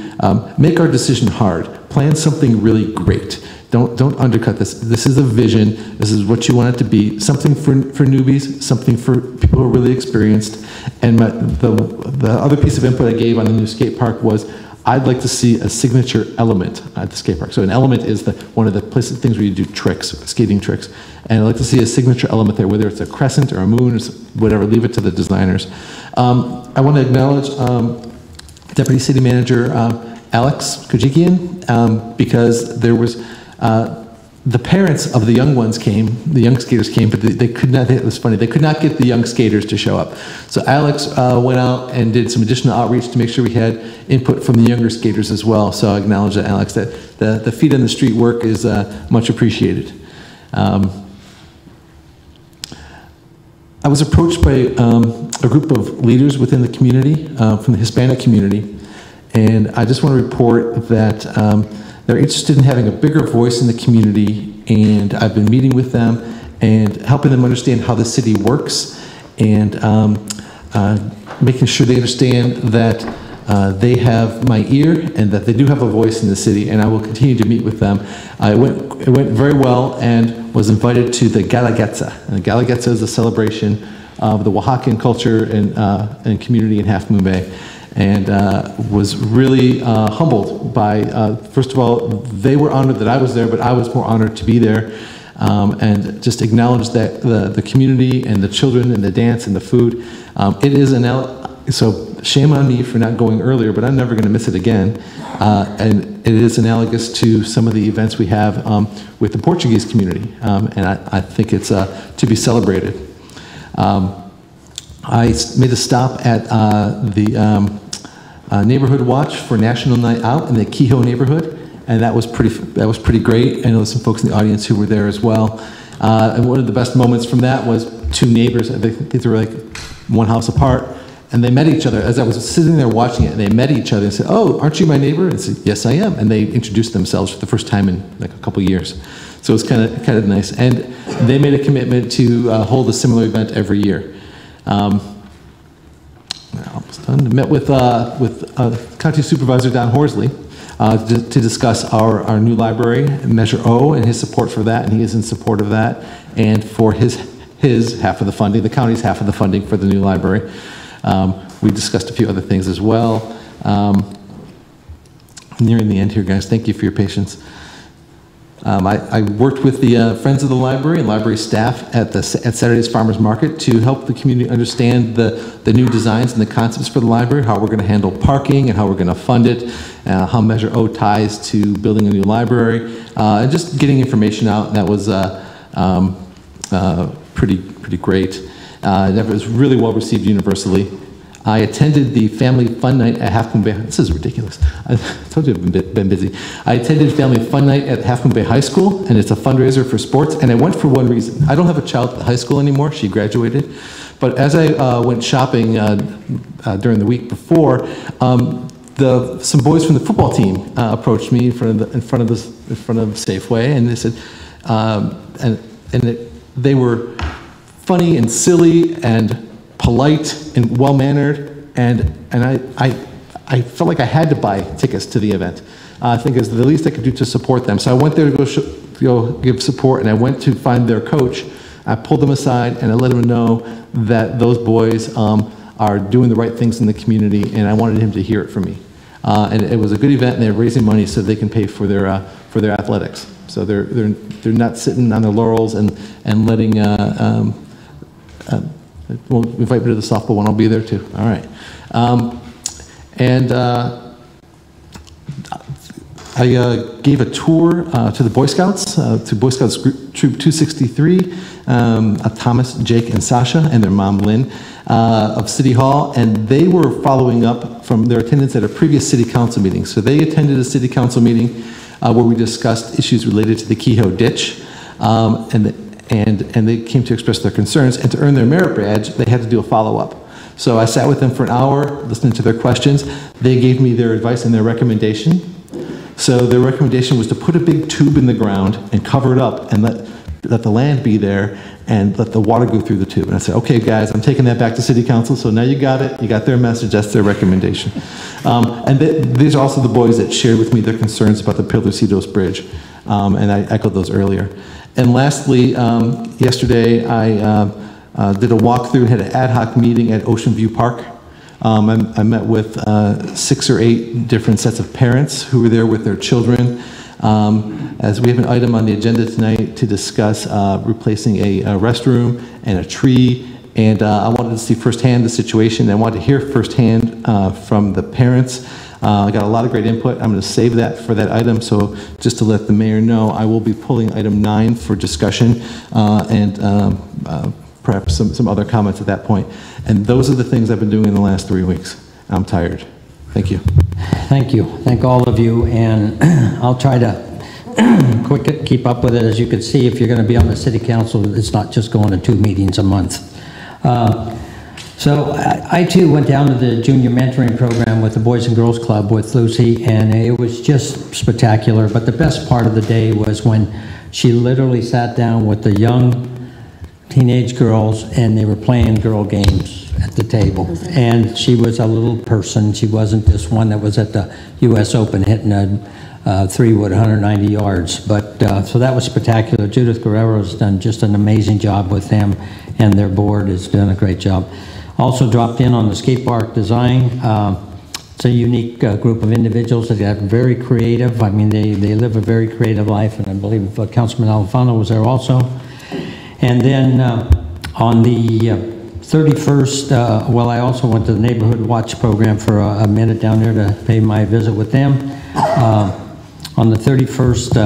make our decision hard. Plan something really great. Don't undercut this. This is a vision. This is what you want it to be. Something for newbies, something for people who are really experienced. And the other piece of input I gave on the new skate park was I'd like to see a signature element at the skate park. So an element is one of the things where you do tricks, skating tricks. And I'd like to see a signature element there, whether it's a crescent or a moon or whatever. Leave it to the designers. I want to acknowledge Deputy City Manager Alex Kojikian, because there was the parents of the young ones came, the young skaters came, but they could not, it was funny, they could not get the young skaters to show up. So Alex went out and did some additional outreach to make sure we had input from the younger skaters as well. So I acknowledge that, Alex, that the feet on the street work is much appreciated. I was approached by a group of leaders within the community, from the Hispanic community, and I just want to report that they're interested in having a bigger voice in the community, and I've been meeting with them and helping them understand how the city works, and making sure they understand that they have my ear and that they do have a voice in the city, and I will continue to meet with them. It went very well, and was invited to the Guelaguetza. And the Guelaguetza is a celebration of the Oaxacan culture and community in Half Moon Bay. And was really humbled by, first of all, they were honored that I was there, but I was more honored to be there, and just acknowledge that the community and the children and the dance and the food. It is so shame on me for not going earlier, but I'm never going to miss it again. And it is analogous to some of the events we have with the Portuguese community, and I think it's to be celebrated. I made a stop at the Neighborhood Watch for National Night Out in the Kehoe neighborhood, and that was pretty great. I know some folks in the audience who were there as well. And one of the best moments from that was two neighbors. They were like one house apart, and they met each other. As I was sitting there watching it, and they met each other and said, "Oh, aren't you my neighbor?" And I said, "Yes, I am." And they introduced themselves for the first time in like a couple years. So it was kind of nice. And they made a commitment to hold a similar event every year. Almost done. Met with County Supervisor Don Horsley to discuss our new library, Measure O, and his support for that, and he is in support of that, and for his half of the funding, the county's half of the funding for the new library. We discussed a few other things as well. Nearing the end here, guys. Thank you for your patience. I worked with the Friends of the Library and library staff at Saturday's Farmers Market to help the community understand the new designs and the concepts for the library, how we're going to handle parking and how we're going to fund it, how Measure O ties to building a new library, and just getting information out. And that was pretty great. That was really well received universally. I attended the Family Fun Night at Half Moon Bay. This is ridiculous. I told you I've been busy. I attended Family Fun Night at Half Moon Bay High School, and it's a fundraiser for sports, and I went for one reason. I don't have a child at the high school anymore. She graduated. But as I went shopping during the week before, some boys from the football team approached me in front of Safeway, and they said, they were funny and silly and polite and well-mannered, and I felt like I had to buy tickets to the event. I think it's the least I could do to support them. So I went there to go give support, and I went to find their coach. I pulled them aside, and I let them know that those boys are doing the right things in the community, and I wanted him to hear it from me. And it was a good event, and they're raising money so they can pay for their athletics. So they're not sitting on their laurels and letting. Well, invite me to the softball one. I'll be there too. All right. I gave a tour to the Boy Scouts, to Boy Scouts Group, Troop 263, Thomas, Jake, and Sasha, and their mom, Lynn, of City Hall, and they were following up from their attendance at a previous City Council meeting. So they attended a City Council meeting where we discussed issues related to the Kehoe Ditch, and they came to express their concerns, and to earn their merit badge, they had to do a follow-up. So I sat with them for an hour, listening to their questions. They gave me their advice and their recommendation. So their recommendation was to put a big tube in the ground and cover it up and let the land be there and let the water go through the tube. And I said, okay, guys, I'm taking that back to City Council, so now you got it. You got their message. That's their recommendation. These are also the boys that shared with me their concerns about the Pilarcitos Bridge, and I echoed those earlier. And lastly, yesterday I did a walkthrough and had an ad hoc meeting at Ocean View Park. I met with 6 or 8 different sets of parents who were there with their children. As we have an item on the agenda tonight to discuss replacing a restroom and a tree, and I wanted to see firsthand the situation. I wanted to hear firsthand from the parents. I got a lot of great input. I'm going to save that for that item. So just to let the mayor know, I will be pulling item 9 for discussion and perhaps some other comments at that point. And those are the things I've been doing in the last 3 weeks. I'm tired. Thank you. Thank you. Thank all of you. And I'll try to keep up with it. As you can see, if you're going to be on the city council, it's not just going to 2 meetings a month. So I too went down to the junior mentoring program with the Boys and Girls Club with Lucy, and it was just spectacular. But the best part of the day was when she literally sat down with the young teenage girls and they were playing girl games at the table. And she was a little person. She wasn't this one that was at the U.S. Open hitting a 3-wood 190 yards. But so that was spectacular. Judith Guerrero's done just an amazing job with them, and their board has done a great job. Also dropped in on the skate park design. It's a unique group of individuals that are very creative. I mean, they live a very creative life, and I believe Councilman Alfano was there also. And then on the 31st, well, I also went to the Neighborhood Watch program for a minute down there to pay my visit with them. On the 31st,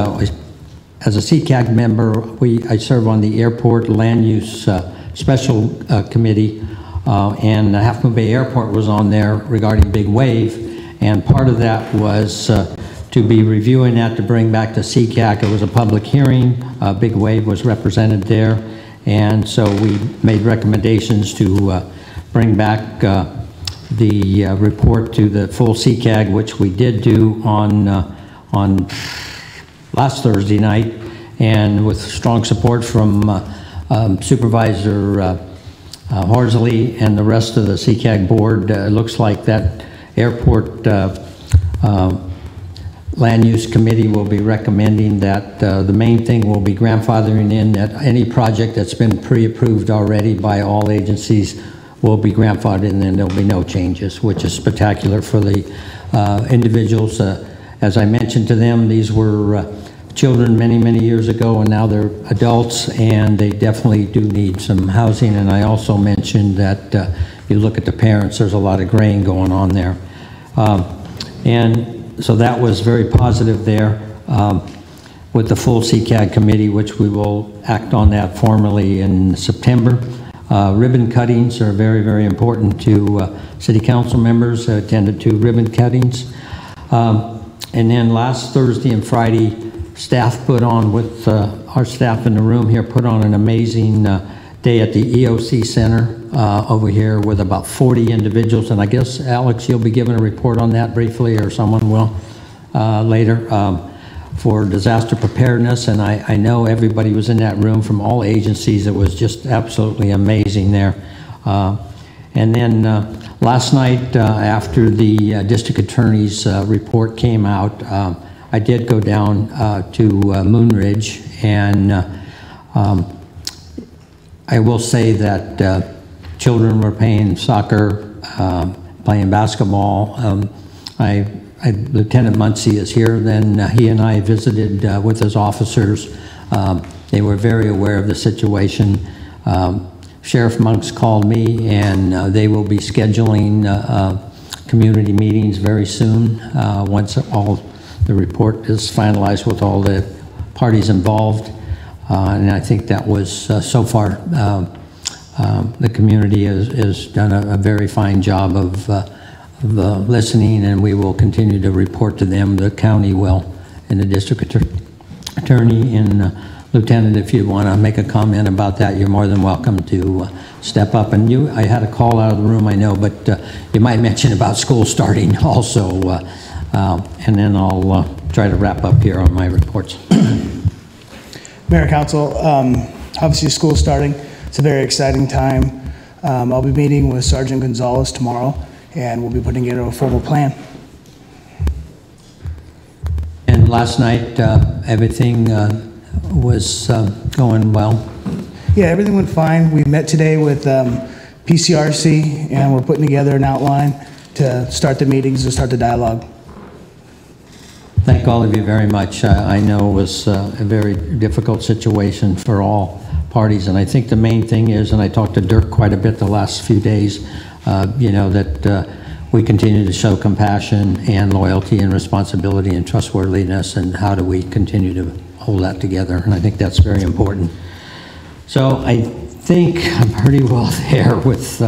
as a CCAG member, I serve on the Airport Land Use Special Committee, and Half Moon Bay Airport was on there regarding Big Wave, and part of that was to be reviewing that to bring back to CCAG. It was a public hearing. Big Wave was represented there, And so we made recommendations to bring back the report to the full CCAG, which we did do on last Thursday night, and with strong support from Supervisor Horsley and the rest of the CCAG board. It looks like that airport Land Use Committee will be recommending that the main thing will be grandfathering in that any project that's been pre-approved already by all agencies will be grandfathered in, and there'll be no changes, which is spectacular for the individuals. As I mentioned to them, these were children many, many years ago, and now they're adults, and they definitely do need some housing. And I also mentioned that if you look at the parents, there's a lot of graying going on there. And so that was very positive there with the full CCAG committee, which we will act on that formally in September. Ribbon cuttings are very, very important to city council members. I attended 2 ribbon cuttings. And then last Thursday and Friday, staff put on, with our staff in the room here, put on an amazing day at the EOC Center over here with about 40 individuals. And I guess, Alex, you'll be giving a report on that briefly, or someone will later, for disaster preparedness. And I know everybody was in that room from all agencies. It was just absolutely amazing there. And then last night, after the district attorney's report came out, I did go down to Moonridge, and I will say that children were playing soccer, playing basketball. Lieutenant Muncie is here. Then he and I visited with his officers. They were very aware of the situation. Sheriff Monks called me, and they will be scheduling community meetings very soon once all the report is finalized with all the parties involved. And I think that was, so far, the community has done a very fine job of listening, and we will continue to report to them. The county will, and the district attorney. And Lieutenant, if you want to make a comment about that, you're more than welcome to step up. And I had a call out of the room, I know, but you might mention about school starting also. And then I'll try to wrap up here on my reports. Mayor, Council, obviously school starting. It's a very exciting time. I'll be meeting with Sergeant Gonzalez tomorrow, and we'll be putting together a formal plan. And last night, everything was going well? Yeah, everything went fine. We met today with PCRC, and we're putting together an outline to start the meetings, to start the dialogue. Thank all of you very much. I know it was a very difficult situation for all parties, and I think the main thing is, and I talked to Dirk quite a bit the last few days, you know, that we continue to show compassion and loyalty and responsibility and trustworthiness, and how do we continue to hold that together, and I think that's very important. So I think I'm pretty well there with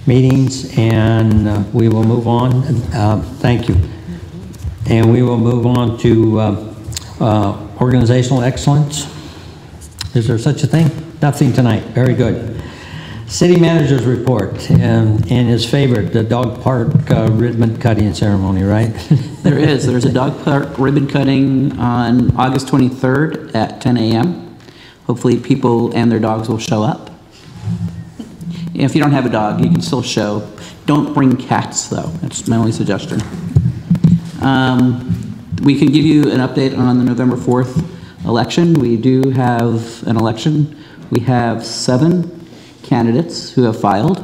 meetings, and we will move on. Thank you. And we will move on to organizational excellence. Is there such a thing? Nothing tonight. Very good. City manager's report, and his favorite, the dog park ribbon cutting ceremony, right? There is. There's a dog park ribbon cutting on August 23rd at 10 a.m. Hopefully people and their dogs will show up. If you don't have a dog, you can still show. Don't bring cats, though. That's my only suggestion. We can give you an update on the November 4th election. We do have an election. We have 7 candidates who have filed.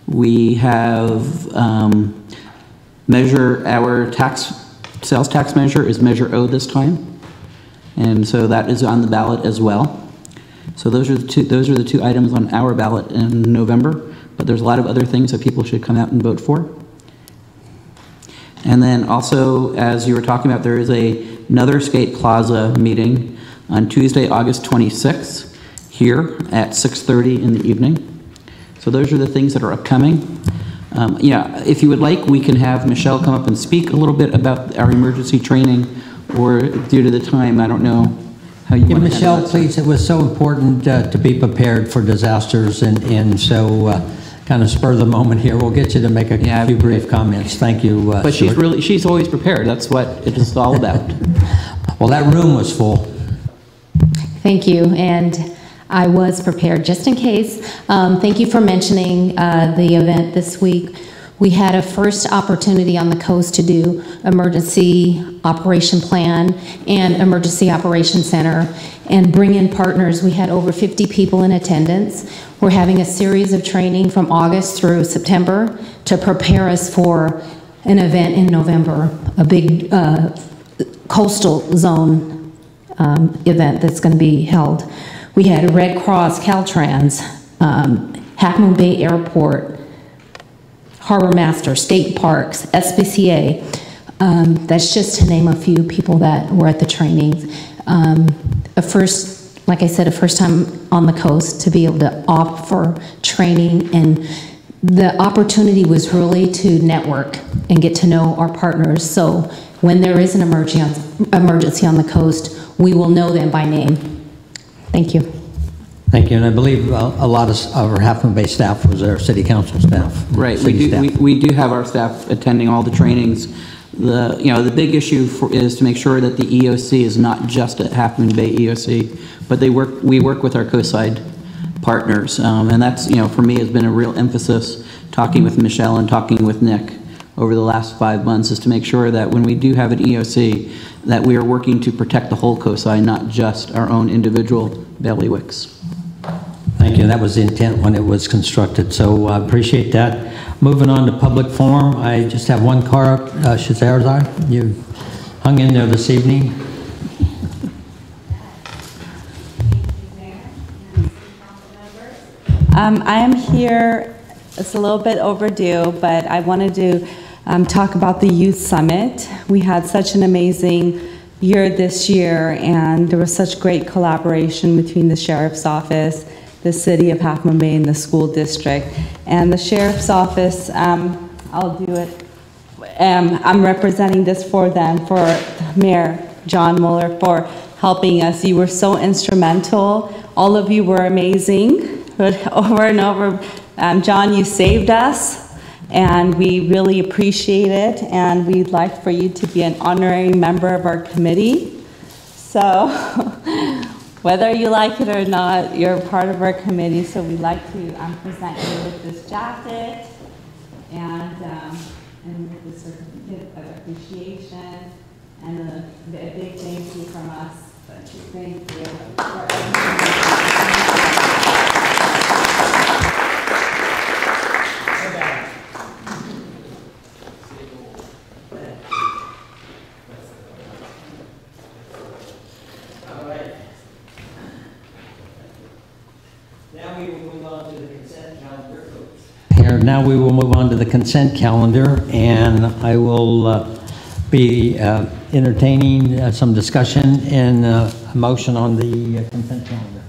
We have our sales tax measure is Measure O this time, and so that is on the ballot as well. So those are the two items on our ballot in November. But there's a lot of other things that people should come out and vote for. And then also, as you were talking about, there is another Skate Plaza meeting on Tuesday, August 26th, here at 6:30 in the evening. So those are the things that are upcoming. Yeah, if you would like, we can have Michelle come up and speak a little bit about our emergency training, or due to the time, I don't know how you Yeah, want to handle Michelle, that. please, it was so important to be prepared for disasters, and so kind of spur the moment here. We'll get you to make a few brief comments. Thank you, But Stuart. she's always prepared. That's what it is all about. Well, that room was full. Thank you, and I was prepared just in case. Thank you for mentioning the event this week. We had a first opportunity on the coast to do emergency operation plan and emergency operation center and bring in partners. We had over 50 people in attendance. We're having a series of training from August through September to prepare us for an event in November, a big coastal zone event that's going to be held. We had Red Cross, Caltrans, Half Moon Bay Airport, Harbor Master, State Parks, SPCA. That's just to name a few people that were at the trainings. Like I said, a first time on the coast to be able to offer training, and the opportunity was really to network and get to know our partners. So when there is an emergency on the coast, we will know them by name. Thank you. Thank you, and I believe a lot of our Half Moon Bay staff was our city council staff. Right, we do have our staff attending all the trainings. The big issue is to make sure that the EOC is not just at Half Moon Bay EOC, but we work with our coastside partners, and that's, for me, has been a real emphasis, talking with Michelle and talking with Nick over the last 5 months, is to make sure that when we do have an EOC, that we are working to protect the whole coastline, not just our own individual bailiwicks. Thank you. That was the intent when it was constructed, so I appreciate that. Moving on to public forum, I just have one car up. Shazarzai, you hung in there this evening. I am here, it's a little bit overdue, but I wanted to talk about the Youth Summit. We had such an amazing year this year, and there was such great collaboration between the Sheriff's Office, the City of Half Moon Bay, and the school district. And the Sheriff's Office, I'll do it. I'm representing this for them, for Mayor John Mueller, for helping us. You were so instrumental. All of you were amazing. Over and over, John, you saved us, and we really appreciate it, and we'd like for you to be an honorary member of our committee. So, whether you like it or not, you're part of our committee, so we'd like to present you with this jacket and with the certificate of appreciation, and a big thank you from us. Thank you. Now we will move on to the consent calendar, and I will be entertaining some discussion and a motion on the consent calendar.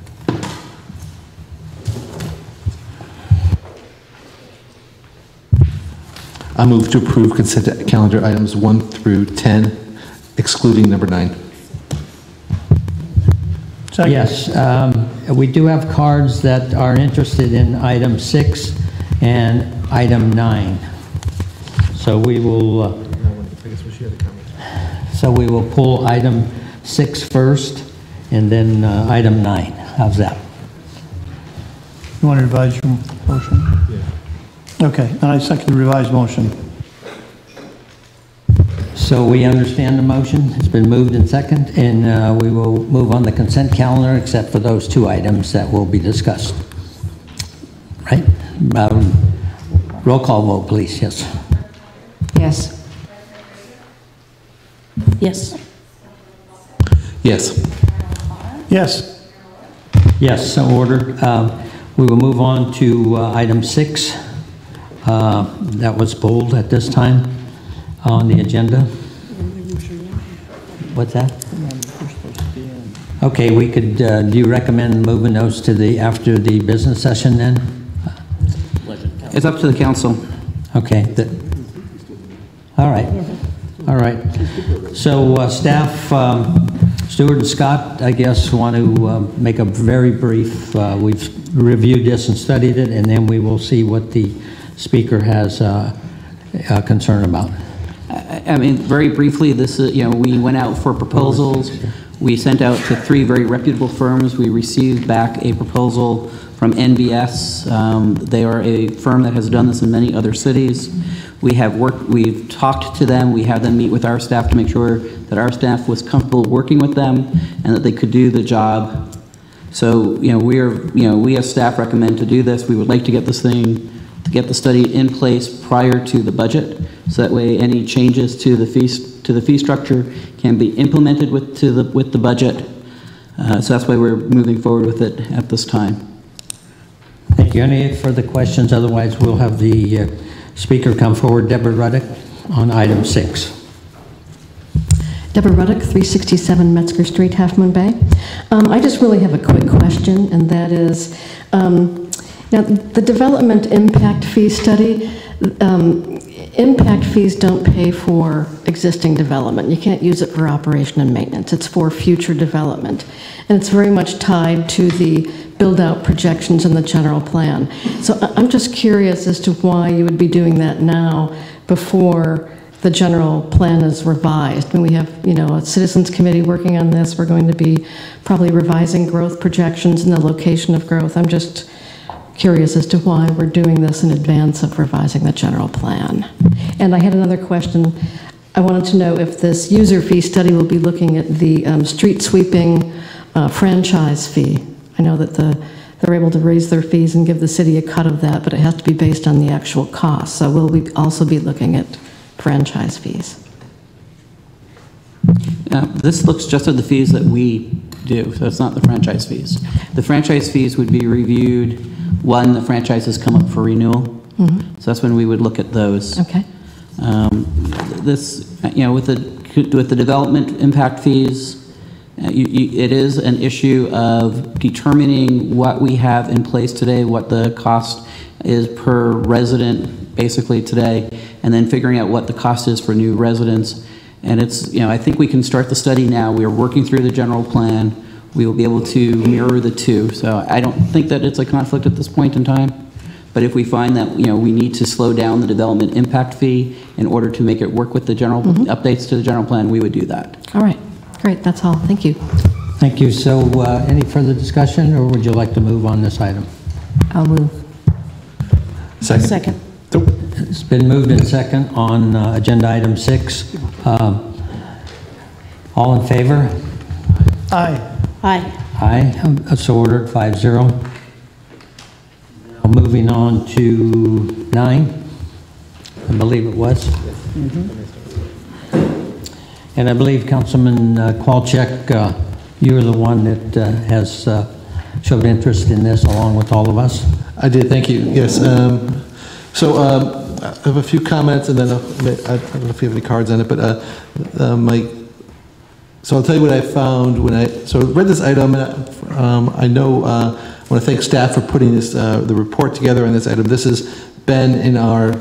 I move to approve consent calendar items 1 through 10, excluding number 9. Second. Yes, we do have cards that are interested in item 6 and item 9. So we will pull item 6 first, and then item 9. How's that? You want to revise your motion? Yeah. Okay, and I second the revised motion. So we understand the motion. It's been moved and second, and we will move on the consent calendar except for those 2 items that will be discussed. Right? Roll call vote, please. Yes. Yes. Yes. Yes. Yes. Yes, so ordered. We will move on to item 6. That was pulled at this time on the agenda. What's that? Okay, we could, do you recommend moving those to after the business session then? It's up to the council. Okay. All right. All right. So staff Stuart and Scott, I guess, want to make a very brief, we've reviewed this and studied it, and then we will see what the speaker has concern about. I mean, very briefly, this is, we went out for proposals. We sent out to 3 very reputable firms. We received back a proposal from NBS. They are a firm that has done this in many other cities. We've talked to them. We had them meet with our staff to make sure that our staff was comfortable working with them and that they could do the job. So, we as staff recommend to do this. We would like to get this thing, to get the study in place prior to the budget, so that way any changes to the fee structure can be implemented with the budget. So that's why we're moving forward with it at this time. Thank you. Any further questions? Otherwise, we'll have the speaker come forward. Deborah Ruddock on item 6. Deborah Ruddock, 367 Metzger Street, Half Moon Bay. I just really have a quick question, and that is, now the development impact fee study, impact fees don't pay for existing development. You can't use it for operation and maintenance. It's for future development. And it's very much tied to the build-out projections in the general plan. So I'm just curious as to why you would be doing that now before the general plan is revised. I mean, we have, a citizens committee working on this. We're going to be probably revising growth projections and the location of growth. I'm just curious as to why we're doing this in advance of revising the general plan. And I had another question. I wanted to know if this user fee study will be looking at the street sweeping franchise fee. I know that they're able to raise their fees and give the city a cut of that, but it has to be based on the actual cost. So will we also be looking at franchise fees? This looks just at the fees that we do, so it's not the franchise fees. The franchise fees would be reviewed when the franchises come up for renewal. Mm-hmm. So that's when we would look at those. Okay. With the development impact fees, it is an issue of determining what we have in place today, what the cost is per resident basically today, and then figuring out what the cost is for new residents. And it's, I think we can start the study now. We are working through the general plan. We will be able to mirror the two. So I don't think that it's a conflict at this point in time. But if we find that, we need to slow down the development impact fee in order to make it work with the general updates to the general plan, we would do that. All right. Great. That's all. Thank you. Thank you. So any further discussion, or would you like to move on this item? I'll move. Second. Second. It's been moved in second on agenda item 6. All in favor? Aye. Aye. Aye. So ordered, 5-0. Now moving on to 9, I believe it was. And I believe Councilman Kowalczyk, you're the one that has showed interest in this along with all of us. I did, thank you. Yes. I have a few comments, and then I don't know if you have any cards on it, but so I'll tell you what I found when I read this item. I know I want to thank staff for putting this the report together on this item. This has been in our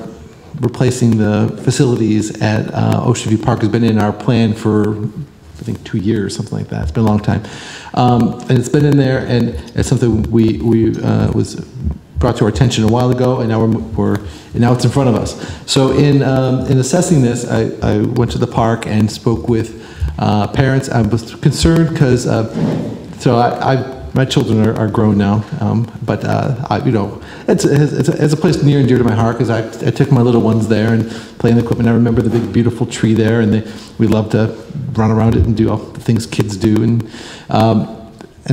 replacing the facilities at Ocean View Park has been in our plan for I think 2 years, something like that. It's been a long time, and it's been in there, and it's something we was brought to our attention a while ago, and now it's in front of us. So in assessing this, I went to the park and spoke with parents. I was concerned because my children are grown now, but it's a place near and dear to my heart because I took my little ones there and play in the equipment. I remember the big beautiful tree there, and we love to run around it and do all the things kids do, and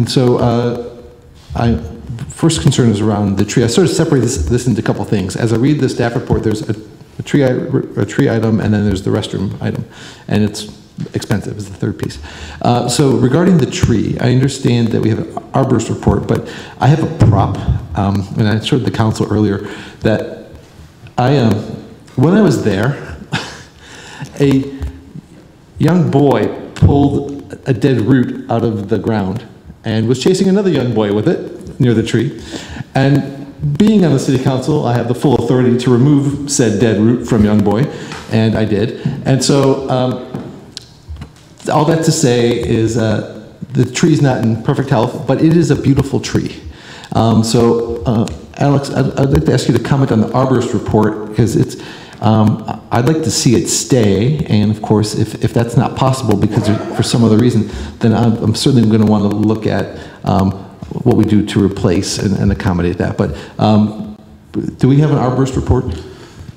so first concern is around the tree. I sort of separate this into a couple things. As I read the staff report, there's a tree item, and then there's the restroom item, and it's expensive is the third piece. So regarding the tree, I understand that we have an arborist report, but I have a prop, and I showed the council earlier that when I was there, a young boy pulled a dead root out of the ground and was chasing another young boy with it near the tree. And being on the city council, I have the full authority to remove said dead root from young boy, and I did. And so all that to say is the tree's not in perfect health, but it is a beautiful tree. Alex, I'd like to ask you to comment on the arborist report, because it's, I'd like to see it stay, and of course, if that's not possible because for some other reason, then I'm certainly going to want to look at what we do to replace and accommodate that. But do we have an arborist report?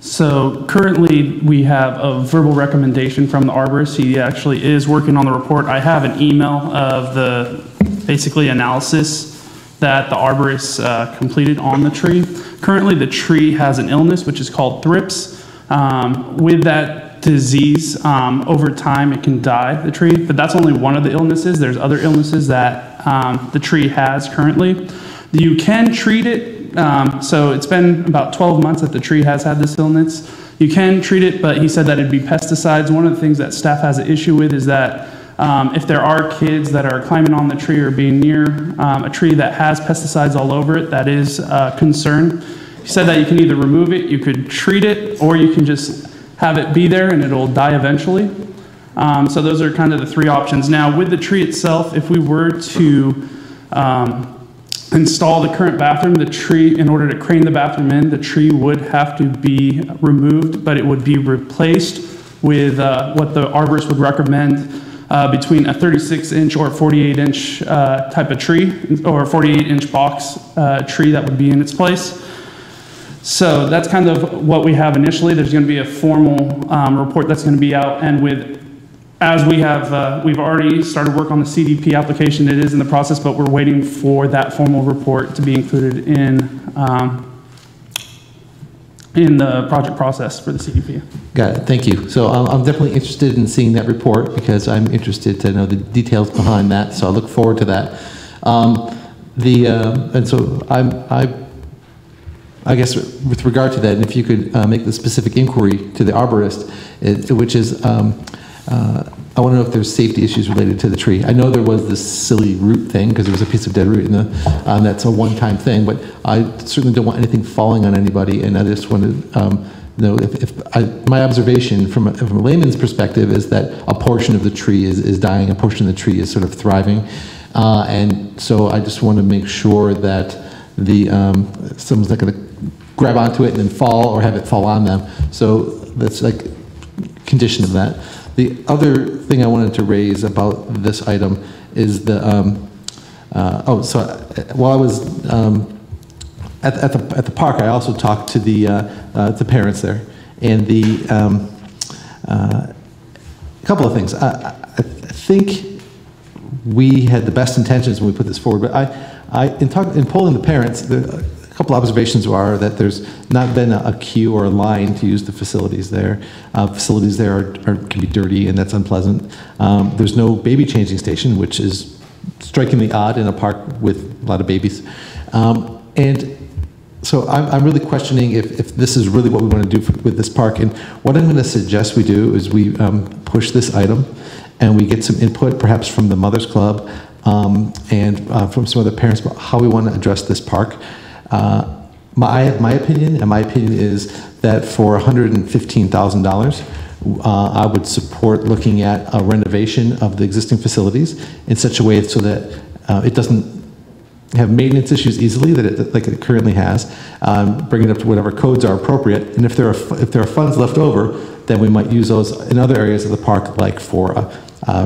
So currently we have a verbal recommendation from the arborist. He actually is working on the report. I have an email of the basically analysis that the arborist completed on the tree. Currently the tree has an illness which is called thrips. With that disease, over time it can die, the tree, but that's only one of the illnesses. There's other illnesses that the tree has currently. You can treat it. So it's been about 12 months that the tree has had this illness. You can treat it, but he said that it'd be pesticides. One of the things that staff has an issue with is that if there are kids that are climbing on the tree or being near a tree that has pesticides all over it, that is a concern. He said that you can either remove it, you could treat it, or you can just have it be there and it'll die eventually. So those are kind of the three options. Now with the tree itself, if we were to install the current bathroom, the tree, in order to crane the bathroom in, the tree would have to be removed, but it would be replaced with what the arborist would recommend, between a 36-inch or 48-inch type of tree, or 48-inch box tree that would be in its place. So that's kind of what we have initially. There's going to be a formal report that's going to be out, and as we have, we've already started work on the CDP application. It is in the process, but we're waiting for that formal report to be included in the project process for the CDP. Got it, thank you. So I'm definitely interested in seeing that report because I'm interested to know the details behind that, so I look forward to that. And so I guess with regard to that, if you could make the specific inquiry to the arborist, which is, I want to know if there's safety issues related to the tree. I know there was this silly root thing because there was a piece of dead root, and that's a one-time thing, but I certainly don't want anything falling on anybody, and I just want to know my observation from a layman's perspective is that a portion of the tree is dying, a portion of the tree is sort of thriving, and so I just want to make sure that someone's not going to grab onto it and then fall or have it fall on them. So that's like condition of that. The other thing I wanted to raise about this item is while I was at the park, I also talked to the parents there, and a couple of things. I think we had the best intentions when we put this forward, but in polling the parents, a couple observations are that there's not been a queue or a line to use the facilities there. Facilities there can be dirty, and that's unpleasant. There's no baby changing station, which is strikingly odd in a park with a lot of babies. And so I'm really questioning if this is really what we want to do with this park. And what I'm going to suggest we do is we push this item, and we get some input, perhaps from the Mothers Club and from some other parents about how we want to address this park. My opinion, and my opinion is that for $115,000, I would support looking at a renovation of the existing facilities in such a way so that it doesn't have maintenance issues easily like it currently has. Bring it up to whatever codes are appropriate, and if there are funds left over, then we might use those in other areas of the park, like for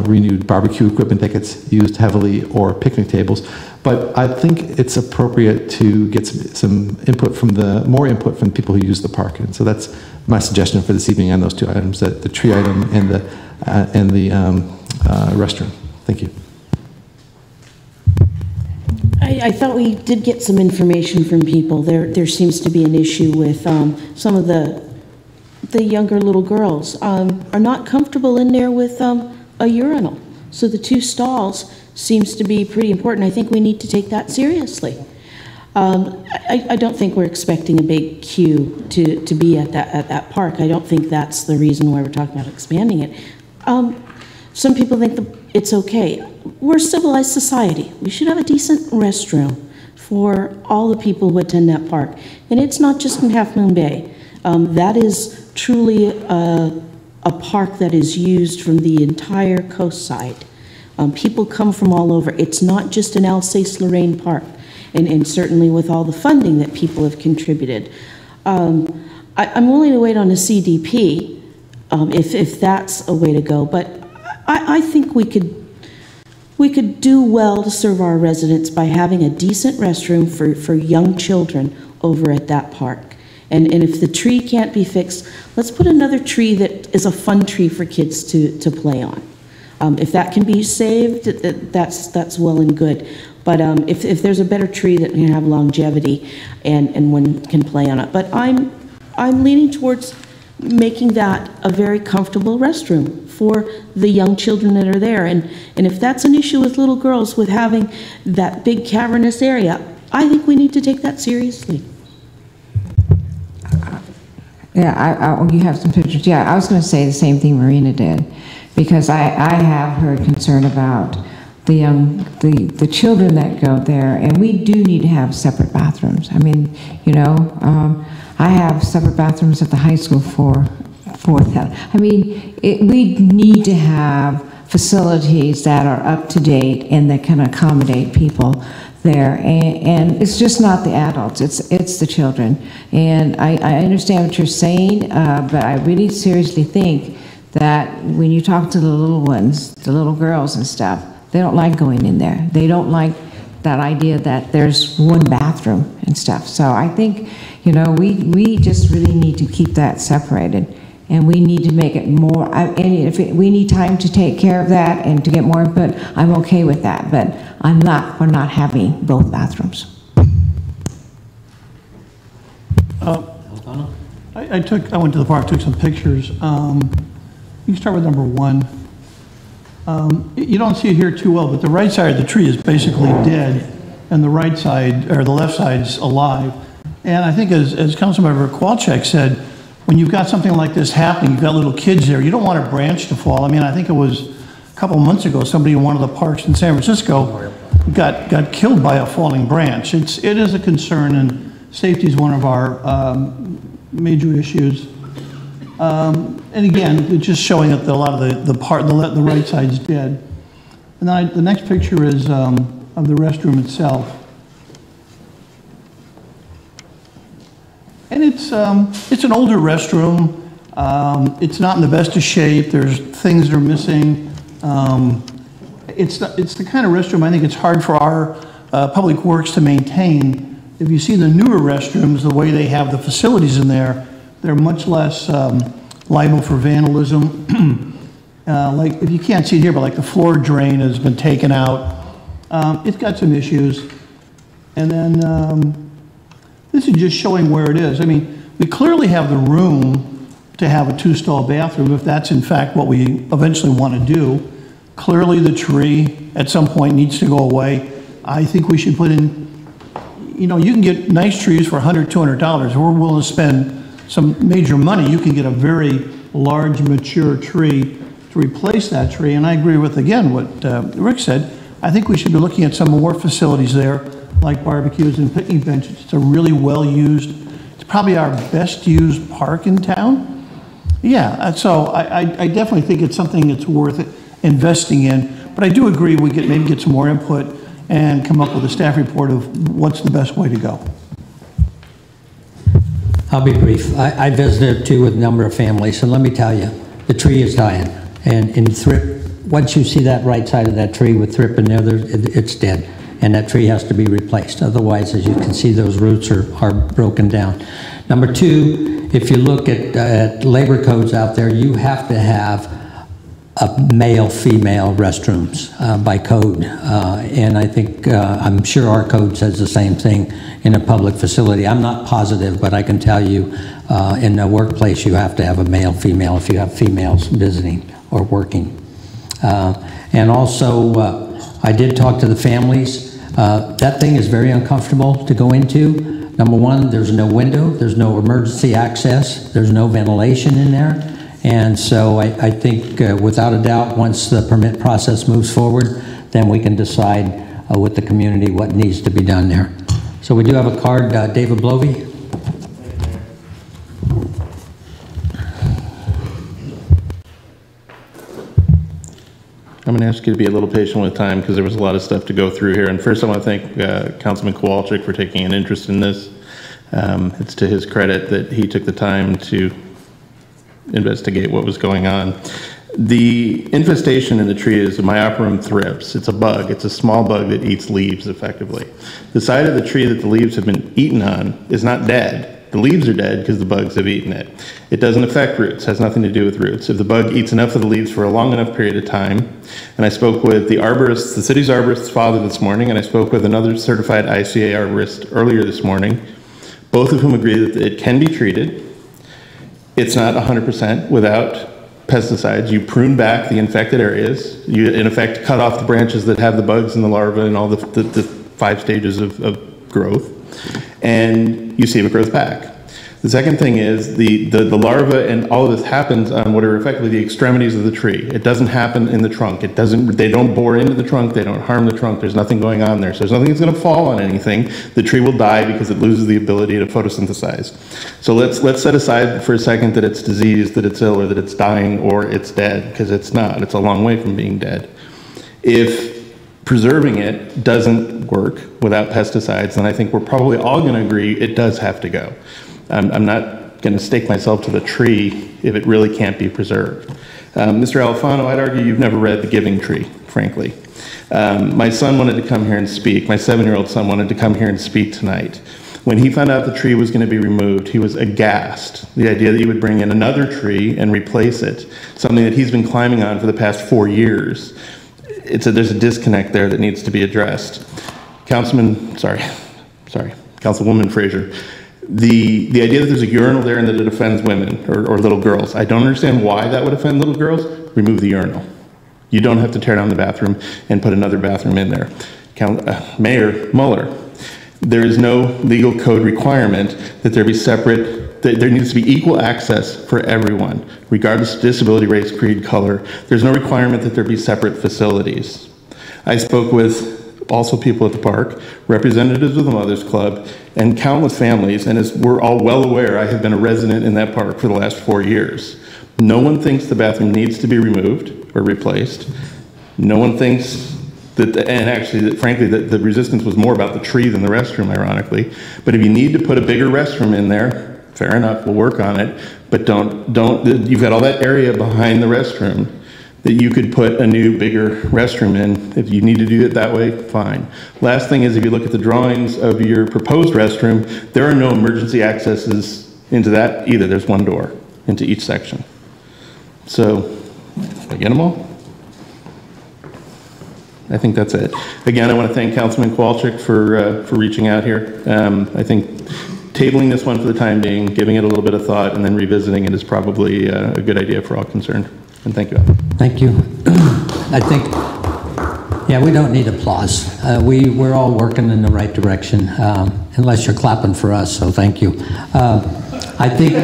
renewed barbecue equipment that gets used heavily, or picnic tables. But I think it's appropriate to get some input more input from people who use the park. And so that's my suggestion for this evening on those two items, the tree item and the restroom. Thank you. I thought we did get some information from people. There seems to be an issue with some of the younger little girls are not comfortable in there with a urinal. So the two stalls seems to be pretty important. I think we need to take that seriously. I don't think we're expecting a big queue to be at that park. I don't think that's the reason why we're talking about expanding it. Some people think it's okay. We're a civilized society. We should have a decent restroom for all the people who attend that park. And it's not just in Half Moon Bay. That is truly a a park that is used from the entire coast side. People come from all over. It's not just an Alsace-Lorraine park, and certainly with all the funding that people have contributed. I'm willing to wait on a CDP if that's a way to go, but I think we could do well to serve our residents by having a decent restroom for young children over at that park. And if the tree can't be fixed, let's put another tree that is a fun tree for kids to play on. If that can be saved, that's well and good. But if there's a better tree that can have longevity and one can play on it. But I'm leaning towards making that a very comfortable restroom for the young children that are there. And if that's an issue with little girls with having that big cavernous area, I think we need to take that seriously. Yeah, you have some pictures. Yeah, I was going to say the same thing Marina did, because I have heard concern about the children that go there, and we do need to have separate bathrooms. I mean, you know, I have separate bathrooms at the high school for that. I mean, we need to have facilities that are up to date and that can accommodate people there, and it's just not the adults, it's the children. And I understand what you're saying, but I really seriously think that when you talk to the little ones, the little girls and stuff, they don't like going in there. They don't like that idea that there's one bathroom and stuff. So I think, you know, we just really need to keep that separated, and we need to make it more, and if we need time to take care of that and to get more input, I'm okay with that, but we're not having both bathrooms. I went to the park, took some pictures. You can start with number 1. You don't see it here too well, but the right side of the tree is basically dead, and the right side, or the left side's alive. And I think as Councilmember Kowalczyk said, when you've got something like this happening, you've got little kids there, you don't want a branch to fall. I mean, I think it was a couple months ago, somebody in one of the parks in San Francisco got killed by a falling branch. It is a concern, and safety is one of our major issues. And again, it's just showing that a lot of the right side's dead. And then the next picture is of the restroom itself. And it's an older restroom. It's not in the best of shape. There's things that are missing. It's the kind of restroom I think it's hard for our public works to maintain. If you see the newer restrooms, the way they have the facilities in there, they're much less liable for vandalism. Like, if you can't see it here, but like the floor drain has been taken out. It's got some issues. And then this is just showing where it is. I mean, we clearly have the room to have a 2-stall bathroom if that's in fact what we eventually want to do. Clearly the tree at some point needs to go away. I think we should put in, you know, you can get nice trees for $100, $200. We're willing to spend some major money. You can get a very large mature tree to replace that tree. And I agree with, again, what Rick said. I think we should be looking at some more facilities there, like barbecues and picnic benches. It's a really well-used, it's probably our best-used park in town. Yeah, so I definitely think it's something that's worth investing in. But I do agree we maybe get some more input and come up with a staff report of what's the best way to go. I'll be brief. I visited too with a number of families, and let me tell you, the tree is dying. And in thrip, once you see that right side of that tree with thrip in there, it's dead. And that tree has to be replaced. Otherwise, as you can see, those roots are broken down. Number 2, if you look at labor codes out there, you have to have a male-female restrooms by code. And I think, I'm sure our code says the same thing in a public facility. I'm not positive, but I can tell you in the workplace you have to have a male-female if you have females visiting or working. And also, I did talk to the families. That thing is very uncomfortable to go into. Number 1, there's no window, there's no emergency access, there's no ventilation in there. And so I think without a doubt, once the permit process moves forward, then we can decide with the community what needs to be done there. So we do have a card, David Blovey. I'm going to ask you to be a little patient with time because there was a lot of stuff to go through here. And first I want to thank Councilman Kowalczyk for taking an interest in this. It's to his credit that he took the time to investigate what was going on. The infestation in the tree is Myoperum thrips. It's a bug. It's a small bug that eats leaves effectively. The side of the tree that the leaves have been eaten on is not dead. The leaves are dead because the bugs have eaten it. It doesn't affect roots, has nothing to do with roots. If the bug eats enough of the leaves for a long enough period of time, and I spoke with the arborist, the city's arborist's father this morning, and I spoke with another certified ICA arborist earlier this morning, both of whom agree that it can be treated. It's not 100% without pesticides. You prune back the infected areas. You, in effect, cut off the branches that have the bugs and the larvae and all the 5 stages of growth, and you see if it grows back. The second thing is the larva and all of this happens on what are effectively the extremities of the tree. It doesn't happen in the trunk. It doesn't, they don't bore into the trunk. They don't harm the trunk. There's nothing going on there. So there's nothing that's going to fall on anything. The tree will die because it loses the ability to photosynthesize. So let's set aside for a second that it's diseased, that it's ill, or that it's dying, or it's dead, because it's not. It's a long way from being dead. If preserving it doesn't work without pesticides, then I think we're probably all going to agree it does have to go. I'm not going to stake myself to the tree if it really can't be preserved. Mr. Alfano, I'd argue you've never read The Giving Tree, frankly. My son wanted to come here and speak. My 7-year-old son wanted to come here and speak tonight. When he found out the tree was going to be removed, he was aghast. The idea that you would bring in another tree and replace it, something that he's been climbing on for the past 4 years. There's a disconnect there that needs to be addressed. Councilwoman Fraser. The idea that there's a urinal there and that it offends women or little girls, I don't understand why that would offend little girls. Remove the urinal. You don't have to tear down the bathroom and put another bathroom in there. Mayor Mueller, there is no legal code requirement that there be separate, that there needs to be equal access for everyone, regardless of disability, race, creed, color. There's no requirement that there be separate facilities. I spoke with also people at the park, representatives of the Mothers Club, and countless families, and as we're all well aware, I have been a resident in that park for the last 4 years. No one thinks the bathroom needs to be removed or replaced. No one thinks that, and actually, frankly, the resistance was more about the tree than the restroom, ironically. But if you need to put a bigger restroom in there, fair enough, we'll work on it, but you've got all that area behind the restroom that you could put a new, bigger restroom in. If you need to do it that way, fine. Last thing is, if you look at the drawings of your proposed restroom, there are no emergency accesses into that either. There's one door into each section. So, did I get them all? I think that's it. Again, I want to thank Councilman Kowalczyk for reaching out here. I think tabling this one for the time being, giving it a little bit of thought, and then revisiting it is probably a good idea for all concerned. And thank you. Thank you. I think, yeah, we don't need applause. We're all working in the right direction, unless you're clapping for us, so thank you. I think,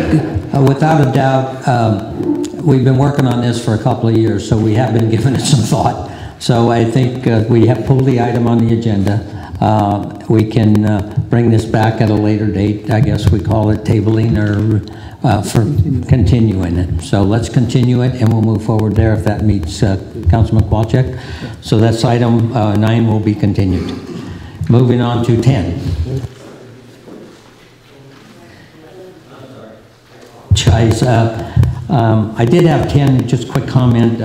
without a doubt, we've been working on this for a couple of years, so we have been giving it some thought. So I think we have pulled the item on the agenda. We can bring this back at a later date. I guess we call it tabling or for continuing it. So let's continue it and we'll move forward there if that meets Councilman Kowalczyk. So that's item 9 will be continued. Moving on to 10. I did have 10, just quick comment.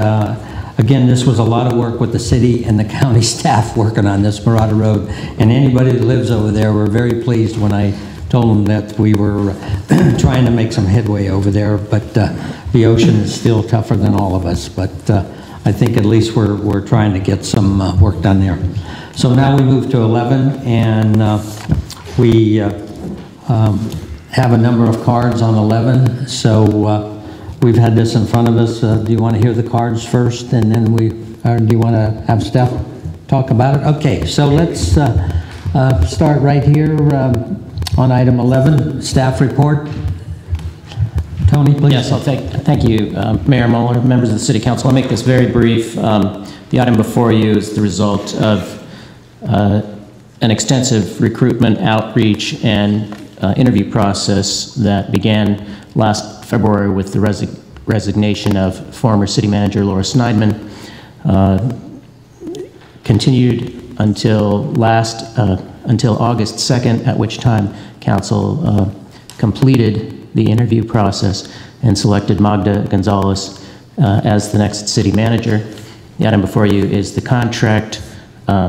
Again, this was a lot of work with the city and the county staff working on this Marauder Road. And anybody that lives over there were very pleased when I told them that we were trying to make some headway over there. But the ocean is still tougher than all of us. But I think at least we're trying to get some work done there. So now we move to 11, and we have a number of cards on 11. So we've had this in front of us. Do you want to hear the cards first, and then do you want to have Steph talk about it? Okay, so let's start right here on item 11, staff report. Tony, please. Yes, thank you, Mayor Mueller, members of the City Council. I'll make this very brief. The item before you is the result of an extensive recruitment, outreach, and interview process that began last February with the resignation of former City Manager Laura Sneidman. continued until August 2nd, at which time council completed the interview process and selected Magda Gonzalez as the next city manager. The item before you is the contract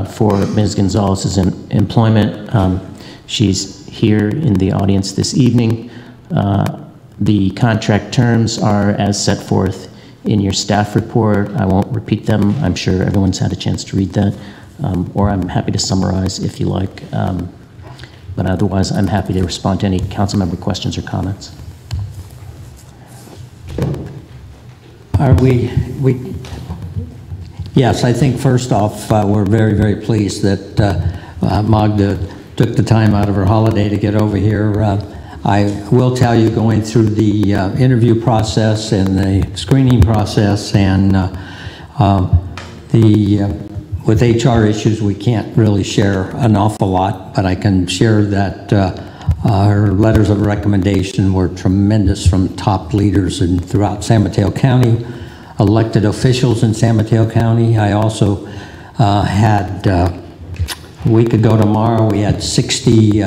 for Ms. Gonzalez's employment. She's here in the audience this evening. The contract terms are as set forth in your staff report. I won't repeat them. I'm sure everyone's had a chance to read that, or I'm happy to summarize if you like. But otherwise, I'm happy to respond to any council member questions or comments. Are yes, I think first off, we're very, very pleased that Magda took the time out of her holiday to get over here. I will tell you, going through the interview process and the screening process and with HR issues, we can't really share an awful lot, but I can share that her letters of recommendation were tremendous from top leaders throughout San Mateo County, elected officials in San Mateo County. I also had, a week ago tomorrow, we had 60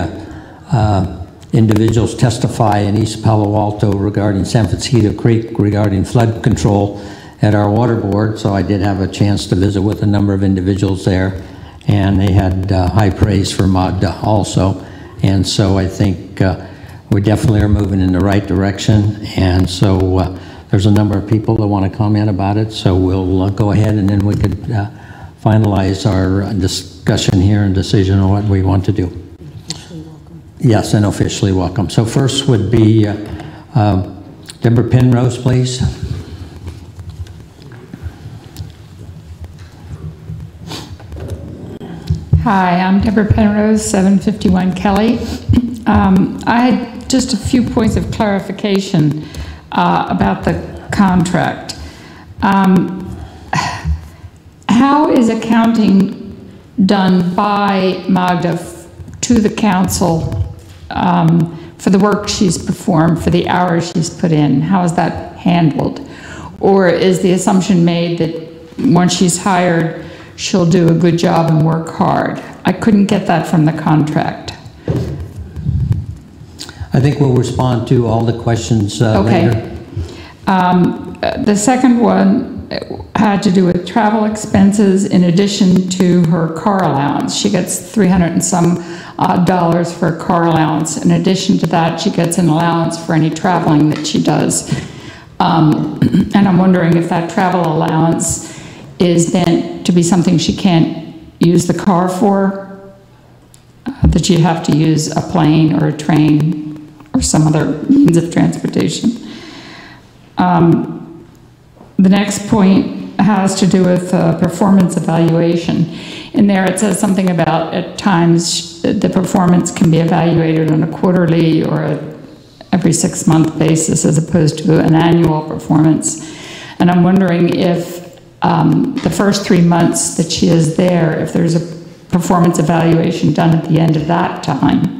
individuals testify in East Palo Alto regarding San Francisco Creek, regarding flood control at our water board. So I did have a chance to visit with a number of individuals there, and they had high praise for Magda also. And so I think we definitely are moving in the right direction. And so there's a number of people that want to comment about it. So we'll go ahead, and then we could finalize our discussion here and decision on what we want to do. Yes, and officially welcome. So first would be Deborah Penrose, please. Hi, I'm Deborah Penrose, 751 Kelly. I had just a few points of clarification about the contract. How is accounting done by Magda to the council for the work she's performed, for the hours she's put in? How is that handled? Or is the assumption made that once she's hired, she'll do a good job and work hard? I couldn't get that from the contract. I think we'll respond to all the questions later. The second one had to do with travel expenses in addition to her car allowance. She gets $300 and some odd for a car allowance. In addition to that, she gets an allowance for any traveling that she does. And I'm wondering if that travel allowance is meant to be something she can't use the car for, that she'd have to use a plane or a train or some other means of transportation. The next point has to do with performance evaluation. In there it says something about at times the performance can be evaluated on a quarterly or every 6-month basis as opposed to an annual performance. And I'm wondering if the first 3 months that she is there, if there's a performance evaluation done at the end of that time.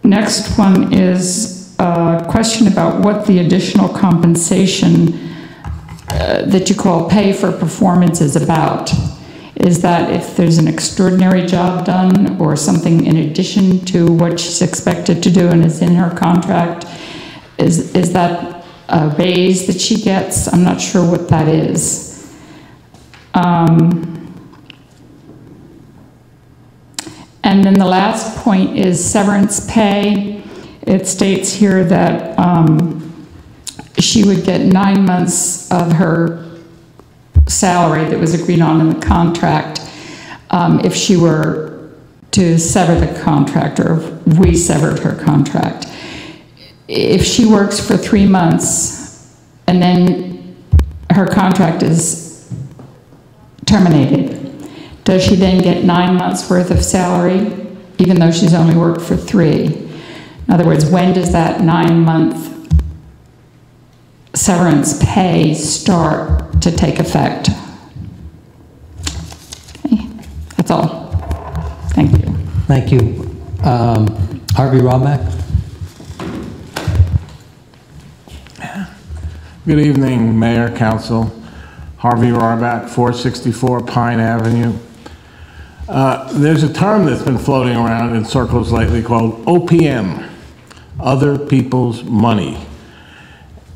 Next one is a question about what the additional compensation that you call pay for performance is about. Is that if there's an extraordinary job done or something in addition to what she's expected to do and is in her contract? Is that a raise that she gets? I'm not sure what that is. And then the last point is severance pay. It states here that she would get 9 months of her salary that was agreed on in the contract if she were to sever the contract, or if we severed her contract. If she works for 3 months and then her contract is terminated, does she then get 9 months worth of salary, even though she's only worked for 3? In other words, when does that 9-month severance pay start to take effect? Okay, that's all. Thank you. Thank you. Harvey Roback. Good evening, Mayor, Council. Harvey Rarback, 464 Pine Avenue. There's a term that's been floating around in circles lately called OPM, other people's money.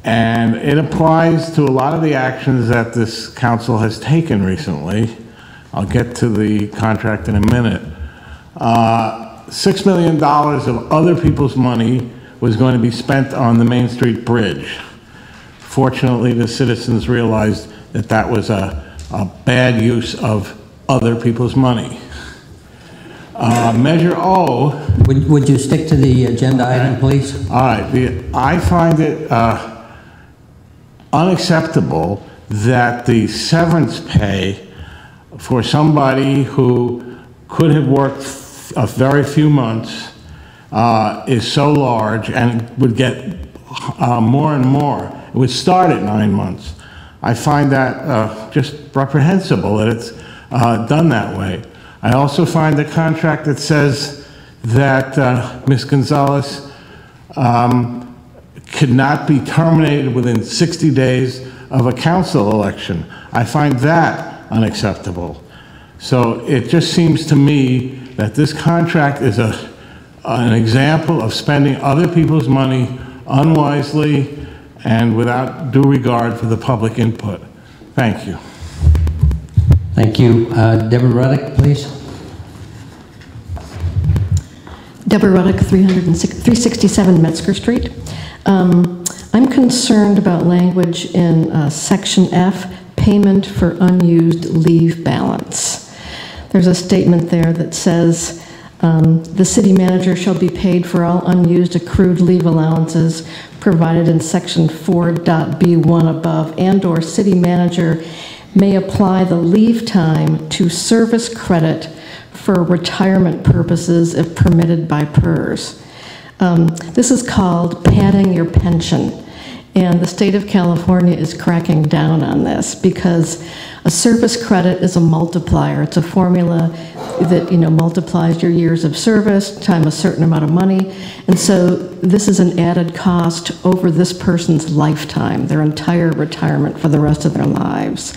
And it applies to a lot of the actions that this council has taken recently. I'll get to the contract in a minute. $6 million of other people's money was going to be spent on the Main Street Bridge. Fortunately, the citizens realized that that was a bad use of other people's money. Measure O. Would you stick to the agenda item, please? All right. I find it unacceptable that the severance pay for somebody who could have worked a very few months is so large and would get more and more. It would start at 9 months. I find that just reprehensible that it's done that way. I also find the contract that says that Ms. Gonzalez could not be terminated within 60 days of a council election. I find that unacceptable. So it just seems to me that this contract is an example of spending other people's money unwisely and without due regard for the public input. Thank you. Thank you. Deborah Ruddick, please. Deborah Ruddick, 367 Metzger Street. I'm concerned about language in Section F, payment for unused leave balance. There's a statement there that says, the city manager shall be paid for all unused accrued leave allowances provided in Section 4.B1 above, and/or city manager may apply the leave time to service credit for retirement purposes if permitted by PERS. This is called padding your pension, and the state of California is cracking down on this because a service credit is a multiplier. It's a formula that multiplies your years of service times a certain amount of money, and so this is an added cost over this person's lifetime, their entire retirement for the rest of their lives.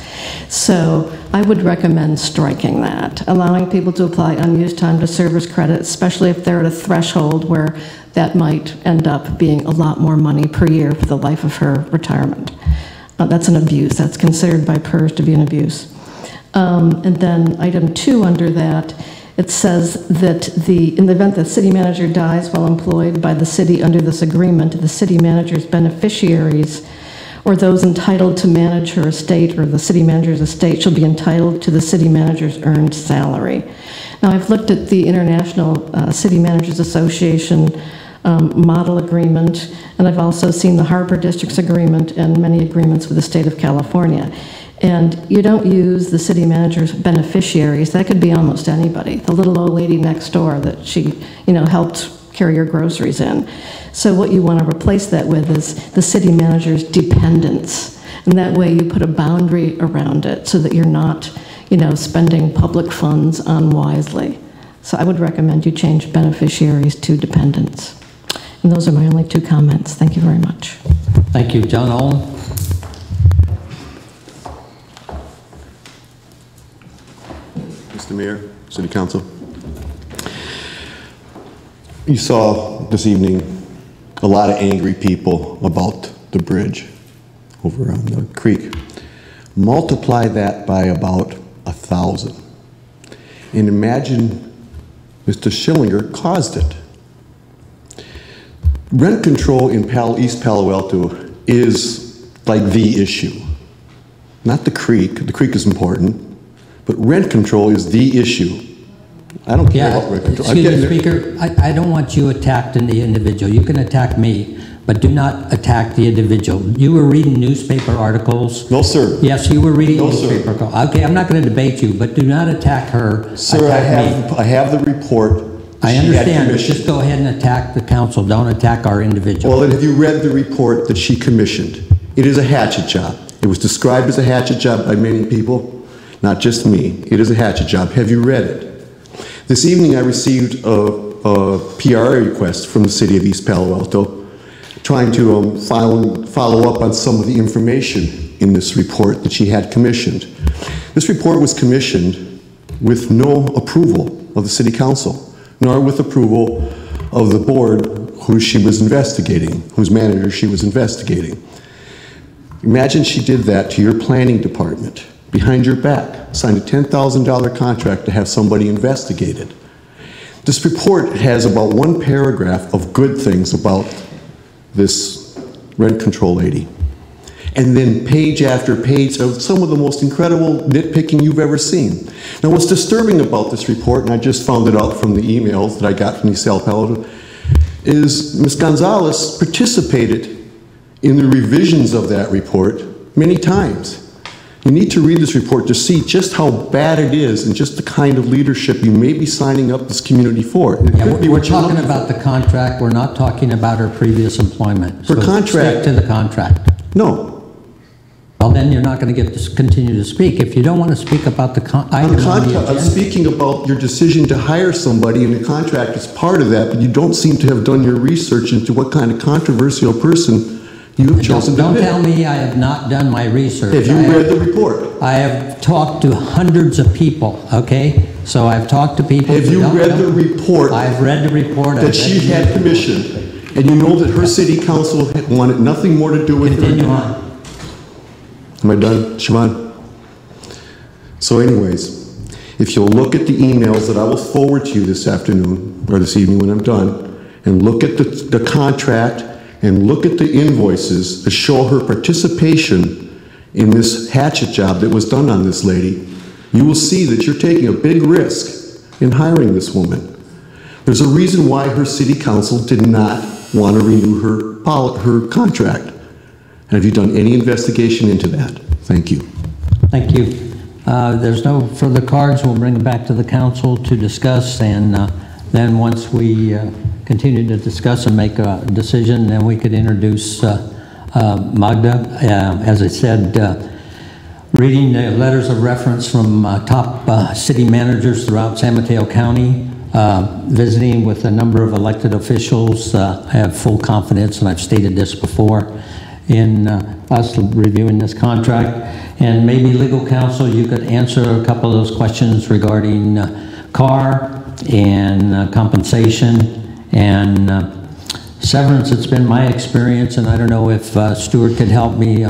So I would recommend striking that, allowing people to apply unused time to service credit, especially if they're at a threshold where that might end up being a lot more money per year for the life of her retirement. That's an abuse. That's considered by PERS to be an abuse. And then item 2 under that, it says that in the event that city manager dies while employed by the city under this agreement, the city manager's beneficiaries or those entitled to manage her estate or the city manager's estate shall be entitled to the city manager's earned salary. Now, I've looked at the International City Managers Association model agreement, and I've also seen the Harbor District's agreement and many agreements with the state of California. And you don't use the city manager's beneficiaries. That could be almost anybody. The little old lady next door that she, helped carry your groceries in. So what you want to replace that with is the city manager's dependents. And that way you put a boundary around it so that you're not, spending public funds unwisely. So I would recommend you change beneficiaries to dependents. And those are my only 2 comments. Thank you very much. Thank you. John Olin. Mr. Mayor, City Council. You saw this evening a lot of angry people about the bridge over on the creek. Multiply that by about 1,000. And imagine Mr. Schillinger caused it. Rent control in East Palo Alto is like the issue. Not the creek is important, but rent control is the issue. I don't care about rent control. Excuse me, Speaker, I don't want you attacking the individual. You can attack me, but do not attack the individual. You were reading newspaper articles. No, sir. Yes, you were reading newspaper articles. Okay, I'm not going to debate you, but do not attack her. Sir, I have the report. I understand, but just go ahead and attack the council. Don't attack our individual. Well, then have you read the report that she commissioned? It is a hatchet job. It was described as a hatchet job by many people, not just me. It is a hatchet job. Have you read it? This evening I received a PR request from the city of East Palo Alto trying to follow up on some of the information in this report that she had commissioned. This report was commissioned with no approval of the City Council, nor with approval of the board who she was investigating, whose manager she was investigating. Imagine she did that to your planning department, behind your back, signed a $10,000 contract to have somebody investigated. This report has about one paragraph of good things about this rent control lady. And then page after page of some of the most incredible nitpicking you've ever seen. Now what's disturbing about this report, and I just found it out from the emails that I got from East El Palo, is Ms. Gonzalez participated in the revisions of that report many times. You need to read this report to see just how bad it is and just the kind of leadership you may be signing up this community for. Yeah, we're talking about the contract. We're not talking about her previous employment. Her contract. Stick to the contract. No. Well, then you're not going to get to continue to speak. If you don't want to speak about the item on the agenda. I'm speaking about your decision to hire somebody, and the contract is part of that, but you don't seem to have done your research into what kind of controversial person you have chosen to be. Don't tell me I have not done my research. Have you read the report? I have talked to hundreds of people, okay? So I've talked to people. Have you read the report? I've read the report. That she had commissioned, and you know that her city council wanted nothing more to do with her. Continue on. Am I done, Siobhan? So anyways, if you'll look at the emails that I will forward to you this afternoon, or this evening when I'm done, and look at the contract, and look at the invoices that show her participation in this hatchet job that was done on this lady, you will see that you're taking a big risk in hiring this woman. There's a reason why her city council did not want to renew her contract. And have you done any investigation into that? Thank you. Thank you. There's no further cards. We'll bring it back to the council to discuss, and then once we continue to discuss and make a decision, then we could introduce Magda. As I said, reading the letters of reference from top city managers throughout San Mateo County, visiting with a number of elected officials, I have full confidence, and I've stated this before, in us reviewing this contract. And maybe legal counsel, you could answer a couple of those questions regarding CAR and compensation and severance. It's been my experience, and I don't know if Stuart could help me.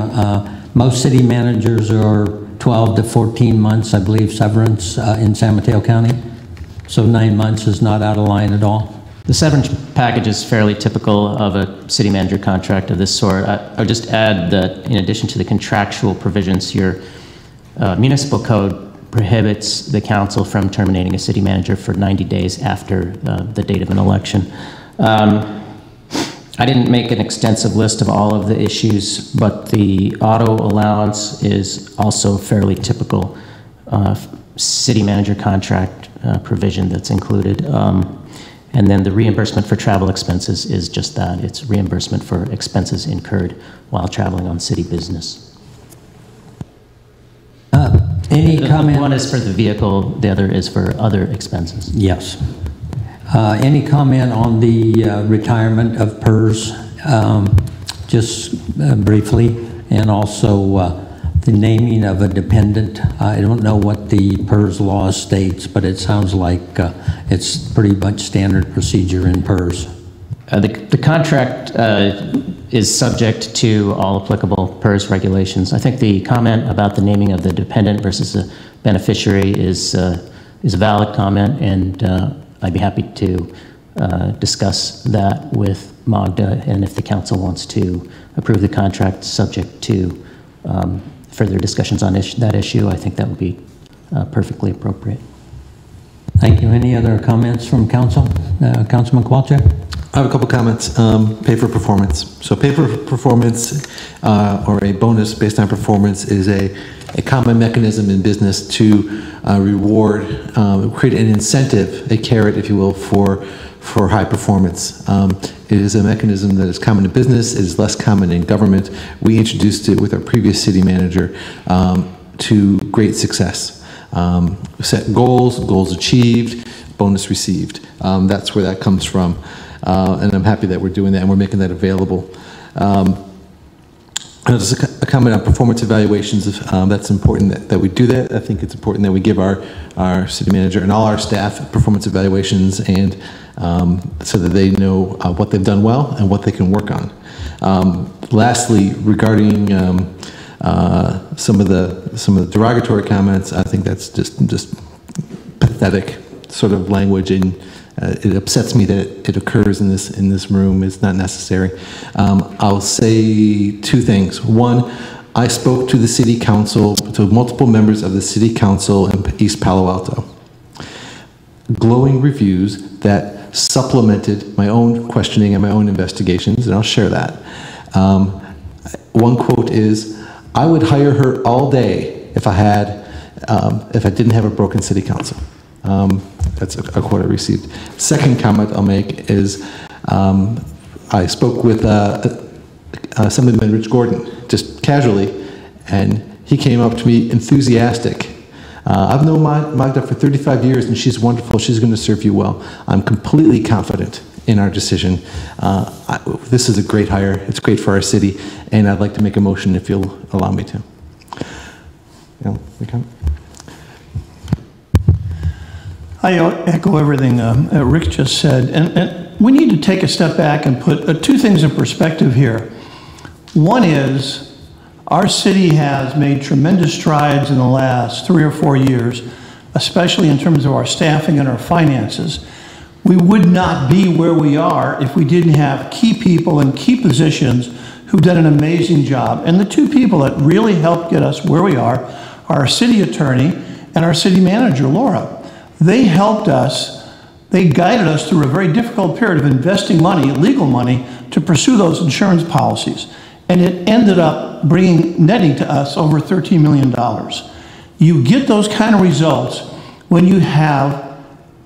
Most city managers are 12 to 14 months, I believe, severance in San Mateo County. So 9 months is not out of line at all. The severance package is fairly typical of a city manager contract of this sort. I would just add that in addition to the contractual provisions, your municipal code prohibits the council from terminating a city manager for 90 days after the date of an election. I didn't make an extensive list of all of the issues, but the auto allowance is also fairly typical city manager contract provision that's included. And then the reimbursement for travel expenses is just that. It's reimbursement for expenses incurred while traveling on city business. Any comment? One is for the vehicle, the other is for other expenses. Yes. Any comment on the retirement of PERS, just briefly, and also the naming of a dependent? I don't know what the PERS law states, but it sounds like it's pretty much standard procedure in PERS. The contract is subject to all applicable PERS regulations. I think the comment about the naming of the dependent versus the beneficiary is a valid comment, and I'd be happy to discuss that with Magda, and if the council wants to approve the contract subject to further discussions on that issue, I think that would be perfectly appropriate. Thank you. Any other comments from council? Councilman Kowalczyk? I have a couple comments. Pay for performance. So pay for performance or a bonus based on performance is a common mechanism in business to reward, create an incentive, a carrot, if you will, for high performance. It is a mechanism that is common in business. It is less common in government. We introduced it with our previous city manager to great success. Set goals, goals achieved, bonus received. That's where that comes from. and I'm happy that we're doing that and we're making that available. Just a comment on performance evaluations. That's important that we do that. I think it's important that we give our city manager and all our staff performance evaluations, and so that they know what they've done well and what they can work on. Lastly, regarding some of the derogatory comments, I think that's just pathetic sort of language, and it upsets me that it occurs in this room. It's not necessary. I'll say two things. One, I spoke to the city council, to multiple members of the city council in East Palo Alto. Glowing reviews that supplemented my own questioning and my own investigations, and I'll share that. One quote is, "I would hire her all day if I didn't have a broken city council." That's a quote I received. Second comment I'll make is, I spoke with Assemblyman Rich Gordon, just casually, and he came up to me enthusiastic. I've known Magda for 35 years, and she's wonderful. She's going to serve you well. I'm completely confident in our decision. This is a great hire. It's great for our city, and I'd like to make a motion if you'll allow me to. I echo everything Rick just said, and we need to take a step back and put two things in perspective here. One is, our city has made tremendous strides in the last 3 or 4 years, especially in terms of our staffing and our finances. We would not be where we are if we didn't have key people in key positions who've done an amazing job. And the two people that really helped get us where we are our city attorney and our city manager, Laura. They helped us, they guided us through a very difficult period of investing money, legal money, to pursue those insurance policies. And it ended up netting to us over $13 million. You get those kind of results when you have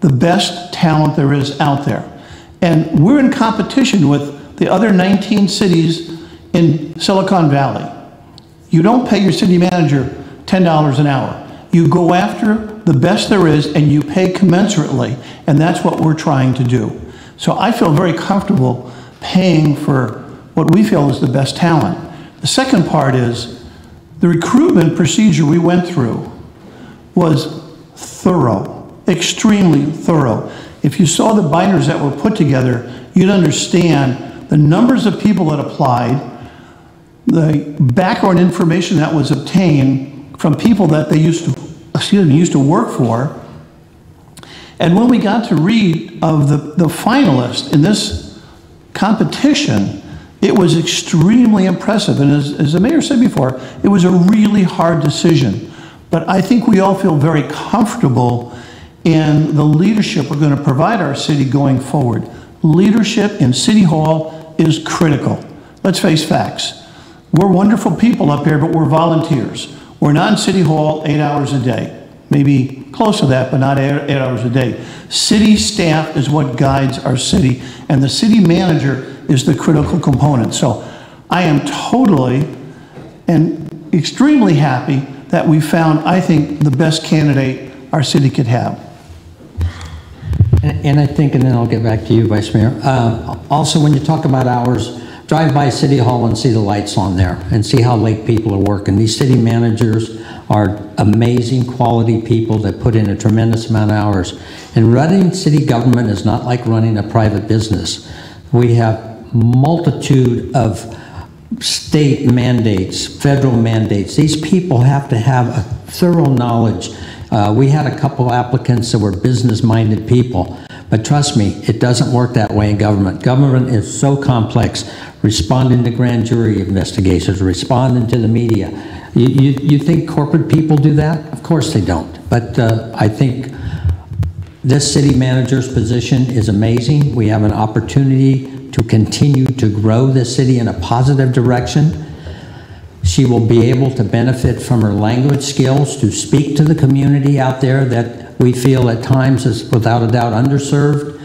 the best talent there is out there. And we're in competition with the other 19 cities in Silicon Valley. You don't pay your city manager $10 an hour. You go after the best there is, and you pay commensurately, and that's what we're trying to do. So I feel very comfortable paying for what we feel is the best talent. The second part is, the recruitment procedure we went through was thorough, extremely thorough. If you saw the binders that were put together, you'd understand the numbers of people that applied, the background information that was obtained from people that they used to work for. And when we got to read of the finalists in this competition, it was extremely impressive. And as the mayor said before, it was a really hard decision. But I think we all feel very comfortable in the leadership we're going to provide our city going forward. Leadership in City Hall is critical. Let's face facts. We're wonderful people up here, but we're volunteers. We're not in City Hall 8 hours a day. Maybe close to that, but not 8 hours a day. City staff is what guides our city, and the city manager is the critical component. So I am totally and extremely happy that we found, I think, the best candidate our city could have. And I think, and then I'll get back to you, Vice Mayor. Also, when you talk about hours, drive by City Hall and see the lights on there and see how late people are working. These city managers are amazing quality people that put in a tremendous amount of hours. And running city government is not like running a private business. We have multitude of state mandates, federal mandates. These people have to have a thorough knowledge. We had a couple applicants that were business-minded people, but trust me, it doesn't work that way in government. Government is so complex, responding to grand jury investigations, responding to the media. You think corporate people do that? Of course they don't. But I think this city manager's position is amazing. We have an opportunity to continue to grow this city in a positive direction. She will be able to benefit from her language skills to speak to the community out there that we feel at times is without a doubt underserved.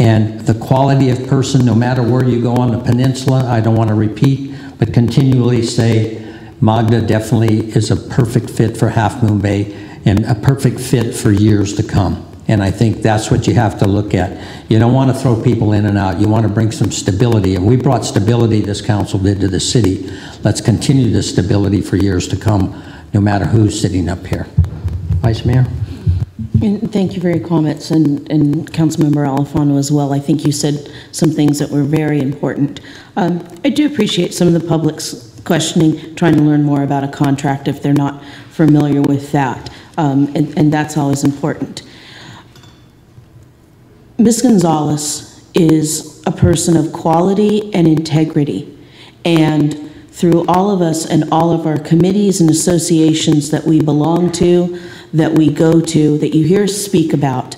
And the quality of person, no matter where you go on the peninsula, I don't want to repeat, but continually say, Magda definitely is a perfect fit for Half Moon Bay and a perfect fit for years to come. And I think that's what you have to look at. You don't want to throw people in and out. You want to bring some stability. And we brought stability, this council did, to the city. Let's continue this stability for years to come, no matter who's sitting up here. Vice Mayor? And thank you for your comments, and Councilmember Alifano as well. I think you said some things that were very important. I do appreciate some of the public's questioning, trying to learn more about a contract if they're not familiar with that, and that's always important. Ms. Gonzalez is a person of quality and integrity, and through all of us and all of our committees and associations that we belong to, that we go to, that you hear us speak about,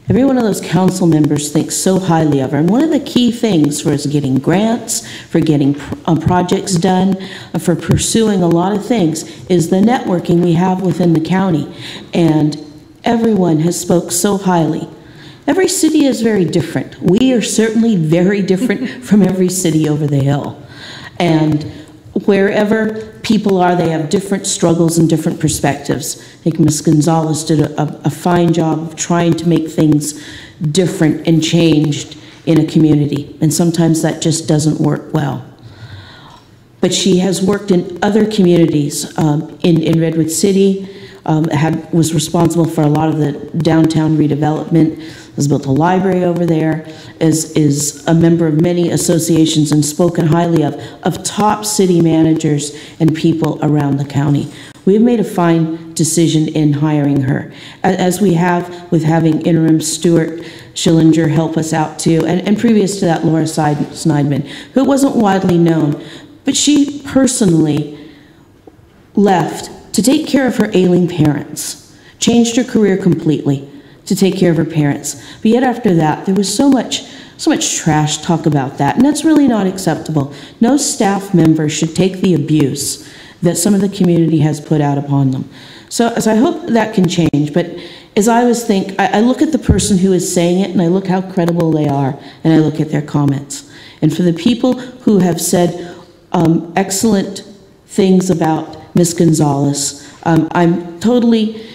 every one of those council members thinks so highly of her. And one of the key things for us getting grants, for getting projects done, for pursuing a lot of things is the networking we have within the county. And everyone has spoke so highly. Every city is very different. We are certainly very different from every city over the hill. And wherever people are, they have different struggles and different perspectives. I think Ms. Gonzalez did a fine job of trying to make things different and changed in a community, and sometimes that just doesn't work well. But she has worked in other communities. In Redwood City, was responsible for a lot of the downtown redevelopment, has built a library over there, is a member of many associations and spoken highly of top city managers and people around the county. We've made a fine decision in hiring her, as we have with having interim Stuart Schillinger help us out too, and previous to that, Laura Sneidman, who wasn't widely known, but she personally left to take care of her ailing parents, changed her career completely to take care of her parents. But yet after that, there was so much trash talk about that, and that's really not acceptable. No staff member should take the abuse that some of the community has put out upon them. So I hope that can change, but as I always think, I look at the person who is saying it, and I look how credible they are, and I look at their comments. And for the people who have said excellent things about Ms. Gonzalez, I'm totally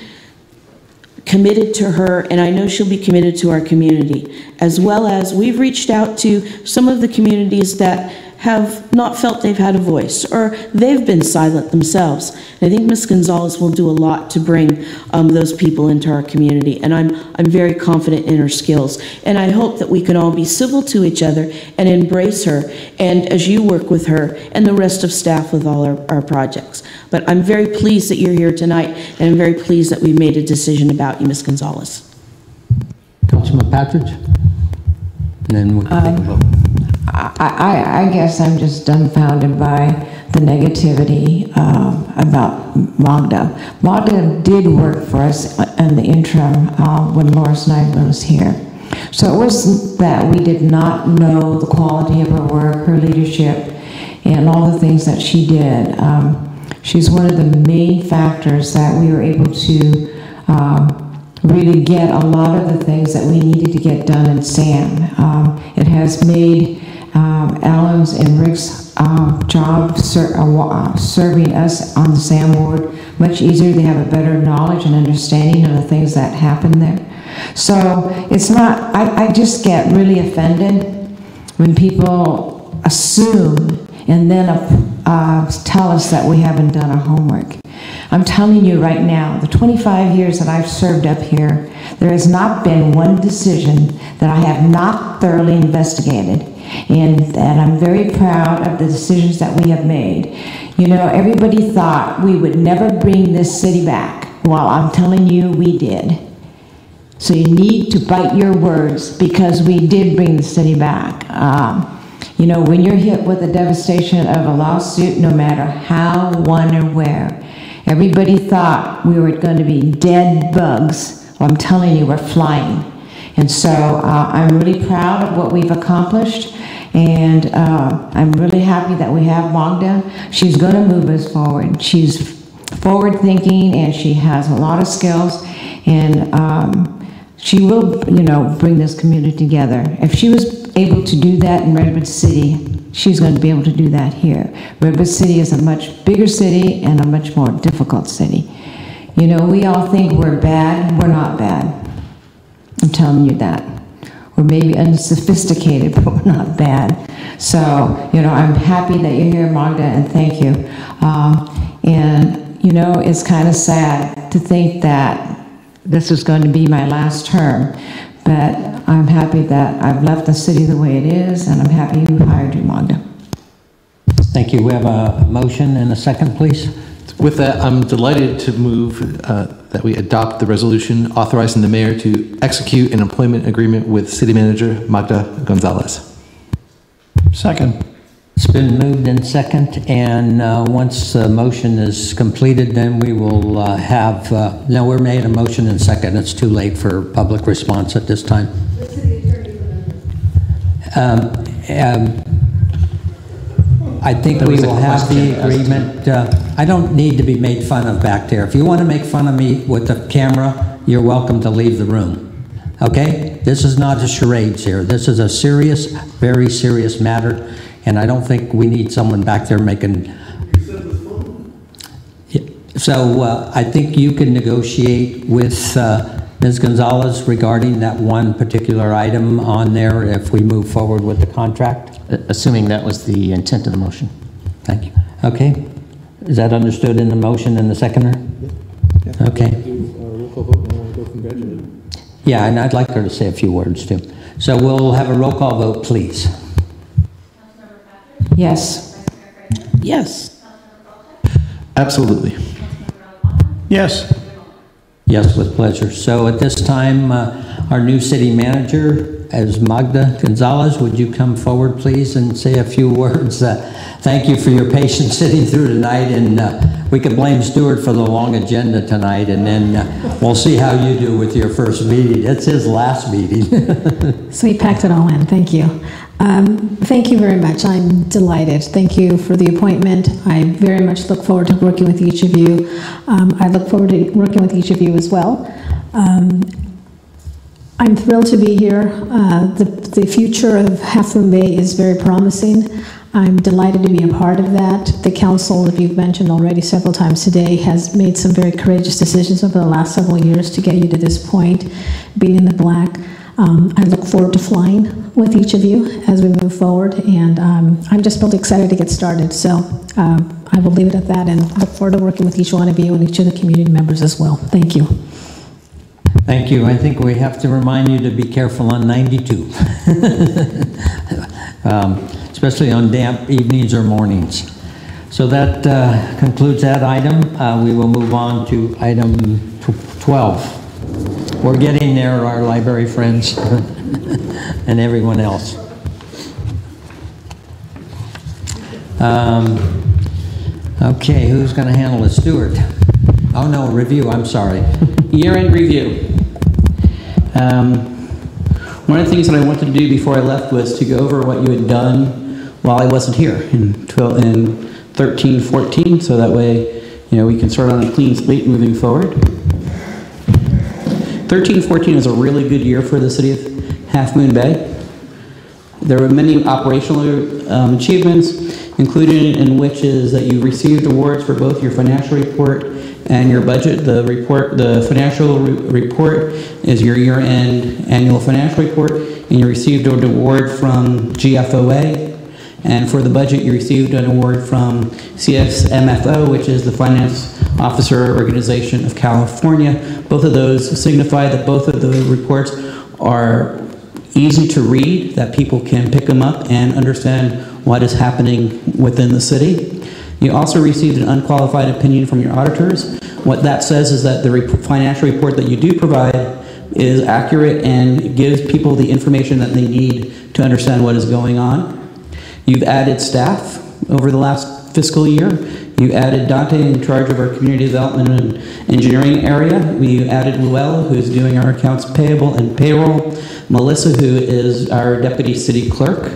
committed to her, and I know she'll be committed to our community, as well as we've reached out to some of the communities that have not felt they've had a voice, or they've been silent themselves. And I think Ms. Gonzalez will do a lot to bring those people into our community, and I'm very confident in her skills. And I hope that we can all be civil to each other and embrace her, and as you work with her and the rest of staff with all our projects. But I'm very pleased that you're here tonight, and I'm very pleased that we've made a decision about you, Ms. Gonzalez. Councilman Patridge? And then we'll take a vote. I guess I'm just dumbfounded by the negativity about Magda. Magda did work for us in the interim when Laura Sneidman was here. So it wasn't that we did not know the quality of her work, her leadership, and all the things that she did. She's one of the main factors that we were able to really get a lot of the things that we needed to get done in SAM. It has made Alan's and Rick's job serving us on the SAM board much easier. They have a better knowledge and understanding of the things that happen there. So it's not, I just get really offended when people assume and then tell us that we haven't done our homework. I'm telling you right now, the 25 years that I've served up here, there has not been one decision that I have not thoroughly investigated. And I'm very proud of the decisions that we have made. You know, everybody thought we would never bring this city back. Well, I'm telling you, we did. So you need to bite your words, because we did bring the city back. You know, when you're hit with the devastation of a lawsuit, no matter how, when, or where, everybody thought we were going to be dead bugs. Well, I'm telling you, we're flying. And so I'm really proud of what we've accomplished, and I'm really happy that we have Magda. She's going to move us forward. She's forward-thinking, and she has a lot of skills, and she will, you know, bring this community together. If she was able to do that in Redwood City, she's going to be able to do that here. Redwood City is a much bigger city and a much more difficult city. You know, we all think we're bad. We're not bad. I'm telling you that. We're maybe unsophisticated, but we're not bad. So, I'm happy that you're here, Magda, and thank you. It's kind of sad to think that this is going to be my last term, but I'm happy that I've left the city the way it is, and I'm happy you hired you, Magda. Thank you. We have a motion and a second, please. With that, I'm delighted to move that we adopt the resolution authorizing the mayor to execute an employment agreement with City Manager Magda Gonzalez. Second. It's been moved and second, and once the motion is completed, then we will have, no, we're made a motion and second. It's too late for public response at this time. I think we will have the agreement. I don't need to be made fun of back there. If you want to make fun of me with the camera, you're welcome to leave the room. Okay? This is not a charades here. This is a serious, very serious matter, and I don't think we need someone back there making... So I think you can negotiate with Ms. Gonzalez regarding that one particular item on there if we move forward with the contract? Assuming that was the intent of the motion. Thank you. Okay. Is that understood in the motion and the seconder? Yeah. Okay. Yeah, and I'd like her to say a few words too. So we'll have a roll call vote, please. Yes. Yes. Absolutely. Yes. Yes, with pleasure. So at this time, our new city manager is Magda Gonzalez. Would you come forward, please, and say a few words? Thank you for your patience sitting through tonight, and we can blame Stuart for the long agenda tonight, and then we'll see how you do with your first meeting. It's his last meeting. So he packed it all in. Thank you. Thank you very much. I'm delighted. Thank you for the appointment. I very much look forward to working with each of you. I look forward to working with each of you as well. I'm thrilled to be here. The future of Half Moon Bay is very promising. I'm delighted to be a part of that. The council, as you've mentioned already several times today, has made some very courageous decisions over the last several years to get you to this point, being in the black. I look forward to flying with each of you as we move forward, and I'm just really excited to get started. So I will leave it at that and look forward to working with each one of you and each of the community members as well. Thank you. Thank you. I think we have to remind you to be careful on 92, especially on damp evenings or mornings. So that concludes that item. We will move on to item 12. We're getting there, our library friends and everyone else. Okay, who's going to handle it? Stuart? Oh no, review, I'm sorry. Year-end review. One of the things that I wanted to do before I left was to go over what you had done while I wasn't here in 13, 14, so that way, we can start on a clean slate moving forward. 13, 14 is a really good year for the city of Half Moon Bay. There were many operational achievements, included in which is that you received awards for both your financial report and your budget. The financial report is your year-end annual financial report, and you received an award from GFOA. And for the budget, you received an award from CSMFO, which is the Finance Officer Organization of California. Both of those signify that both of the reports are easy to read, that people can pick them up and understand what is happening within the city. You also received an unqualified opinion from your auditors. What that says is that the financial report that you do provide is accurate and gives people the information that they need to understand what is going on. You've added staff over the last fiscal year. You added Dante in charge of our community development and engineering area. We added Luella, who's doing our accounts payable and payroll. Melissa, who is our deputy city clerk.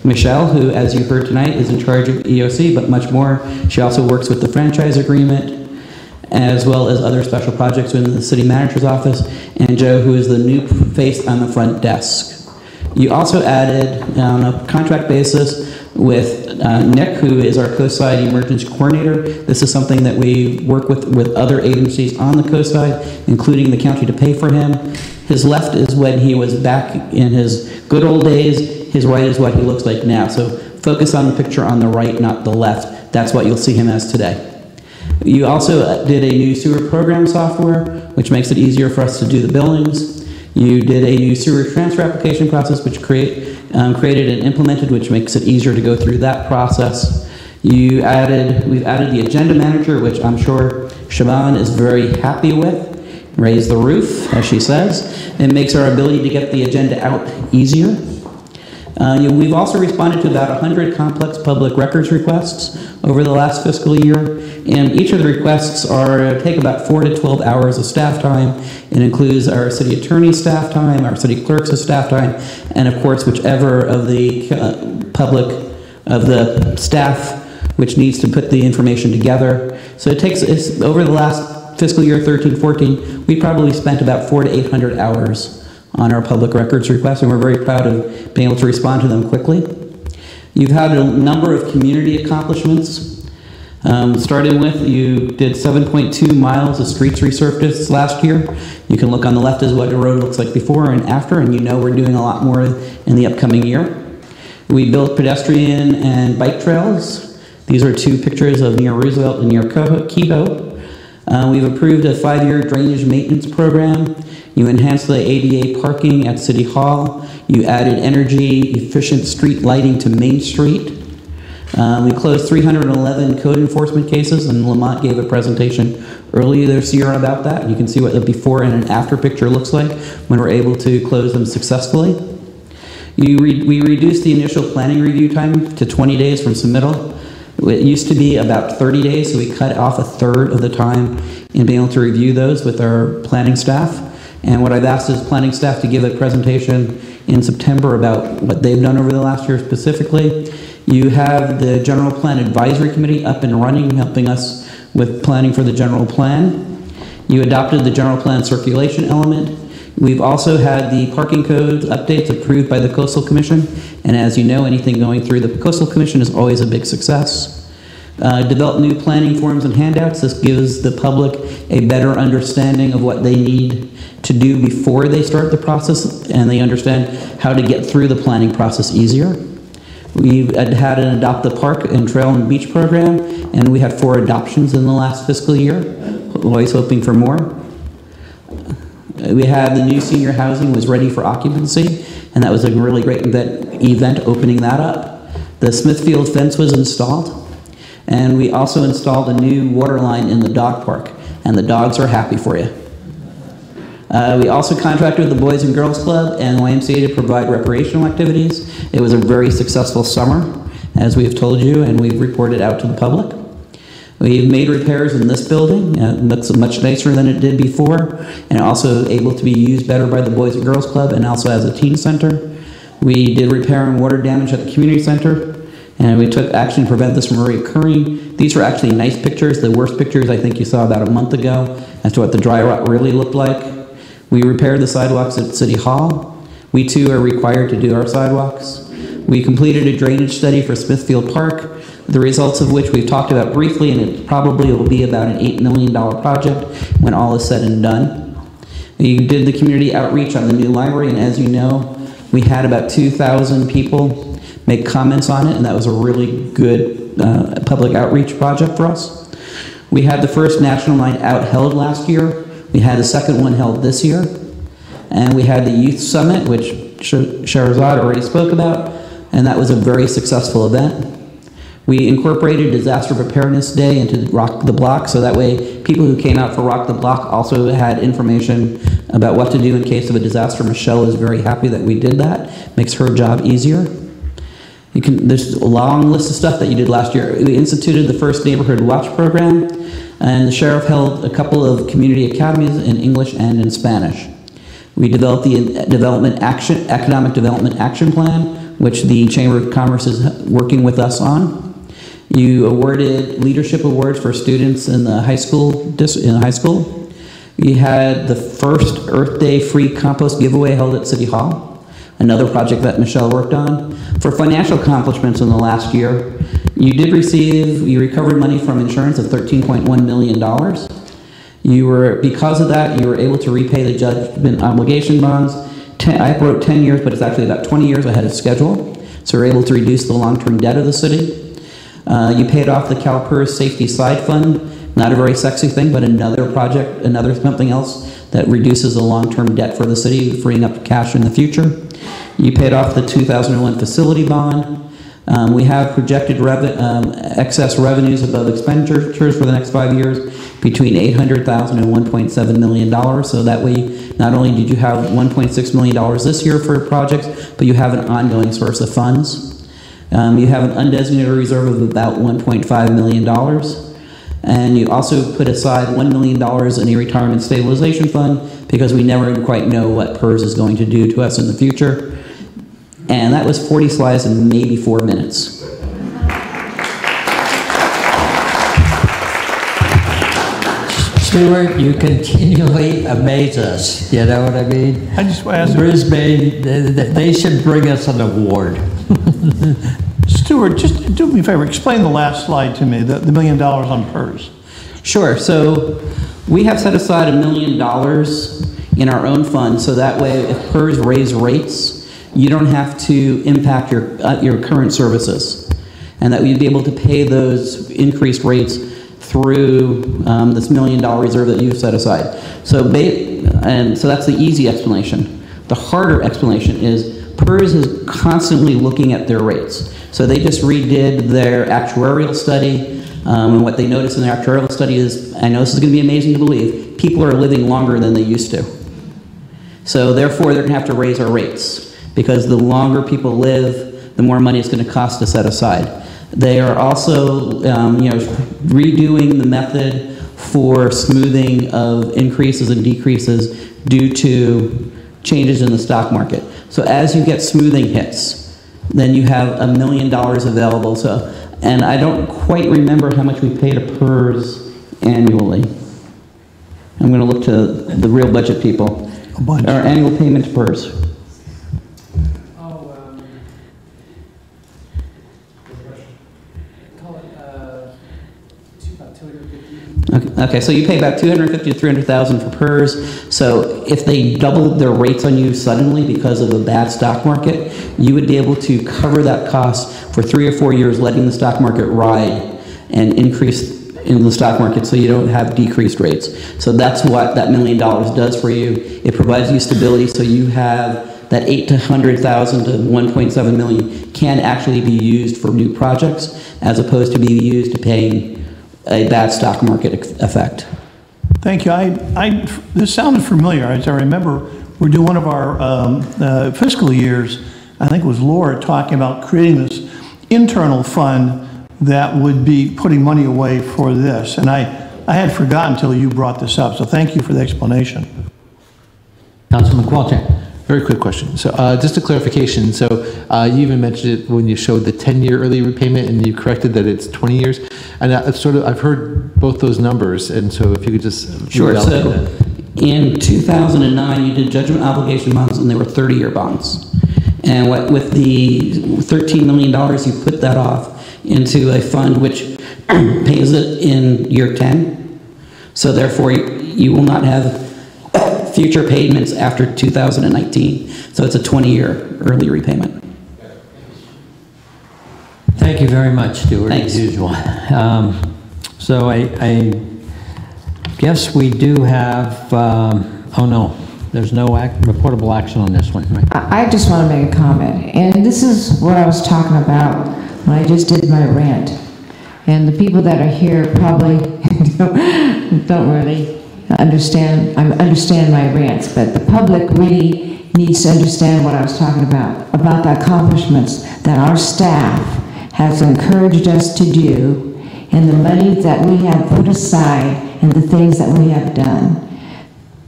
Michelle, who, as you heard tonight, is in charge of EOC, but much more. She also works with the franchise agreement, as well as other special projects within the city manager's office. And Joe, who is the new face on the front desk. You also added, on a contract basis, with Nick, who is our Coast Side Emergency Coordinator. This is something that we work with other agencies on the Coast Side, including the county, to pay for him. His left is when he was back in his good old days. His right is what he looks like now. So focus on the picture on the right, not the left. That's what you'll see him as today. You also did a new sewer program software, which makes it easier for us to do the billings. You did a new sewer transfer application process, which created and implemented, which makes it easier to go through that process. We've added the agenda manager, which I'm sure Siobhan is very happy with. Raise the roof, as she says. It makes our ability to get the agenda out easier. We've also responded to about 100 complex public records requests over the last fiscal year, and each of the requests take about 4 to 12 hours of staff time. It includes our city attorney's staff time, our city clerk's staff time, and of course whichever of the staff which needs to put the information together. So it's over the last fiscal year 13-14, we probably spent about 400 to 800 hours on our public records requests, and we're very proud of being able to respond to them quickly. You've had a number of community accomplishments. Starting with, you did 7.2 miles of streets resurfaced last year. You can look on the left as what the road looks like before and after, and you know we're doing a lot more in the upcoming year. We built pedestrian and bike trails. These are 2 pictures of near Roosevelt and near Kehoe. We've approved a 5-year drainage maintenance program. You enhanced the ADA parking at City Hall. You added energy efficient street lighting to Main Street. We closed 311 code enforcement cases, and Lamont gave a presentation earlier this year about that. You can see what the before and an after picture looks like when we're able to close them successfully. We reduced the initial planning review time to 20 days from submittal. It used to be about 30 days, so we cut off a third of the time in being able to review those with our planning staff. And what I've asked is planning staff to give a presentation in September about what they've done over the last year specifically. You have the General Plan Advisory Committee up and running, helping us with planning for the general plan. You adopted the general plan circulation element. We've also had the parking codes updates approved by the Coastal Commission, and as you know, anything going through the Coastal Commission is always a big success. Develop new planning forms and handouts. This gives the public a better understanding of what they need to do before they start the process, and they understand how to get through the planning process easier. We've had an Adopt the Park and Trail and Beach program, and we had 4 adoptions in the last fiscal year, always hoping for more. We had the new senior housing was ready for occupancy, and that was a really great event opening that up. The Smithfield fence was installed, and we also installed a new water line in the dog park, and the dogs are happy for you. We also contracted with the Boys and Girls Club and YMCA to provide recreational activities. It was a very successful summer, as we've told you, and we've reported out to the public. We've made repairs in this building. It looks much nicer than it did before, and also able to be used better by the Boys and Girls Club and also as a teen center. We did repair and water damage at the community center, and we took action to prevent this from reoccurring. These were actually nice pictures. The worst pictures I think you saw about a month ago as to what the dry rot really looked like. We repaired the sidewalks at City Hall. We too are required to do our sidewalks. We completed a drainage study for Smithfield Park, the results of which we've talked about briefly, and it probably will be about an $8 million project when all is said and done. We did the community outreach on the new library, and as you know, we had about 2,000 people make comments on it, and that was a really good public outreach project for us. We had the first National Night Out held last year. We had the second one held this year. And we had the Youth Summit, which Shahrazad already spoke about, and that was a very successful event. We incorporated Disaster Preparedness Day into Rock the Block, so that way people who came out for Rock the Block also had information about what to do in case of a disaster. Michelle is very happy that we did that. Makes her job easier. There's a long list of stuff that you did last year. We instituted the first Neighborhood Watch program, and the sheriff held a couple of community academies in English and in Spanish. We developed the Economic Development Action Plan, which the Chamber of Commerce is working with us on. You awarded leadership awards for students in the high school. We had the first Earth Day free compost giveaway held at City Hall. another project that Michelle worked on. For financial accomplishments in the last year, you recovered money from insurance of $13.1 million. Because of that, you were able to repay the judgment obligation bonds. I wrote 10 years, but it's actually about 20 years ahead of schedule. So we're able to reduce the long-term debt of the city. You paid off the CalPERS Safety Side Fund. Not a very sexy thing, but another project, something else that reduces the long-term debt for the city, freeing up cash in the future. You paid off the 2001 facility bond. We have projected excess revenues above expenditures for the next 5 years between $800,000 and $1.7 million. So that way, not only did you have $1.6 million this year for projects, but you have an ongoing source of funds. You have an undesignated reserve of about $1.5 million. And you also put aside $1 million in a retirement stabilization fund because we never quite know what PERS is going to do to us in the future. And that was 40 slides in maybe 4 minutes. Stuart, you continually amaze us, you know what I mean? I just want to ask Brisbane, they should bring us an award. Stuart, just do me a favor, explain the last slide to me, the $1 million on PERS. Sure, so we have set aside $1 million in our own fund, so that way if PERS raise rates, you don't have to impact your current services, and that you'd be able to pay those increased rates through this $1 million reserve that you've set aside. So that's the easy explanation. The harder explanation is PERS is constantly looking at their rates. So they just redid their actuarial study, and what they noticed in their actuarial study is, I know this is going to be amazing to believe, people are living longer than they used to. So therefore, they're going to have to raise our rates, because the longer people live, the more money it's going to cost to set aside. They are also redoing the method for smoothing of increases and decreases due to changes in the stock market. So as you get smoothing hits, then you have $1 million available. And I don't quite remember how much we pay to PERS annually. I'm going to look to the real budget people. A bunch. Our annual payment to PERS. Okay, so you pay about $250,000 to $300,000 for PERS. So if they doubled their rates on you suddenly because of a bad stock market, you would be able to cover that cost for 3 or 4 years, letting the stock market ride and increase in the stock market so you don't have decreased rates. So that's what that $1 million does for you. It provides you stability, so you have that $800,000 to $100,000 to $1.7 million can actually be used for new projects as opposed to being used to paying a bad stock market effect. Thank you. This sounded familiar. As I remember, we're doing one of our fiscal years, I think it was Laura talking about creating this internal fund that would be putting money away for this. And I had forgotten until you brought this up, so thank you for the explanation. Councilman Qualcheck. Very quick question. So just a clarification. So you even mentioned it when you showed the 10-year early repayment, and you corrected that it's 20 years. And I've heard both those numbers, and so if you could just sure. So in 2009, you did judgment obligation bonds, and they were 30-year bonds. And with the $13 million, you put that off into a fund which pays it in year 10. So therefore, you will not have future payments after 2019. So it's a 20-year early repayment. Thank you very much, Stuart, Thanks. as usual. So I guess we do have, oh no, there's no reportable action on this one, right? I just want to make a comment, and this is what I was talking about when I just did my rant. And the people that are here probably don't really understand my rants, but the public really needs to understand what I was talking about the accomplishments that our staff has encouraged us to do, and the money that we have put aside, and the things that we have done.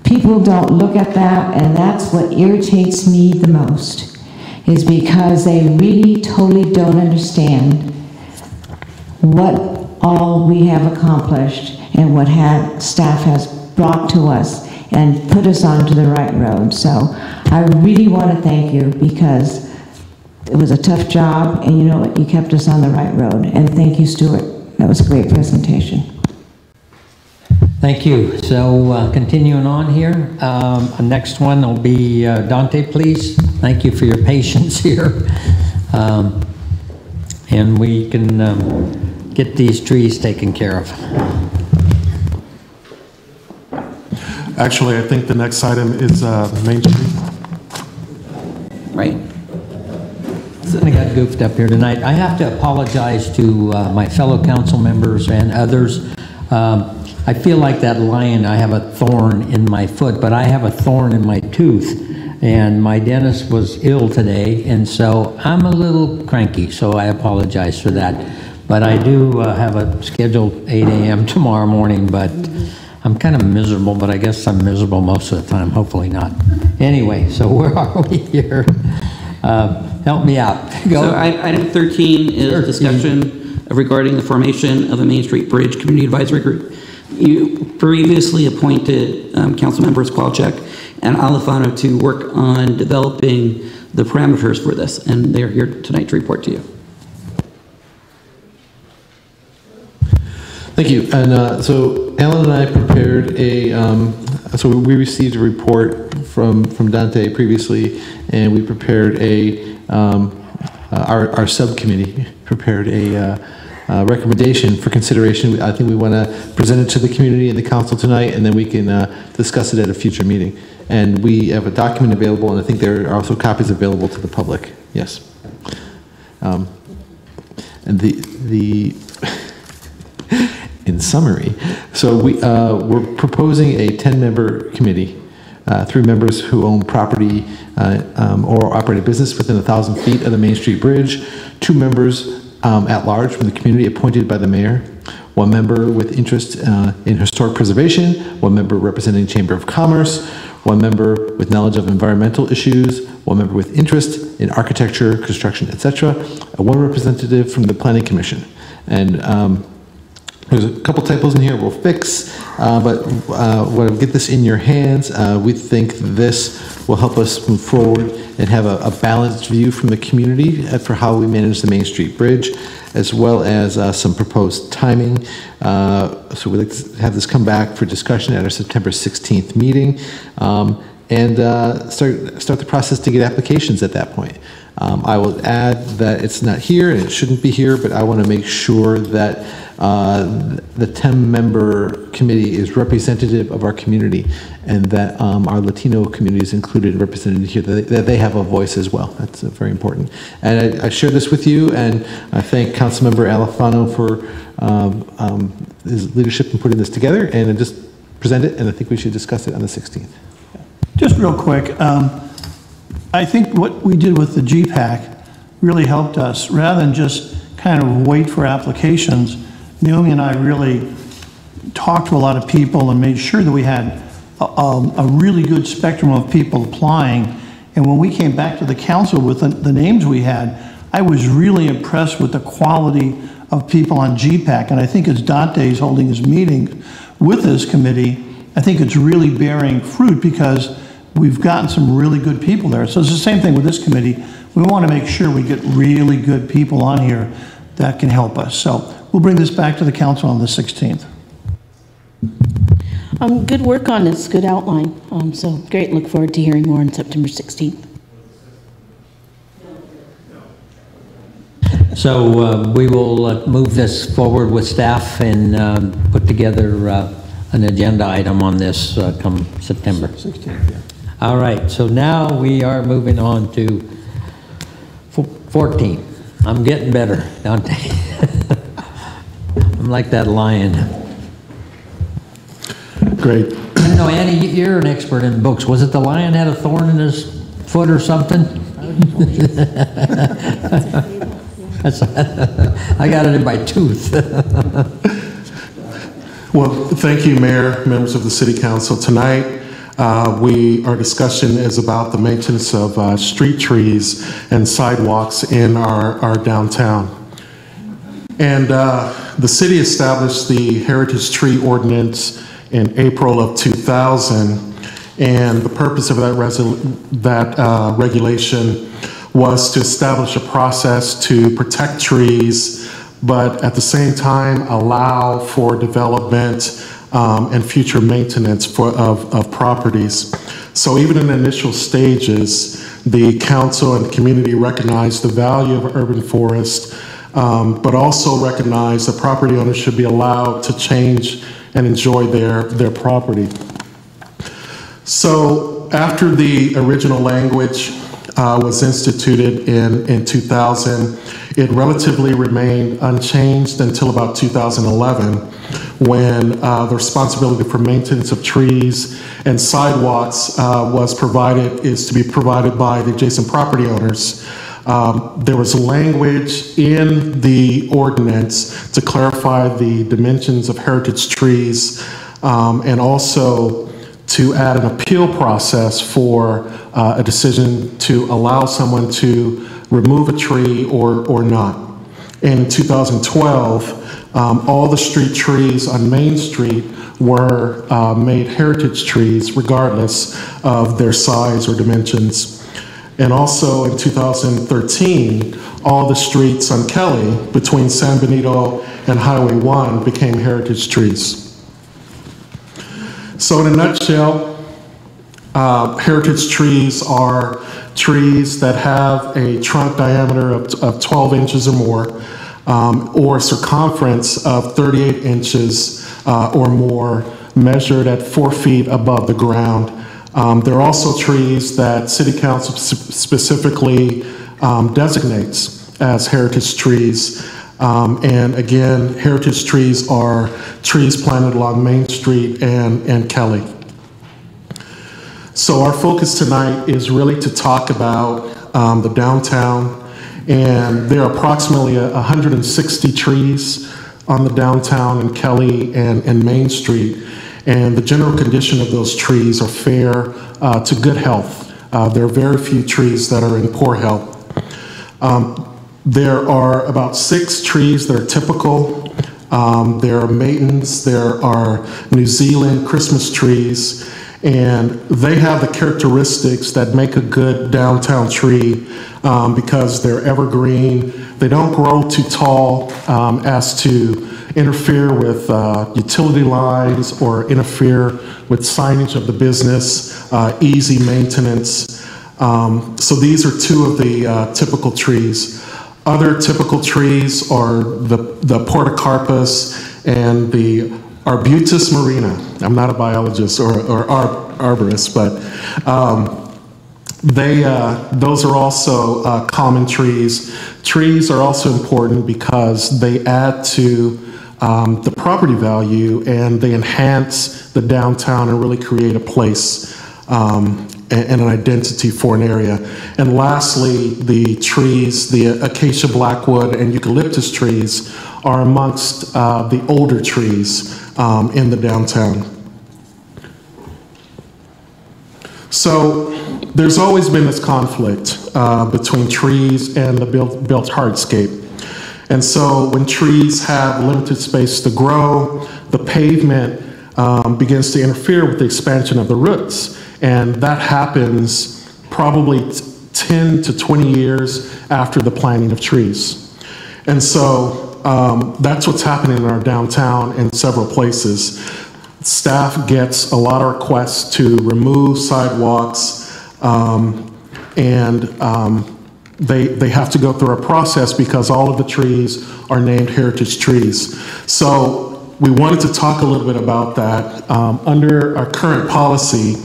People don't look at that, and that's what irritates me the most, is because they really totally don't understand what all we have accomplished and what staff has brought to us and put us onto the right road. So I really want to thank you, because it was a tough job, and you know what, you kept us on the right road. And thank you, Stuart. That was a great presentation. Thank you. So continuing on here, next one will be Dante, please. Thank you for your patience here. And we can get these trees taken care of. Actually, I think the next item is Main Street. Right. I got goofed up here tonight. I have to apologize to my fellow council members and others. I feel like that lion, I have a thorn in my foot, but I have a thorn in my tooth. And my dentist was ill today, and so I'm a little cranky, so I apologize for that. But I do have a scheduled 8 a.m. tomorrow morning, but I'm kind of miserable, but I guess I'm miserable most of the time, hopefully not. Anyway, so where are we here? Help me out. Go. So item 13 is discussion regarding the formation of the Main Street Bridge Community Advisory Group. You previously appointed council members Qualcheck and Alifano to work on developing the parameters for this, and they're here tonight to report to you. Thank you. And so Alan and I prepared so we received a report from Dante previously, and we prepared our subcommittee prepared a recommendation for consideration. I think we want to present it to the community and the council tonight, and then we can discuss it at a future meeting. And we have a document available, and I think there are also copies available to the public. Yes. And in summary, so we're proposing a 10-member committee, 3 members who own property or operate a business within 1,000 feet of the Main Street Bridge, 2 members at large from the community appointed by the mayor, 1 member with interest in historic preservation, 1 member representing Chamber of Commerce, 1 member with knowledge of environmental issues, 1 member with interest in architecture, construction, etc., 1 representative from the Planning Commission. And there's a couple typos in here we'll fix, but when we get this in your hands, we think this will help us move forward and have a balanced view from the community for how we manage the Main Street Bridge, as well as some proposed timing. So we'd like to have this come back for discussion at our September 16th meeting, and start the process to get applications at that point. I will add that it's not here and it shouldn't be here, but I want to make sure that the 10-member committee is representative of our community, and that our Latino community is included and represented here, that they have a voice as well. That's very important. And I share this with you, and I thank Councilmember Alifano for his leadership in putting this together, and I just present it, and I think we should discuss it on the 16th. Just real quick, I think what we did with the GPAC really helped us. Rather than just kind of wait for applications, Naomi and I really talked to a lot of people and made sure that we had a really good spectrum of people applying. And when we came back to the council with the names we had, I was really impressed with the quality of people on GPAC. And I think as Dante's holding his meeting with this committee, I think it's really bearing fruit, because we've gotten some really good people there. So it's the same thing with this committee. We want to make sure we get really good people on here that can help us. So we'll bring this back to the council on the 16th. Good work on this, good outline. So great, look forward to hearing more on September 16th. So we will move this forward with staff and put together an agenda item on this come September. 16th, yeah. All right, so now we are moving on to 14. I'm getting better, Dante. I'm like that lion. Great. No, Annie, you're an expert in books. Was it the lion had a thorn in his foot or something? I got it in my tooth. Well, thank you, Mayor, members of the City Council. Tonight, our discussion is about the maintenance of street trees and sidewalks in our downtown. And the city established the Heritage Tree Ordinance in April of 2000, And the purpose of that regulation was to establish a process to protect trees, but at the same time allow for development and future maintenance of properties. So even in the initial stages, the council and the community recognized the value of urban forest, but also recognized that property owners should be allowed to change and enjoy their property. So after the original language was instituted in 2000, it relatively remained unchanged until about 2011, when the responsibility for maintenance of trees and sidewalks is to be provided by the adjacent property owners. There was language in the ordinance to clarify the dimensions of heritage trees, and also to add an appeal process for a decision to allow someone to remove a tree or not. And in 2012, all the street trees on Main Street were made heritage trees regardless of their size or dimensions. And also in 2013, all the streets on Kelly between San Benito and Highway 1 became heritage trees. So in a nutshell, heritage trees are trees that have a trunk diameter of 12 inches or more, or a circumference of 38 inches or more, measured at 4 feet above the ground. There are also trees that City Council specifically designates as heritage trees. And again, heritage trees are trees planted along Main Street and Kelly. So our focus tonight is really to talk about the downtown, and there are approximately 160 trees on the downtown in Kelly and Main Street, and the general condition of those trees are fair to good health. There are very few trees that are in poor health. There are about 6 trees that are typical. There are matins, there are New Zealand Christmas trees, and they have the characteristics that make a good downtown tree because they're evergreen. They don't grow too tall as to interfere with utility lines or interfere with signage of the business, easy maintenance. So these are 2 of the typical trees. Other typical trees are the portocarpus and the Arbutus marina. I'm not a biologist or arborist, but those are also common trees. Trees are also important because they add to the property value, and they enhance the downtown and really create a place and an identity for an area. And lastly, the trees, the acacia blackwood and eucalyptus trees are amongst the older trees in the downtown. So there's always been this conflict between trees and the built hardscape. And so when trees have limited space to grow, the pavement begins to interfere with the expansion of the roots. And that happens probably 10 to 20 years after the planting of trees. And so that's what's happening in our downtown in several places. Staff gets a lot of requests to remove sidewalks, and they have to go through a process because all of the trees are named heritage trees. So we wanted to talk a little bit about that. Under our current policy,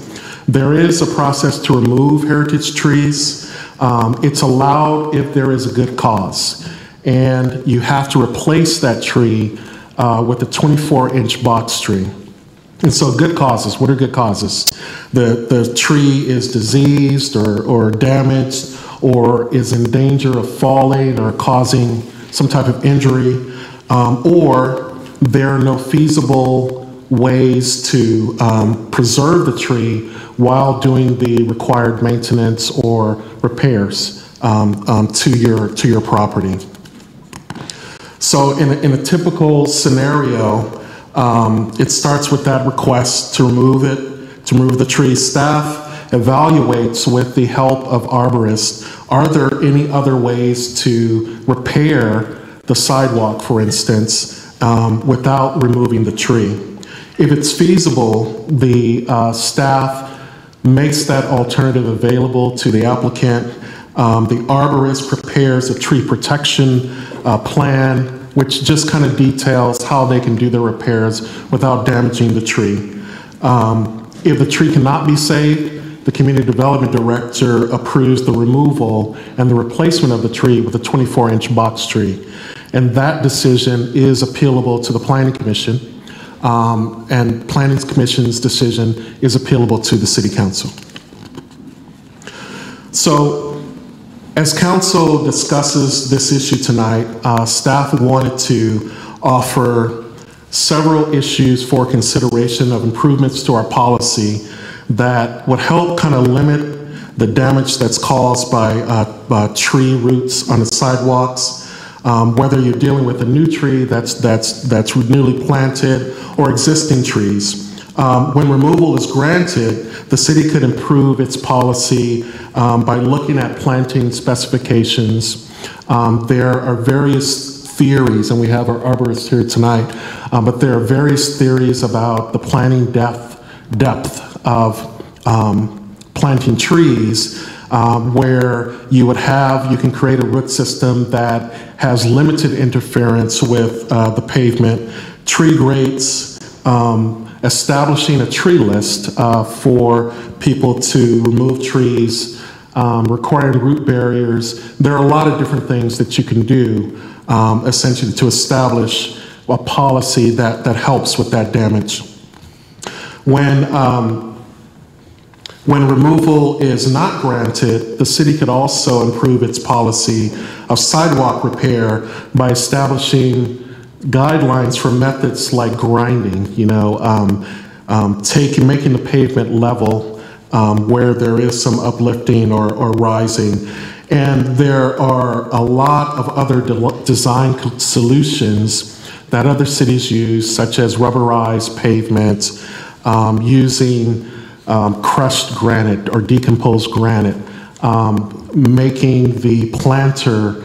there is a process to remove heritage trees. It's allowed if there is a good cause. And you have to replace that tree with a 24-inch box tree. And so good causes, what are good causes? The tree is diseased or damaged or is in danger of falling or causing some type of injury, or there are no feasible ways to preserve the tree while doing the required maintenance or repairs to your property. So in a typical scenario, it starts with that request to remove it, to remove the tree. Staff evaluates with the help of arborists, are there any other ways to repair the sidewalk, for instance, without removing the tree? If it's feasible, the staff makes that alternative available to the applicant. The arborist prepares a tree protection plan, which just kind of details how they can do the repairs without damaging the tree. If the tree cannot be saved, the community development director approves the removal and the replacement of the tree with a 24-inch box tree. And that decision is appealable to the Planning Commission, and Planning Commission's decision is appealable to the City Council. So, as Council discusses this issue tonight, staff wanted to offer several issues for consideration of improvements to our policy that would help kind of limit the damage that's caused by tree roots on the sidewalks. Whether you're dealing with a new tree that's newly planted or existing trees. When removal is granted, the city could improve its policy by looking at planting specifications. There are various theories, and we have our arborists here tonight, but there are various theories about the planting depth of planting trees, where you can create a root system that has limited interference with the pavement, tree grates, establishing a tree list for people to remove trees, requiring root barriers. There are a lot of different things that you can do essentially to establish a policy that helps with that damage. When removal is not granted, the city could also improve its policy of sidewalk repair by establishing guidelines for methods like grinding, making the pavement level where there is some uplifting or rising. And there are a lot of other design solutions that other cities use, such as rubberized pavements, using crushed granite or decomposed granite, making the planter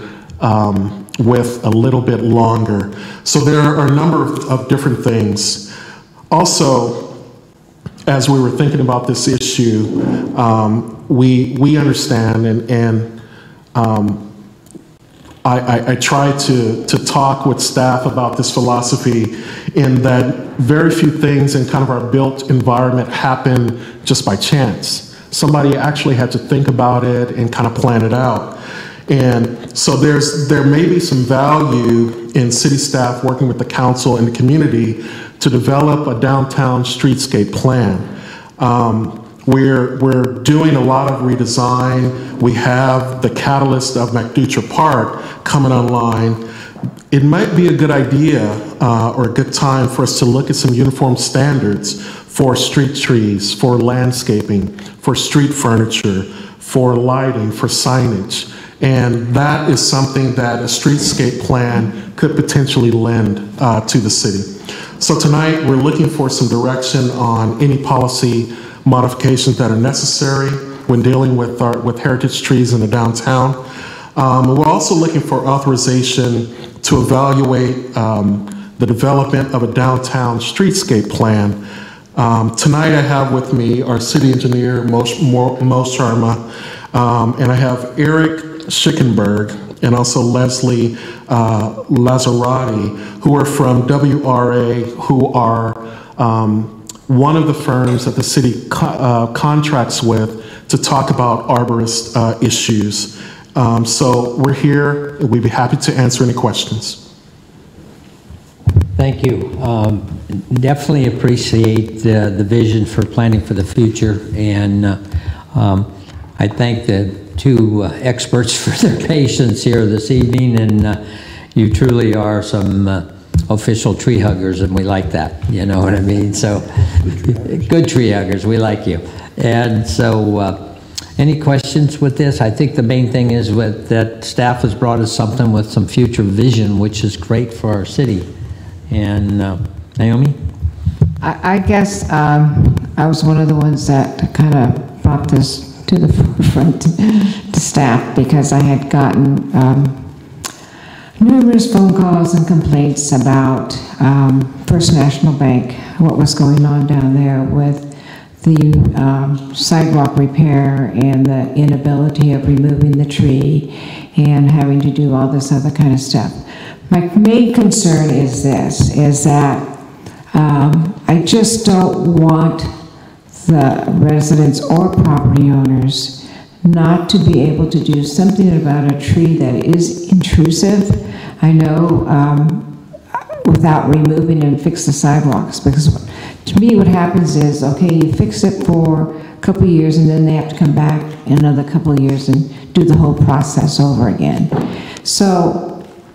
with a little bit longer. So there are a number of different things. Also, as we were thinking about this issue, we understand, and I try to talk with staff about this philosophy, in that very few things in kind of our built environment happen just by chance. Somebody actually had to think about it and kind of plan it out. And so there may be some value in city staff working with the council and the community to develop a downtown streetscape plan. We're doing a lot of redesign. We have the catalyst of McDutra Park coming online. It might be a good idea or a good time for us to look at some uniform standards for street trees, for landscaping, for street furniture, for lighting, for signage. And that is something that a streetscape plan could potentially lend to the city. So tonight, we're looking for some direction on any policy modifications that are necessary when dealing with heritage trees in the downtown. We're also looking for authorization to evaluate the development of a downtown streetscape plan. Tonight I have with me our city engineer, Mo Sharma, and I have Eric Schickenberg and also Leslie Lazarati, who are from WRA, who are one of the firms that the city contracts with to talk about arborist issues. So we're here, and we'd be happy to answer any questions. Thank you. Definitely appreciate the vision for planning for the future, and I thank the two experts for their patience here this evening, and you truly are some official tree huggers, and we like that, you know what I mean? So, good tree huggers, we like you. And so, any questions with this? I think the main thing is that staff has brought us something with some future vision, which is great for our city. And Naomi? I guess I I was one of the ones that kind of brought this to the forefront to staff because I had gotten numerous phone calls and complaints about First National Bank, what was going on down there with the sidewalk repair and the inability of removing the tree and having to do all this other kind of stuff. My main concern is this, is that I just don't want the residents or property owners not to be able to do something about a tree that is intrusive. I know without removing and fix the sidewalks, because to me what happens is, okay, you fix it for a couple of years and then they have to come back in another couple of years and do the whole process over again. So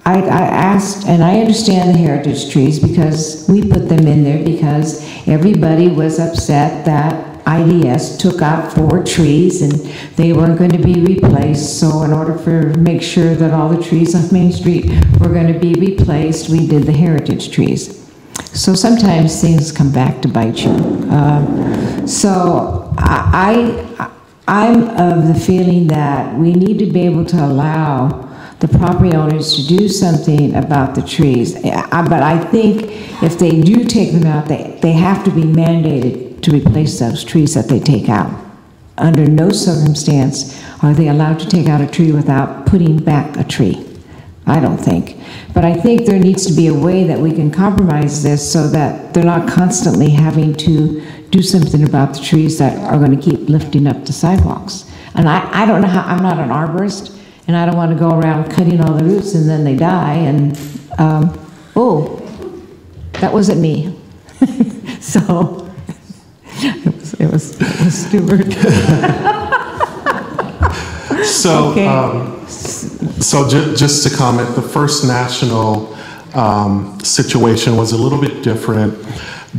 I asked, and I understand the heritage trees because we put them in there because everybody was upset that IDS took out 4 trees and they weren't going to be replaced. So in order to make sure that all the trees on Main Street were going to be replaced, we did the heritage trees. So sometimes things come back to bite you. So I'm of the feeling that we need to be able to allow the property owners to do something about the trees. But I think if they do take them out, they have to be mandated to replace those trees that they take out. Under no circumstance are they allowed to take out a tree without putting back a tree. I don't think. But I think there needs to be a way that we can compromise this so that they're not constantly having to do something about the trees that are going to keep lifting up the sidewalks. And I don't know how, I'm not an arborist, and I don't want to go around cutting all the roots and then they die and, oh, that wasn't me. So, it was Stuart. So, Okay. So just to comment, the First National situation was a little bit different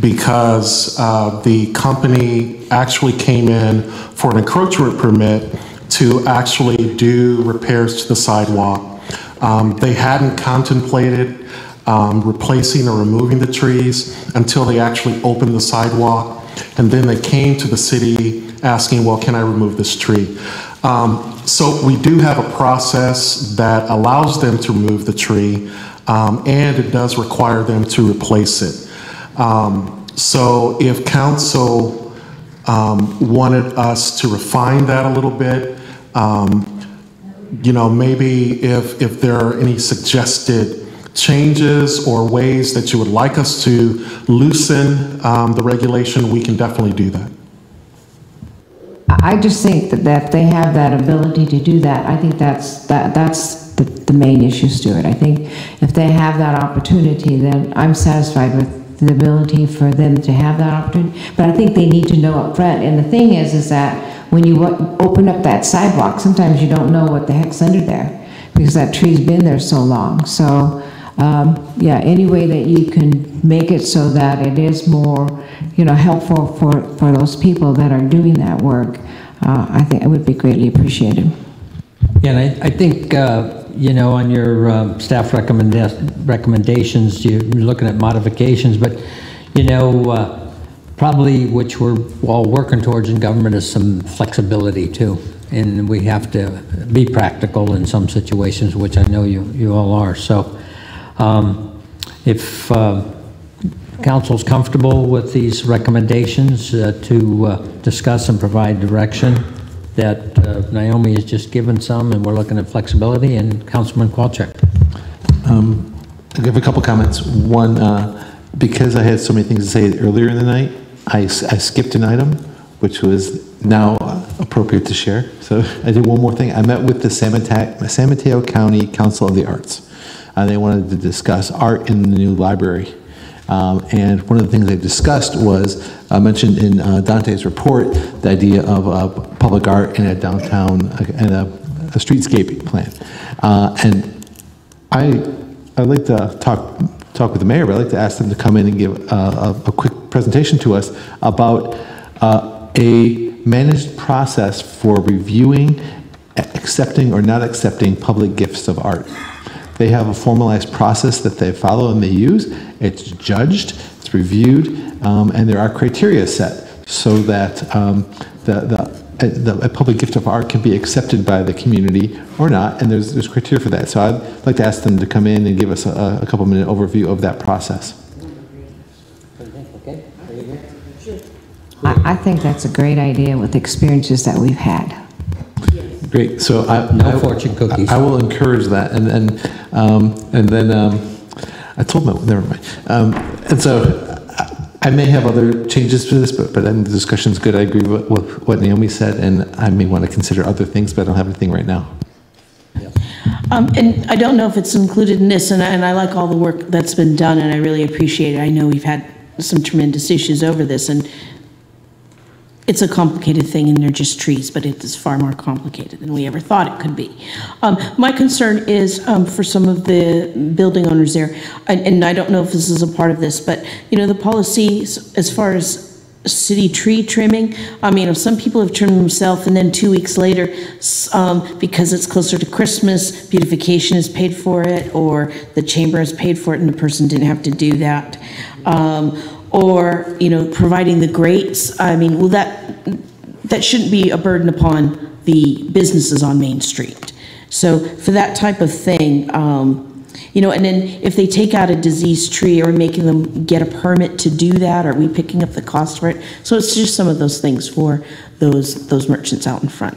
because the company actually came in for an encroachment permit to actually do repairs to the sidewalk. They hadn't contemplated replacing or removing the trees until they actually opened the sidewalk, and then they came to the city asking, well, can I remove this tree? So we do have a process that allows them to remove the tree, and it does require them to replace it. So if council wanted us to refine that a little bit, you know, maybe if there are any suggested changes or ways that you would like us to loosen the regulation, we can definitely do that. I just think that they have that ability to do that. I think that's the main issue, Stuart. I think if they have that opportunity, then I'm satisfied with the ability for them to have that opportunity. But I think they need to know up front. And the thing is that when you open up that sidewalk, sometimes you don't know what the heck's under there because that tree's been there so long. So yeah, any way that you can make it so that it is more, you know, helpful for those people that are doing that work, I think it would be greatly appreciated. Yeah, and I think, you know, on your staff recommendations, you're looking at modifications, but, you know, probably which we're all working towards in government is some flexibility too. And we have to be practical in some situations, which I know you all are. So if council's comfortable with these recommendations to discuss and provide direction, that Naomi has just given some, and we're looking at flexibility, and Councilman Kowalczyk. I have a couple comments. One, because I had so many things to say earlier in the night, I skipped an item, which was now appropriate to share. So I did one more thing. I met with the San Mateo County Council of the Arts. They wanted to discuss art in the new library. And one of the things they discussed was mentioned in Dante's report, the idea of public art in a downtown and a streetscape plan. And I'd like to talk with the mayor, but I'd like to ask them to come in and give a quick presentation to us about a managed process for reviewing, accepting or not accepting public gifts of art. They have a formalized process that they follow and they use. It's judged, it's reviewed, and there are criteria set. so that a public gift of art can be accepted by the community or not, and there's criteria for that. So I'd like to ask them to come in and give us a couple-minute overview of that process. I think that's a great idea with the experiences that we've had. Great. So No fortune cookies. I will encourage that, and then I told them, never mind. And so I may have other changes to this, but the discussion's good. I agree with what Naomi said, and I may want to consider other things, but I don't have anything right now. And I don't know if it's included in this, and I like all the work that's been done, and I really appreciate it. I know we've had some tremendous issues over this, and it's a complicated thing, and they're just trees, but it is far more complicated than we ever thought it could be. My concern is for some of the building owners there, and I don't know if this is a part of this, but the policy as far as city tree trimming, I mean, if some people have trimmed themselves and then 2 weeks later, because it's closer to Christmas, beautification is paid for it, or the chamber has paid for it and the person didn't have to do that. Or providing the grates. I mean, well, that shouldn't be a burden upon the businesses on Main Street. So for that type of thing, and then if they take out a diseased tree, are we making them get a permit to do that? Are we picking up the cost for it? So it's just some of those things for those merchants out in front.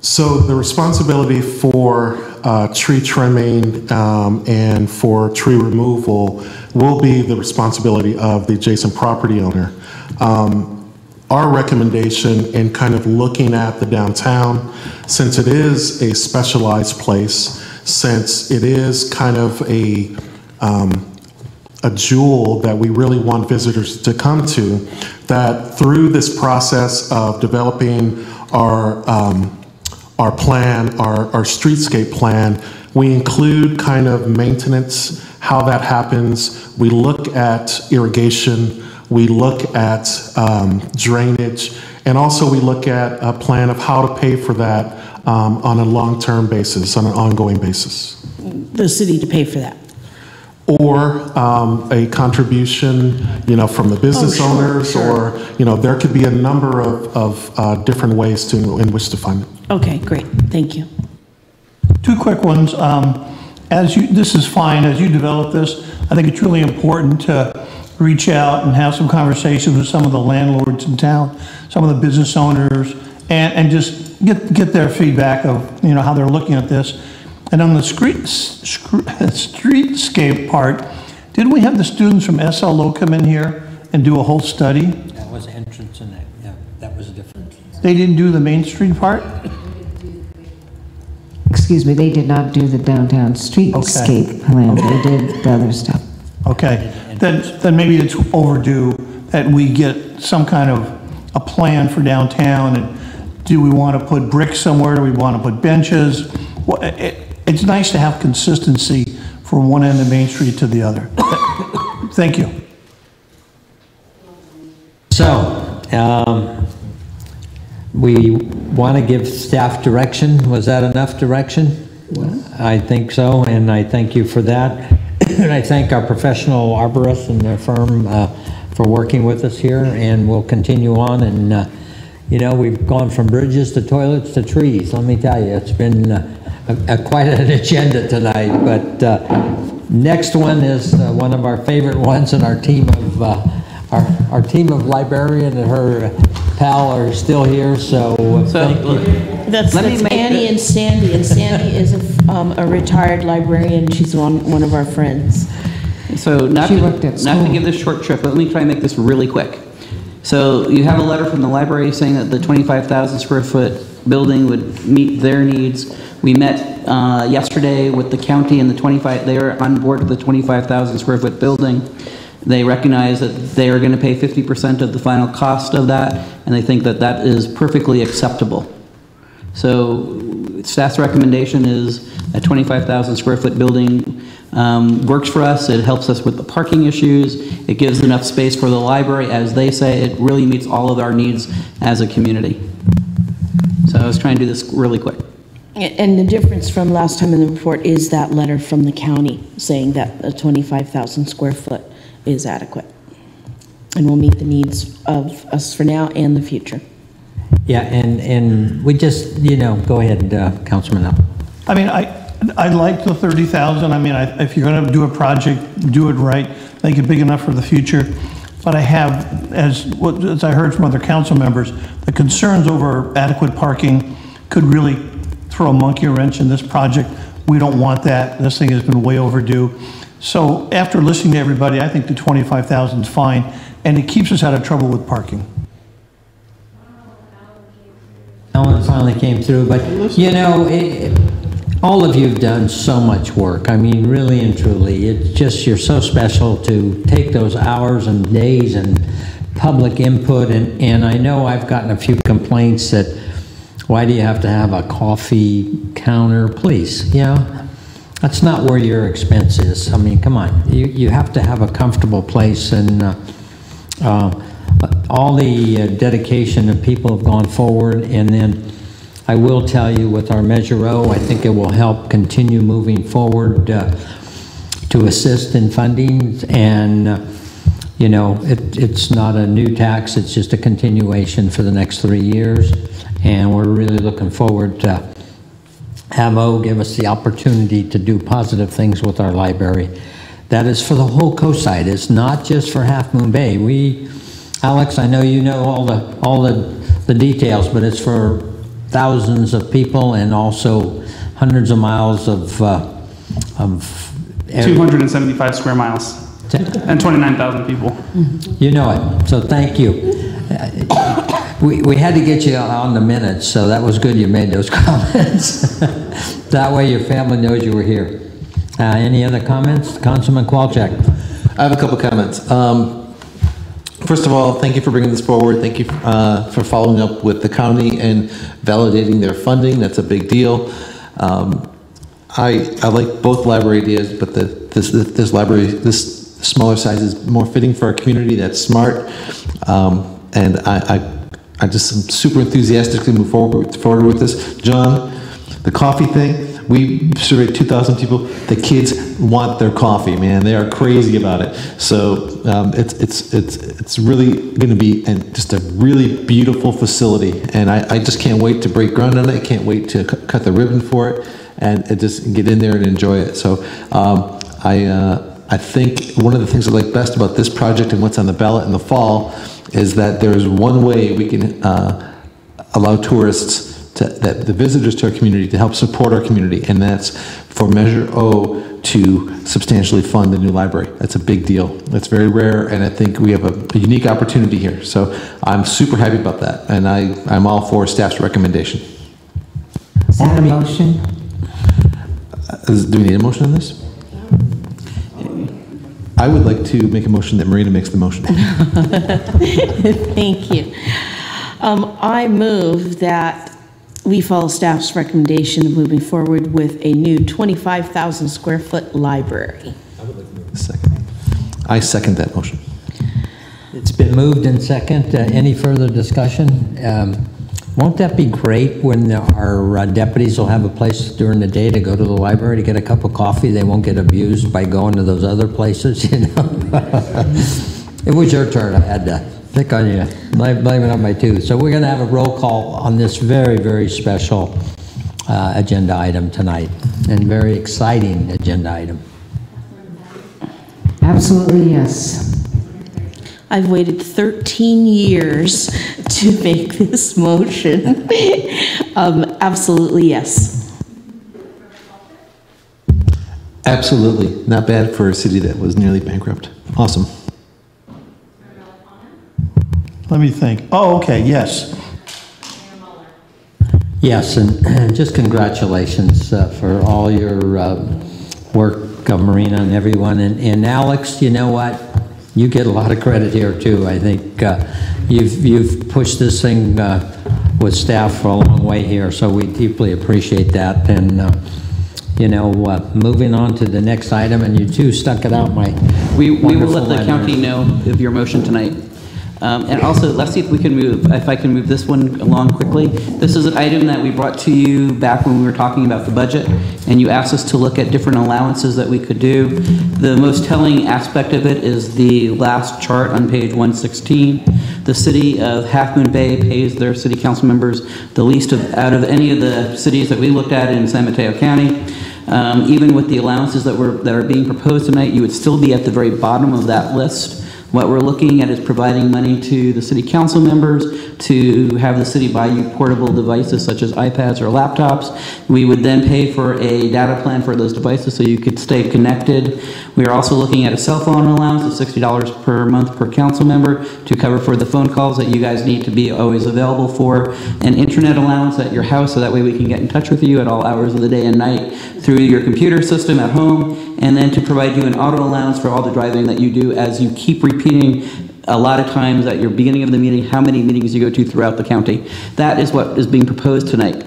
So the responsibility for tree trimming and for tree removal will be the responsibility of the adjacent property owner. Our recommendation in kind of looking at the downtown, since it is a specialized place, since it is kind of a jewel that we really want visitors to come to, that through this process of developing our plan, our streetscape plan, we include kind of maintenance, how that happens. We look at irrigation, we look at drainage, and also we look at a plan of how to pay for that on a long-term basis, on an ongoing basis. The city to pay for that. Or a contribution, from the business owners, or, there could be a number of different ways in which to fund it. Okay, great, thank you. Two quick ones. This is fine, as you develop this, I think it's really important to reach out and have some conversations with some of the landlords in town, some of the business owners, and just get their feedback of, how they're looking at this. And on the streetscape part, didn't we have the students from SLO come in here and do a whole study? That was entrance in it, yeah, that was different. They didn't do the Main Street part? Excuse me, they did not do the downtown streetscape plan. They did the other stuff. Okay, then maybe it's overdue that we get some kind of a plan for downtown. And do we want to put bricks somewhere? Do we want to put benches? It's nice to have consistency from one end of Main Street to the other. Thank you. So, we want to give staff direction. Was that enough direction? I think so, and I thank you for that. And I thank our professional arborists and their firm for working with us here, and we'll continue on. And, we've gone from bridges to toilets to trees. Let me tell you, it's been quite an agenda tonight, but next one is one of our favorite ones, and our team of our team of librarian and her pal are still here, so thank you. That's Annie and Sandy, and Sandy is a retired librarian. She's one of our friends. So not to give this short trip, but let me try and make this really quick. So you have a letter from the library saying that the 25,000 square foot building would meet their needs. We met yesterday with the county and they are on board with the 25,000 square foot building. They recognize that they are going to pay 50% of the final cost of that, and they think that that is perfectly acceptable. So staff's recommendation is a 25,000 square foot building works for us. It helps us with the parking issues. It gives enough space for the library. As they say, it really meets all of our needs as a community. So I was trying to do this really quick. And the difference from last time in the report is that letter from the county saying that a 25,000 square foot is adequate. and will meet the needs of us for now and the future. Yeah, and we just, go ahead, Councilman Up. I mean, I like the 30,000. I mean, if you're going to do a project, do it right, make it big enough for the future. But I have, as I heard from other council members, the concerns over adequate parking could really throw a monkey wrench in this project. We don't want that. This thing has been way overdue. So after listening to everybody, I think the 25,000 is fine, and it keeps us out of trouble with parking. Alan finally came through, but all of you have done so much work. I mean, really and truly, it's just, you're so special to take those hours and days and public input. And I know I've gotten a few complaints that, why do you have to have a coffee counter? Please, that's not where your expense is. I mean, come on, you have to have a comfortable place, and all the dedication of people have gone forward. And then I will tell you, with our Measure O, I think it will help continue moving forward to assist in funding. And it's not a new tax, it's just a continuation for the next 3 years. And we're really looking forward to have O give us the opportunity to do positive things with our library. That is for the whole coast side. It's not just for Half Moon Bay. Alex, I know you know all the details, but it's for thousands of people, and also hundreds of miles of 275 square miles and 29,000 people. You know it, so thank you. We had to get you on the minutes, so that was good you made those comments. That way your family knows you were here. Any other comments? Councilman Kowalczyk. I have a couple comments. First of all, thank you for bringing this forward. Thank you for following up with the county and validating their funding. That's a big deal. I like both library ideas, but this library, this smaller size is more fitting for our community. That's smart. And I just am super enthusiastic to move forward with this. John, the coffee thing, we surveyed 2,000 people. The kids want their coffee, man. They are crazy about it. So it's really going to be just a really beautiful facility, and I just can't wait to break ground on it. I can't wait to cut the ribbon for it and just get in there and enjoy it. So I think one of the things I like best about this project and what's on the ballot in the fall is that there is one way we can allow tourists, the visitors to our community, to help support our community, and that's for Measure O to substantially fund the new library. That's a big deal. That's very rare, and I think we have a unique opportunity here. So I'm super happy about that, and I'm all for staff's recommendation. Is that a motion? Do we need a motion on this? I would like to make a motion that Marina makes the motion. Thank you. I move that we follow staff's recommendation of moving forward with a new 25,000 square foot library. I would like to make the second. I second that motion. It's been moved and second. Any further discussion? Won't that be great when our deputies will have a place during the day to go to the library to get a cup of coffee? They won't get abused by going to those other places, It was your turn. I had to pick on you. Blame it on my tooth. So we're going to have a roll call on this very, very special agenda item tonight, and very exciting agenda item. Absolutely, yes. I've waited 13 years to make this motion. Absolutely, yes. Absolutely. Not bad for a city that was nearly bankrupt. Awesome. Let me think. Oh, okay, yes. Yes, and just congratulations for all your work, Marina, and everyone. And Alex, you know what? You get a lot of credit here too. I think you've pushed this thing with staff for a long way here, so we deeply appreciate that. And moving on to the next item, and you two stuck it out, We will let the county know of your motion tonight. And also, let's see if I can move this one along quickly. This is an item that we brought to you back when we were talking about the budget, and you asked us to look at different allowances that we could do. The most telling aspect of it is the last chart on page 116. The city of Half Moon Bay pays their city council members the least out of any of the cities that we looked at in San Mateo County. Even with the allowances that are being proposed tonight, you would still be at the very bottom of that list. What we're looking at is providing money to the city council members to have the city buy you portable devices such as iPads or laptops. We would then pay for a data plan for those devices so you could stay connected. We are also looking at a cell phone allowance of $60 per month per council member to cover for the phone calls that you guys need to be always available for, an internet allowance at your house so that way we can get in touch with you at all hours of the day and night through your computer system at home, and then to provide you an auto allowance for all the driving that you do as you keep repeating a lot of times at your beginning of the meeting how many meetings you go to throughout the county. That is what is being proposed tonight.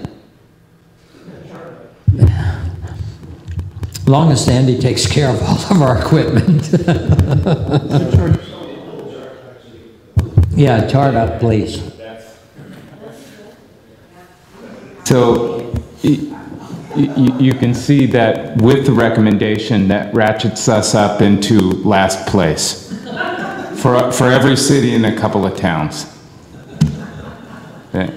As long as Sandy takes care of all of our equipment. Yeah, chart up, please. So you can see that with the recommendation that ratchets us up into last place for every city and a couple of towns. Okay.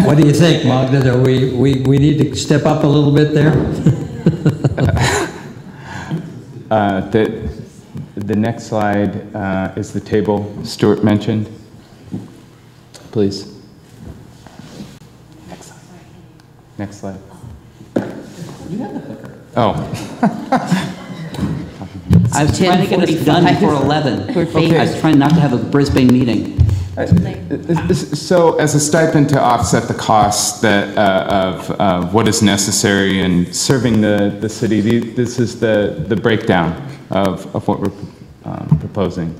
What do you think, Magda? Do we need to step up a little bit there? The next slide is the table Stuart mentioned. Please. Next slide. You have the clicker. Oh. I was trying to get us done before 11. Okay. I was trying not to have a Brisbane meeting. So as a stipend to offset the costs that, of what is necessary in serving the city, this is the breakdown of what we're proposing.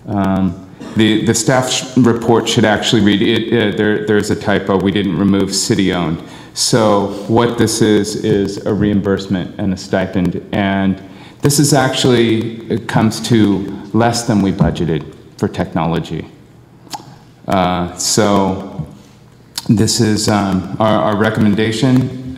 The staff report should actually read, there's a typo, we didn't remove city-owned. So what this is a reimbursement and a stipend, and this is actually, it comes to less than we budgeted for technology. So this is our recommendation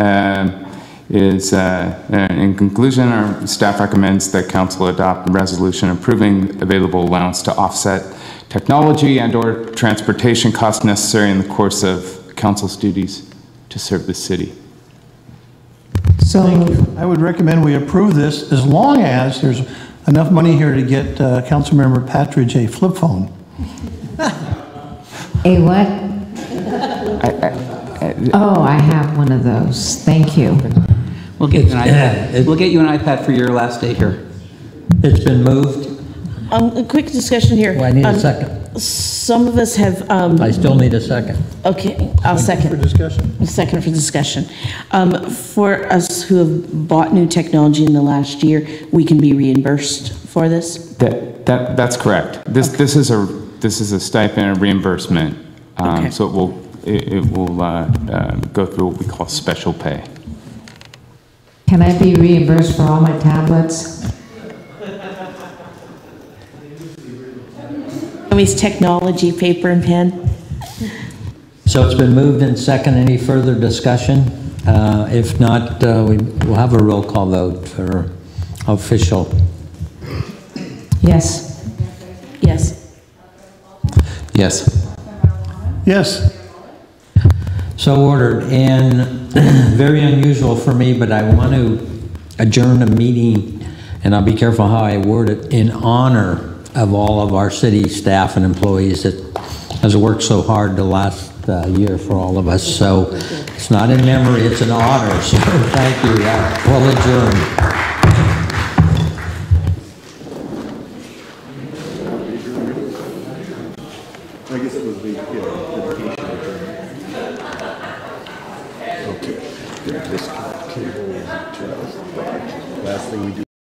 is, in conclusion, our staff recommends that council adopt a resolution approving available allowance to offset technology and/or transportation costs necessary in the course of council's duties to serve the city. So I would recommend we approve this as long as there's enough money here to get Councilmember Patridge a flip phone. A what? Oh, I have one of those. Thank you. We'll get you an iPad. We'll get you an iPad for your last day here. It's been moved. A quick discussion here. Well, I need a second. Some of us have... I still need a second. Okay, I'll second. For discussion. A second for discussion. For us who have bought new technology in the last year, we can be reimbursed for this? That's correct. This is a stipend and reimbursement. Okay. So it will go through what we call special pay. Can I be reimbursed for all my tablets? Always technology, paper and pen. So it's been moved and second. Any further discussion? If not, we'll have a roll call vote for official. Yes. Yes. Yes. Yes. So ordered. And very unusual for me, but I want to adjourn a meeting, and I'll be careful how I word it, in honor of all of our city staff and employees that has worked so hard the last year for all of us. So it's not in memory, it's an honor. So thank you. We'll adjourn. I guess it was the dedication. Okay. This cable is just last thing we do.